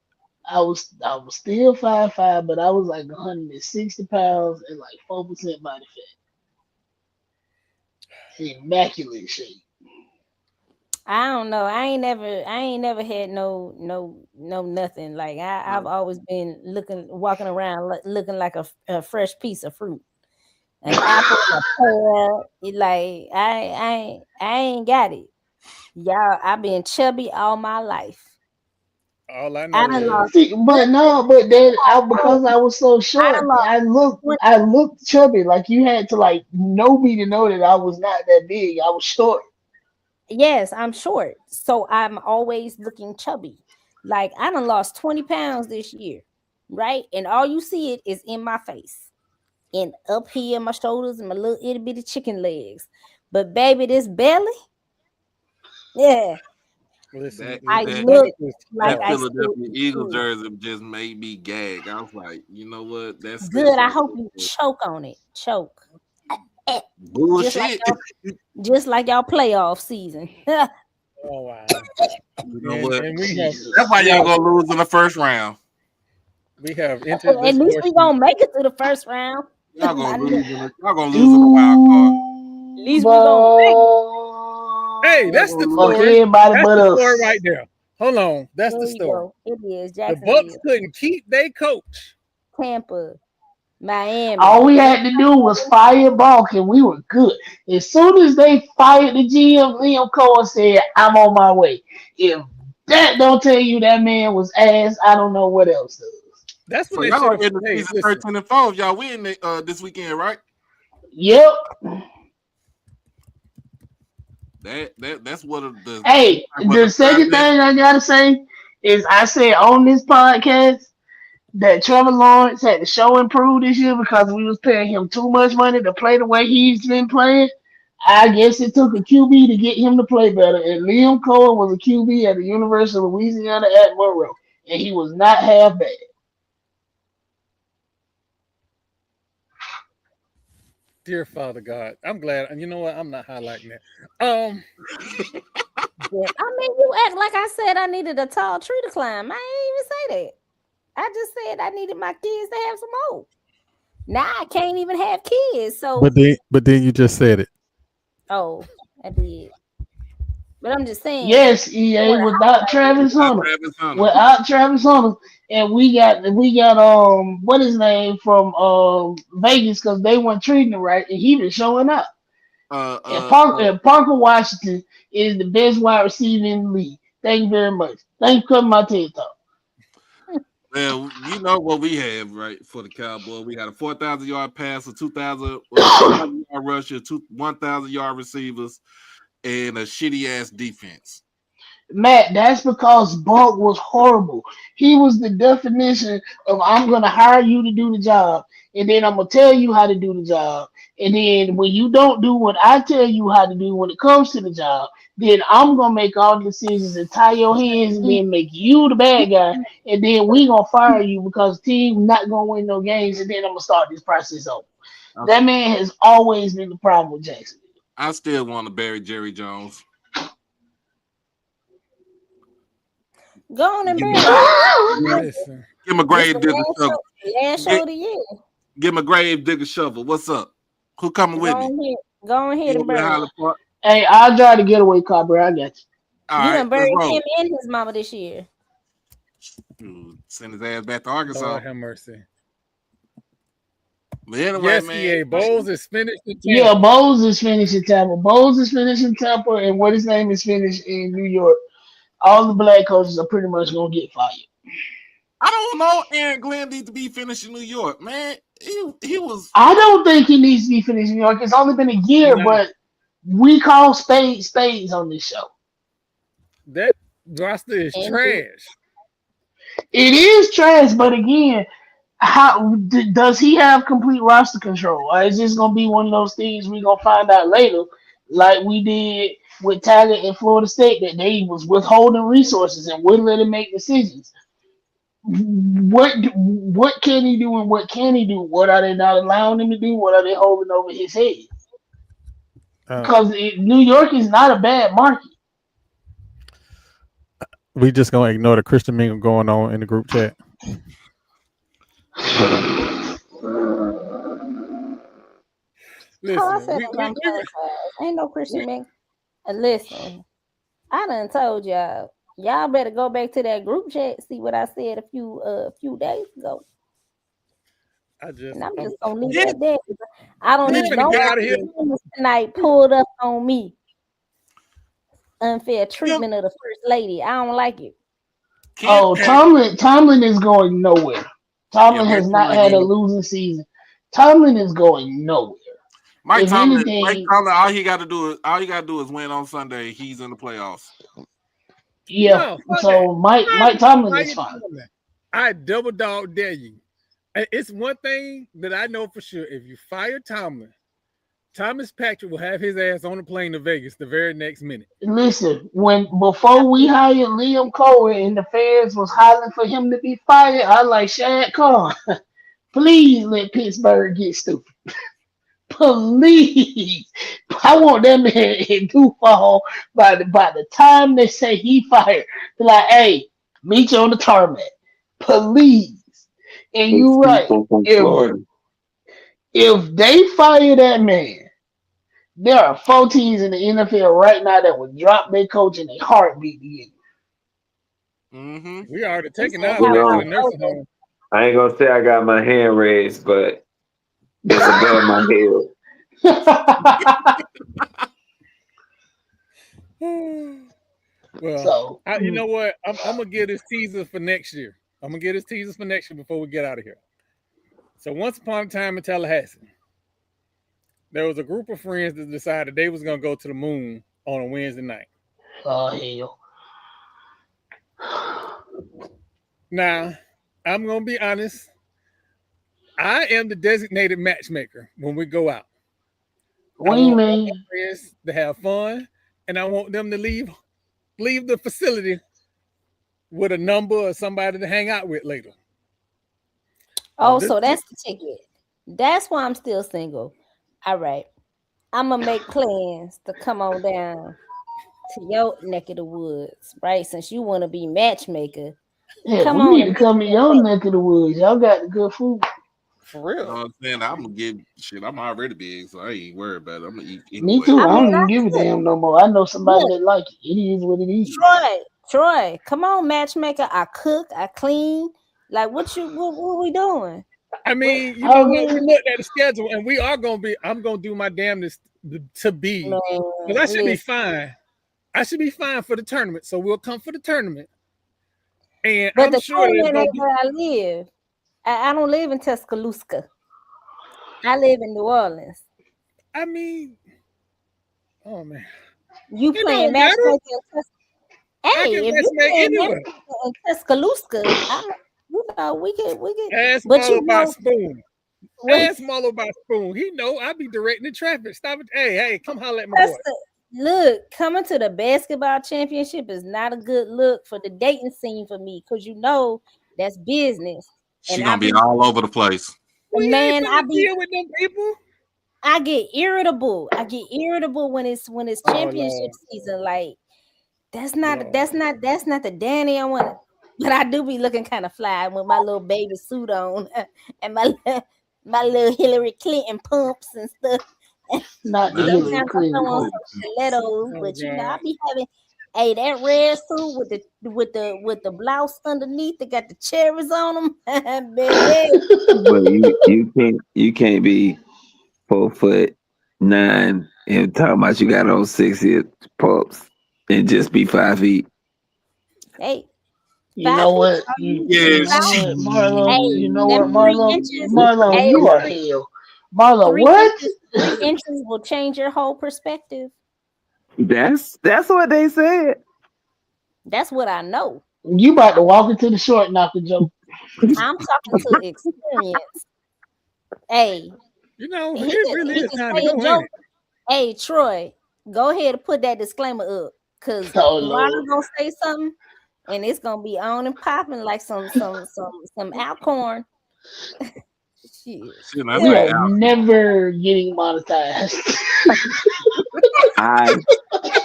I was still 5'5", but I was like 160 pounds and like 4% body fat. Immaculate shape. I don't know. I ain't never had no nothing. Like I've always been walking around looking like a fresh piece of fruit. An apple, a pear. Like I ain't got it. Y'all, I've been chubby all my life. All I know See, but then because I was so short, I looked chubby. Like you had to like know me to know that I was not that big. I was short. Yes, I'm short, so I'm always looking chubby. Like I done lost 20 pounds this year, right? And all you see it is in my face, and up here, my shoulders, and my little itty bitty chicken legs. But baby, this belly, yeah. Listen, I look like that I Philadelphia Eagles jersey just made me gag. I was like, you know what? That's good. I hope you choke on it. Choke. Bullshit. Just like y'all playoff season. Oh wow! You know what? That's why y'all gonna lose in the first round. We have entered. At least we gonna make it to the first round. Y'all gonna lose in the wild card. At least we gonna make it. Hey, that's the story. Everybody that's but the us. story right there. Hold on, that's the story. It is. The Bucks couldn't keep their coach. Tampa, Miami. All we had to do was fire Balk and we were good. As soon as they fired the GM, Liam Cohen said, "I'm on my way." If that don't tell you that man was ass, I don't know what else does. That's what so y'all in the season 13-4. If y'all win this weekend, right? Yep. That's what the. Hey, the second thing I gotta say is I said on this podcast that Trevor Lawrence had to show improve this year because we was paying him too much money to play the way he's been playing. I guess it took a QB to get him to play better, and Liam Cohen was a QB at the University of Louisiana at Monroe, and he was not half bad. Dear Father God, I'm glad. And you know what? I'm not highlighting that. But, I mean, you act like I said I needed a tall tree to climb. I ain't even say that. I just said I needed my kids to have some hope. Now I can't even have kids. So But then you just said it. oh, I did. But I'm just saying. Yes, EA, without Travis Hunter. Travis Hunter. Without Travis Hunter. And we got what his name from Vegas because they weren't treating him right and he been showing up. And Parker Washington is the best wide receiver in the league. Thank you very much. Thank you for coming my TED Talk. Well, you know what we have, right, for the Cowboys. We got a 4,000-yard pass, a 2,000-yard rusher, 1,000-yard receivers, and a shitty-ass defense. Matt, that's because Bulk was horrible. He was the definition of I'm going to hire you to do the job, and then I'm going to tell you how to do the job. And then when you don't do what I tell you how to do when it comes to the job, then I'm going to make all the decisions and tie your hands and then make you the bad guy. And then we going to fire you because the team not going to win no games. And then I'm going to start this process over. Okay. That man has always been the problem with Jackson. I still want to bury Jerry Jones. Go on and bury him. Give him a grave digger shovel. Last show of the year. Give him a grave digger shovel. What's up? Who coming with me? Go ahead and bury him. Hey, I'll drive the getaway car, bro. I got you. All you right, done buried him and his mama this year. Dude, send his ass back to Arkansas. Lord have mercy. But anyway, yes, man. EA, Bowles is finished in Tampa. Yeah, Bowles is finished in Tampa. Bowles is finished in Tampa, and what his name is finished in New York. All the black coaches are pretty much gonna get fired. I don't know. Aaron Glenn needs to be finished in New York, man. He was. I don't think he needs to be finished in New York. It's only been a year, but we call spades on this show. That roster is trash. It is trash, but again, how does he have complete roster control? Or is this gonna be one of those things we're gonna find out later, like we did with Tyler in Florida State, that they was withholding resources and wouldn't let him make decisions? What can he do and what can he do? What are they not allowing him to do? What are they holding over his head? Because New York is not a bad market. We just gonna ignore the Christian mingle going on in the group chat. Listen, ain't no Christian mingle. Listen, I done told y'all. Y'all better go back to that group chat. See what I said a few days ago. I'm just gonna leave that there. I don't even know tonight pulled up on me. Unfair treatment of the first lady. I don't like it. Tomlin is going nowhere. Tomlin has not had a losing season. Tomlin is going nowhere. Mike Tomlin, all he got to do is win on Sunday. He's in the playoffs. Yeah. No, so Mike Tomlin is fine. I double dog dare you. It's one thing that I know for sure. If you fire Tomlin, Thomas Patrick will have his ass on the plane to Vegas the very next minute. Listen, before we hired Liam Cohen and the fans was hollering for him to be fired, I like Shad Khan. Please let Pittsburgh get stupid. Please. I want that man in Duval by the time they say he fired. Be like, hey, meet you on the tarmac. Please. And you're right. If they fire that man, there are 4 teams in the NFL right now that would drop their coach in a heartbeat to get him. We already taken out to the nursing home. I ain't gonna say I got my hand raised, but it's above my head. Well, you know what? I'm gonna get his teaser for next year. I'm gonna get his teasers for next year before we get out of here. So once upon a time in Tallahassee, there was a group of friends that decided they was gonna go to the moon on a Wednesday night. Oh hell! Now, I'm gonna be honest. I am the designated matchmaker when we go out. What do you mean? Friends to have fun, and I want them to leave the facility with a number or somebody to hang out with later. Oh, so that's the ticket. That's why I'm still single. All right. I'm going to make plans to come on down to your neck of the woods, right? Since you want to be matchmaker. Yeah, we need to come in your neck of the woods. Y'all got the good food. For You know real. what I'm saying? I'm gonna get shit. I'm already big, so I ain't worried about it. I'm gonna eat Me anyway. too. I I mean, don't even give a damn no more. I know somebody look, that like it. It is what it is. Troy, come on, matchmaker. I cook, I clean. Like, what we doing? I What, mean, you I know what? We mean, looked at the schedule, and we are gonna be. I'm gonna do my damnedest to be, because I man, should be listen. fine. I should be fine for the tournament, so we'll come for the tournament, and But I'm the sure there's tournament gonna ain't be. where I live. I don't live in Tuscaloosa. I live in New Orleans. I mean, oh man, You it playing don't matter. matchmaker in I can Hey, if you matchmake playing anywhere. matchmaker in Tuscaloosa, we could. Ask But Marlo you about know, spoon. when Ask Marlo about spoon. He know I be directing the traffic. Stop it. Hey, come holler at my that's boy. look, coming to the basketball championship is not a good look for the dating scene for me, because you know that's business. She And gonna be all over the place. We ain't man, finna deal with them people. I get irritable. I get irritable when it's Oh championship Lord, season. Like Lord. that's not the Danny I want. But I do be looking kind of fly with my little baby suit on and my little Hillary Clinton pumps and stuff. not the Not Hillary Sometimes I Clinton throw on pump. some stilettos, Oh but you know I God. be having that red suit with the blouse underneath that got the cherries on them, baby. But you can't be 4'9" and talking about you got on 6 inch pups and just be 5 feet. Hey, You 5 know feet what? tall. You Yes, know About what, Marlo? hey, You know them what, she. 3 inches. Marlo, Hey, you are hell. Marlo, three what? inches. 3 inches will change your whole perspective. That's what they said. That's what I know. You about to walk into the short knocker joke. I'm talking to experience. Hey, You know, he it could really he is could time to say a go, ain't joke. it? Hey, Troy, go ahead and put that disclaimer up, cause Oh Marlon Lord. gonna say something, and it's gonna be on and popping like some Alcorn. Shit. She done We say are out. never getting monetized. I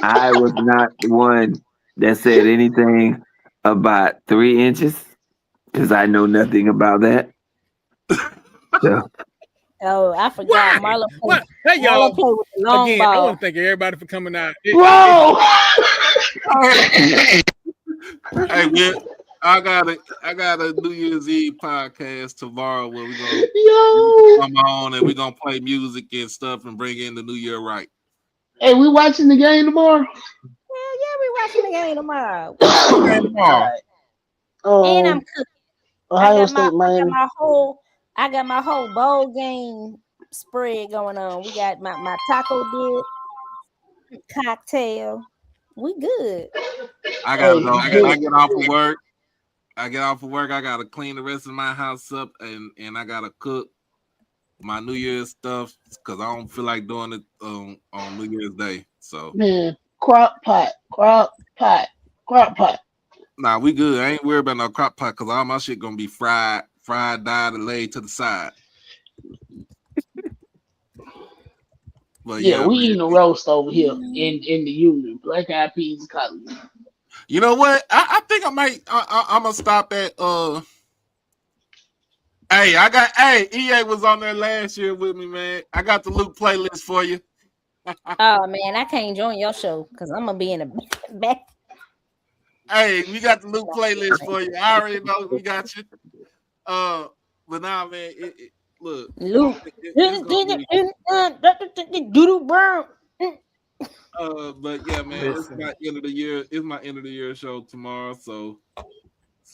I was not the one that said anything about 3 inches because I know nothing about that. So Oh, I forgot. Why? Why? Hey, Marlo y'all. play with the long Again, I ball. want to thank everybody for coming out. Bro! Hey, man, I got a New Year's Eve podcast tomorrow where we're gonna Yo! come on and we're gonna play music and stuff and bring in the New Year right. Hey, we watching the game tomorrow? Hell yeah, we watching the game tomorrow. What game tomorrow? Alright. And I'm cooking. I Ohio got State, Miami. I got my whole bowl game spread going on. We got my taco dip, cocktail. We good. I gotta Hey, go when I good. get off of work. I get off of work. I gotta clean the rest of my house up and I gotta cook my New Year's stuff because I don't feel like doing it on New Year's Day. So Man, crock pot, crock pot, crock pot. nah, we good. I ain't worried about no crock pot because all my shit gonna be fried, dyed, and laid to the side. But Yeah, yeah, we man. eating a roast over here in the union. Black eyed peas and collard. You know what? I think I might. I'm gonna stop at. Hey, EA was on there last year with me, man. I got the Luke playlist for you. Oh man, I can't join your show because I'm gonna be in the back. Hey, we got the Luke playlist for you. I already know we got you. But nah, man. Look, Luke. it's gonna be. Doodle brown. But yeah, man, it's Listen, my end of the year. It's my end of the year show tomorrow. So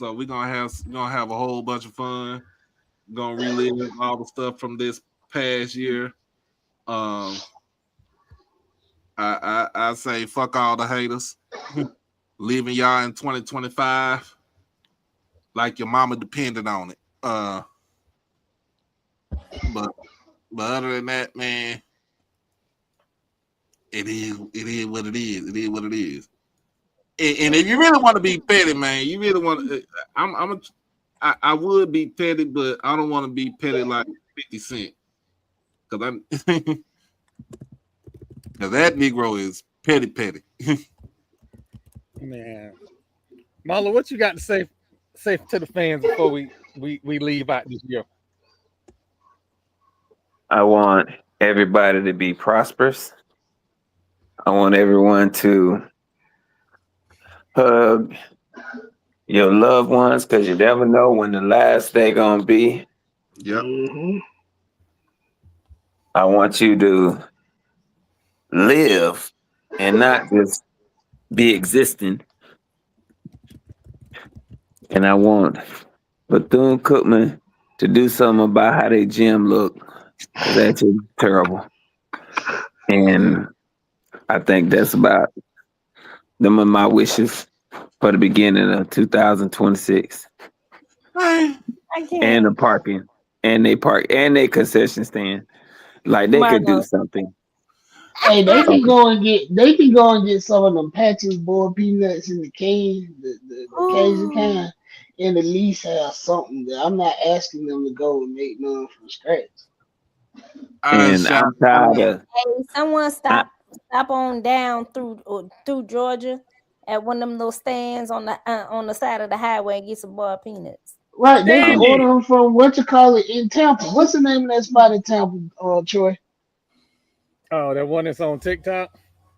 we're gonna have a whole bunch of fun. Gonna relive all the stuff from this past year. Um, I say fuck all the haters. Leaving y'all in 2025 like your mama depended on it. But other than that, man, it is what it is. It is what it is. And if you really want to be petty, man, you really want to. I would be petty, but I don't want to be petty like 50 Cent because I'm because that Negro is petty. man. Marlo, what you got to say to the fans before we leave out this year? I want everybody to be prosperous. I want everyone to hug your loved ones because you never know when the last day gonna be. Yep. Mm-hmm. I want you to live and not just be existing. And I want Bethune-Cookman to do something about how their gym look because that's just terrible. And I think that's about them are my wishes for the beginning of 2026. Hey, I And can't. the parking and they park and they concession stand. Like they could do Marlo. something. Hey, they can Okay. go and get some of them patches, boiled peanuts in the can, the Cajun Ooh. kind, and at least have something. That I'm not asking them to go and make none from scratch. And Sean, I'm tired of Hey, someone I, stop on down through Georgia at one of them little stands on the side of the highway and get some boiled peanuts. Right, they can I'm order Sandy. them from what you call it in Tampa. What's the name of that spot in Tampa, Troy? Oh, that one that's on TikTok.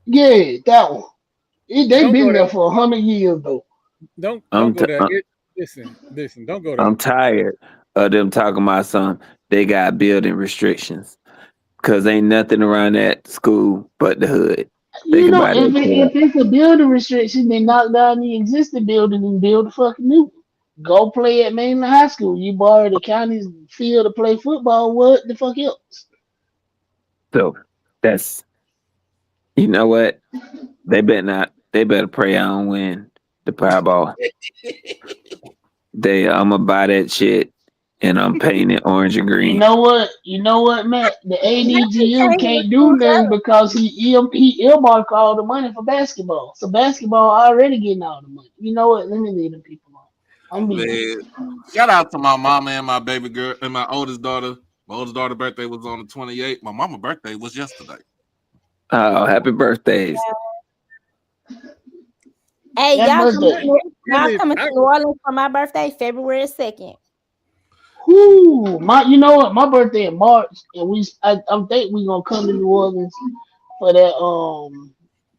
Yeah, that one. They Don't go been there. there for 100 years though. Don't I'm go t- there. Listen. Don't go there. I'm tired of them talking about some they got building restrictions because ain't nothing around that school but the hood. Think You know, about it. if it's a building restriction, then knock down the existing building and build a fucking new one. Go play at Mainland High School. You borrow the county's field to play football. What the fuck else? So that's you know what they better not. They better pray I don't win the Powerball. I'm gonna buy that shit and I'm painting it orange and You green. know what? You know what, Matt? The ADGU Changing the can't do school nothing color. because he earmarked all the money for basketball. So basketball already getting all the money. You know what? Let me leave them people alone. I'm being man, shout out to my mama and my baby girl and my oldest daughter. My oldest daughter's birthday was on the 28th. My mama's birthday was yesterday. Oh, happy birthdays! Hey, that birthday. y'all Really, coming to New Orleans for my birthday, February 2nd. Whoo, you know what? My birthday in March, and I think we gonna come to New Orleans for that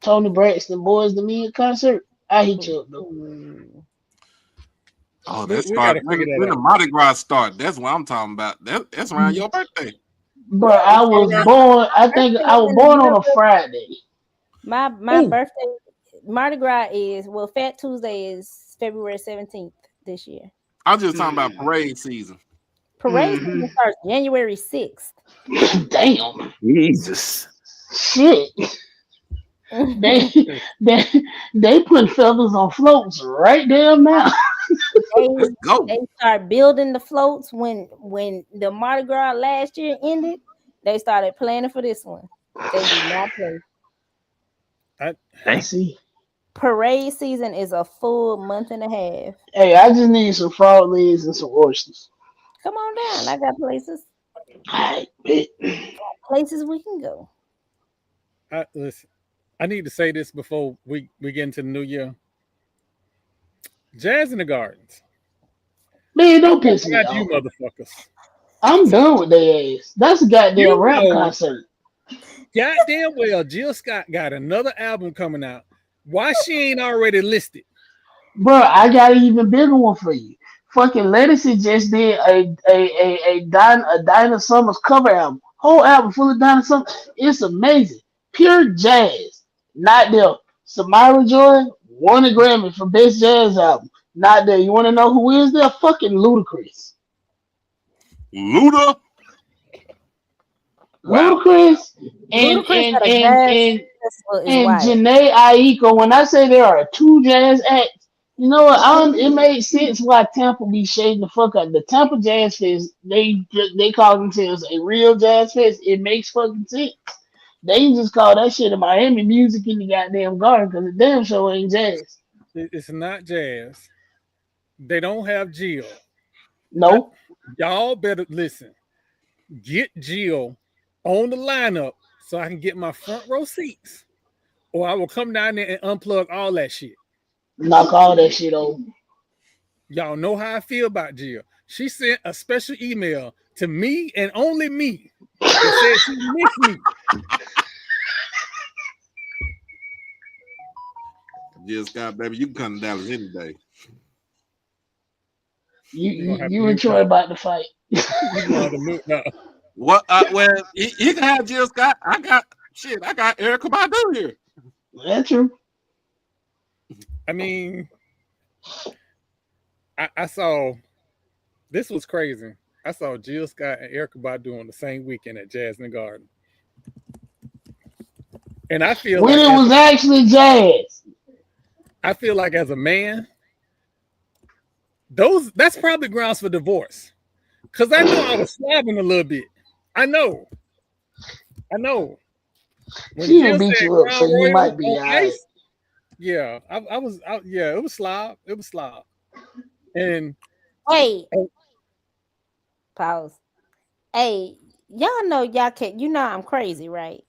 Tony Braxton Boys to Men concert. I hit you up though. Ooh. Oh, we, that we start got to figure when that the out. Mardi Gras start. That's what I'm talking about. That's around your birthday. But I It's all was right. born. I Birthday think I is was in the born on middle a of Friday. my Ooh, birthday. Mardi Gras Fat Tuesday is February 17th this year. I'm just talking about parade season. Parade Hmm. season starts January 6th. Damn. Jesus, Shit. They they they they put feathers on floats right damn now. Let's go. they start building the floats when the Mardi Gras last year ended. They started planning for this one. They do not play. I, I hey, see. Parade season is a full month and a half. Hey, I just need some frog legs and some oysters. Come on down. I got Alright, bet. places we can go. listen. I need to say this before we get into the new year. Jazz in the Gardens. Man, I'm don't talking piss me about you, off. motherfuckers. I'm done with their ass. That's a goddamn You rap know concert. goddamn well Jill Scott got another album coming out. Why she ain't already listed? Bro, I got an even bigger one for you. Fucking Ledisi just did a Dinah Summers cover album. Whole album full of Dinah Summers. It's amazing. Pure jazz. Not there. Samara Joy won a Grammy for Best Jazz Album. Not there. You want to know who is there? Fucking Ludacris. Luda. wow. Ludacris and Ludacris and at a and jazz and festival is and wild. Janae Aiko. When I say there are two jazz acts, you know what? It made sense why Tampa be shading the fuck out. The Tampa Jazz Fest, they call themselves a real jazz fest. It makes fucking sense. They just call that shit a Miami Music in the goddamn garden because the damn show ain't jazz. It's not jazz. They don't have Jill. I, Nope. y'all better listen. Get Jill on the lineup so I can get my front row seats, or I will come down there and unplug all that shit. Knock all that shit over. Y'all know how I feel about Jill. She sent a special email to me and only me that said she missed me. Jill Scott, baby, you can come to Dallas any day. You and Troy about to fight. You gonna have to mute now. What? Well, he can have Jill Scott. I got Erica Badu here. That's true. I mean, I saw this was crazy. I saw Jill Scott and Erica Badu on the same weekend at Jasmine Garden, and I feel when like it was actually jazz. I feel like as a man, that's probably grounds for divorce. Cause I know I was slobbing a little bit. I know. When She Jill didn't beat said you up, Crown so you Royal might be on all right. ice, yeah, I was out. Yeah, it was slob. And Wait. Pause. Hey, y'all know y'all can't. You know I'm crazy, right?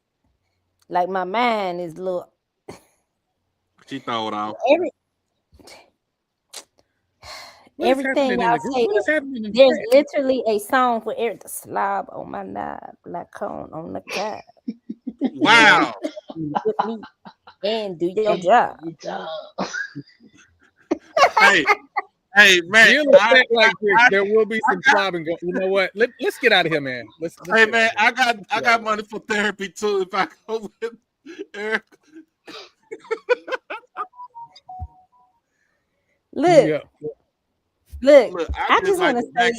Like my mind is little. She throw it off. Everything y'all say. What is happening in the There's chat? literally a song for Eric. The slob on my knob, black cone on the cob. Wow. With me and do your job. Hey, man. Jill act like this. There will be some slobbing. You know what? Let's get out of here, man. Let's hey, man, I got money for therapy too. If I go with Eric. Look, I just want to say,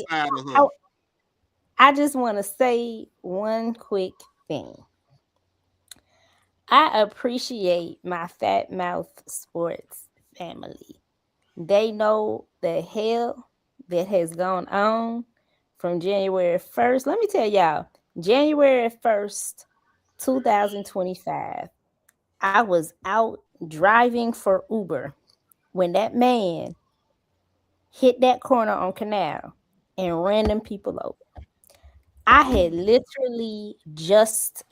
I just want to say one quick thing. I appreciate my Fat Mouth Sports family. They know the hell that has gone on from January 1st. Let me tell y'all, January 1st, 2025, I was out driving for Uber when that man hit that corner on Canal and ran them people over. I had literally just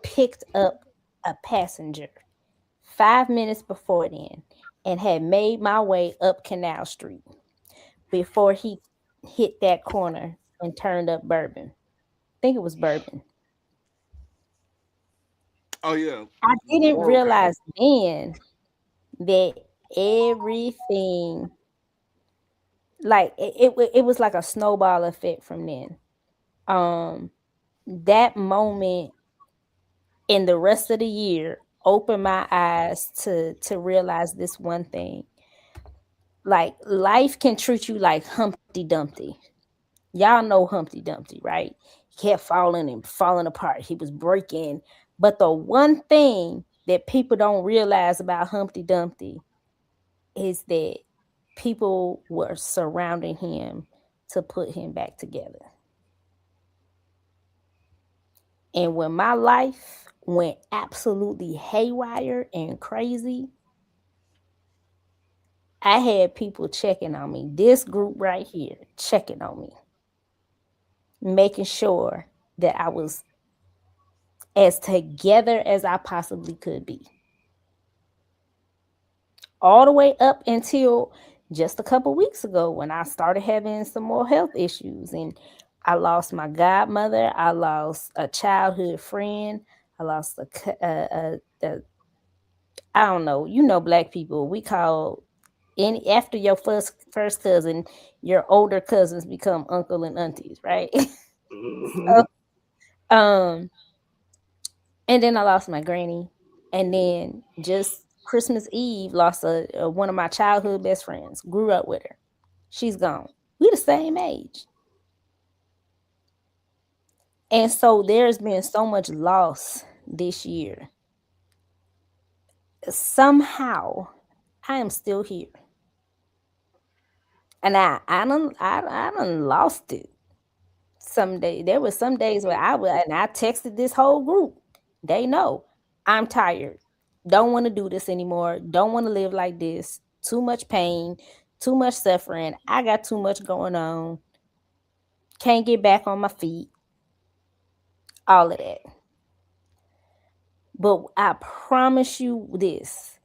picked up a passenger 5 minutes before then and had made my way up Canal Street before he hit that corner and turned up Bourbon. I think it was Bourbon. Oh, yeah. I didn't realize then that everything, like it was like a snowball effect from then. That moment in the rest of the year opened my eyes to realize this one thing. Like life can treat you like Humpty Dumpty. Y'all know Humpty Dumpty, right? He kept falling and falling apart. He was breaking. But the one thing that people don't realize about Humpty Dumpty is that people were surrounding him to put him back together. And when my life went absolutely haywire and crazy, I had people checking on me. This group right here checking on me, making sure that I was as together as I possibly could be. All the way up until just a couple weeks ago when I started having some more health issues and I lost my godmother. I lost a childhood friend. I lost I don't know. You know, Black people, we call after your first cousin, your older cousins become uncle and aunties, right? Mm-hmm. So, and then I lost my granny, and then just Christmas Eve lost one of my childhood best friends. Grew up with her. She's gone. We the same age. And so there's been so much loss this year. Somehow I am still here. And I done lost it. There were some days where I texted this whole group. They know I'm tired. Don't want to do this anymore. Don't want to live like this. Too much pain, too much suffering. I got too much going on. Can't get back on my feet. All of that. But I promise you this.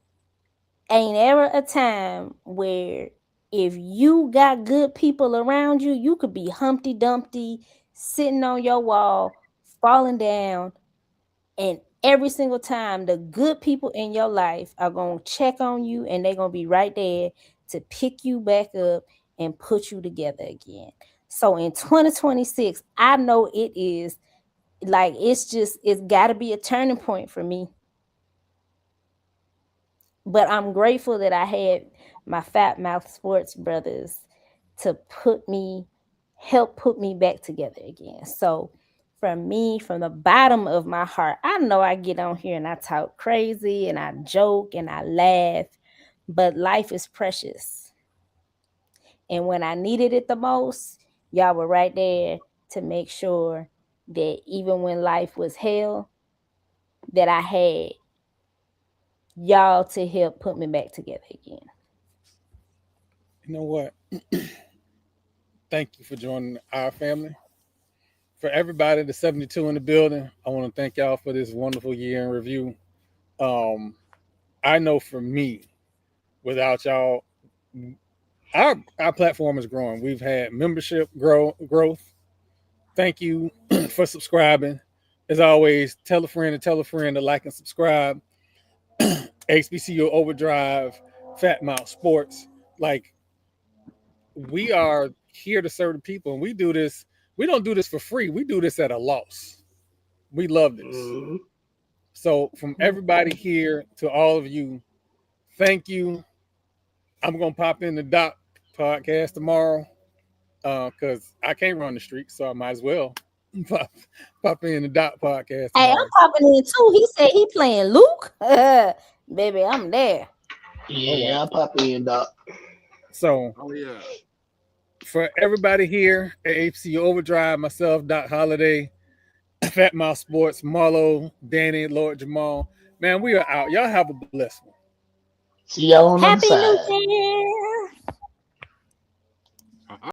Ain't ever a time where if you got good people around you, you could be Humpty Dumpty, sitting on your wall, falling down, and every single time the good people in your life are going to check on you and they're going to be right there to pick you back up and put you together again. So in 2026, I know it is like it's got to be a turning point for me. But I'm grateful that I had my Fat Mouth Sports brothers to help put me back together again. So from the bottom of my heart, I know I get on here and I talk crazy and I joke and I laugh, but life is precious. And when I needed it the most, y'all were right there to make sure that even when life was hell, that I had y'all to help put me back together again. You know what? Thank you for joining our family. For everybody, the 72 in the building, I want to thank y'all for this wonderful year in review. I know for me, without y'all, our platform is growing. We've had membership growth. Thank you for subscribing. As always, tell a friend to like and subscribe. HBCU Overdrive, Fat Mouth Sports. Like, we are here to serve the people, and we do this. We don't do this for free. We do this at a loss. We love this. Mhm. So from everybody here to all of you, thank you. I'm going to pop in the Doc podcast tomorrow because I can't run the street, so I might as well pop in the Doc podcast Hey, tomorrow. I'm popping in too. He said he playing Luke. Baby, I'm there. Yeah, I'll pop in, Doc. So, Oh yeah. for everybody here at HBCU Overdrive, myself, Doc Holiday, Fat Mouth Sports, Marlo, Danny, Lord Jamal, man, we are out. Y'all have a blessed one. See y'all on the other Happy New side. Year.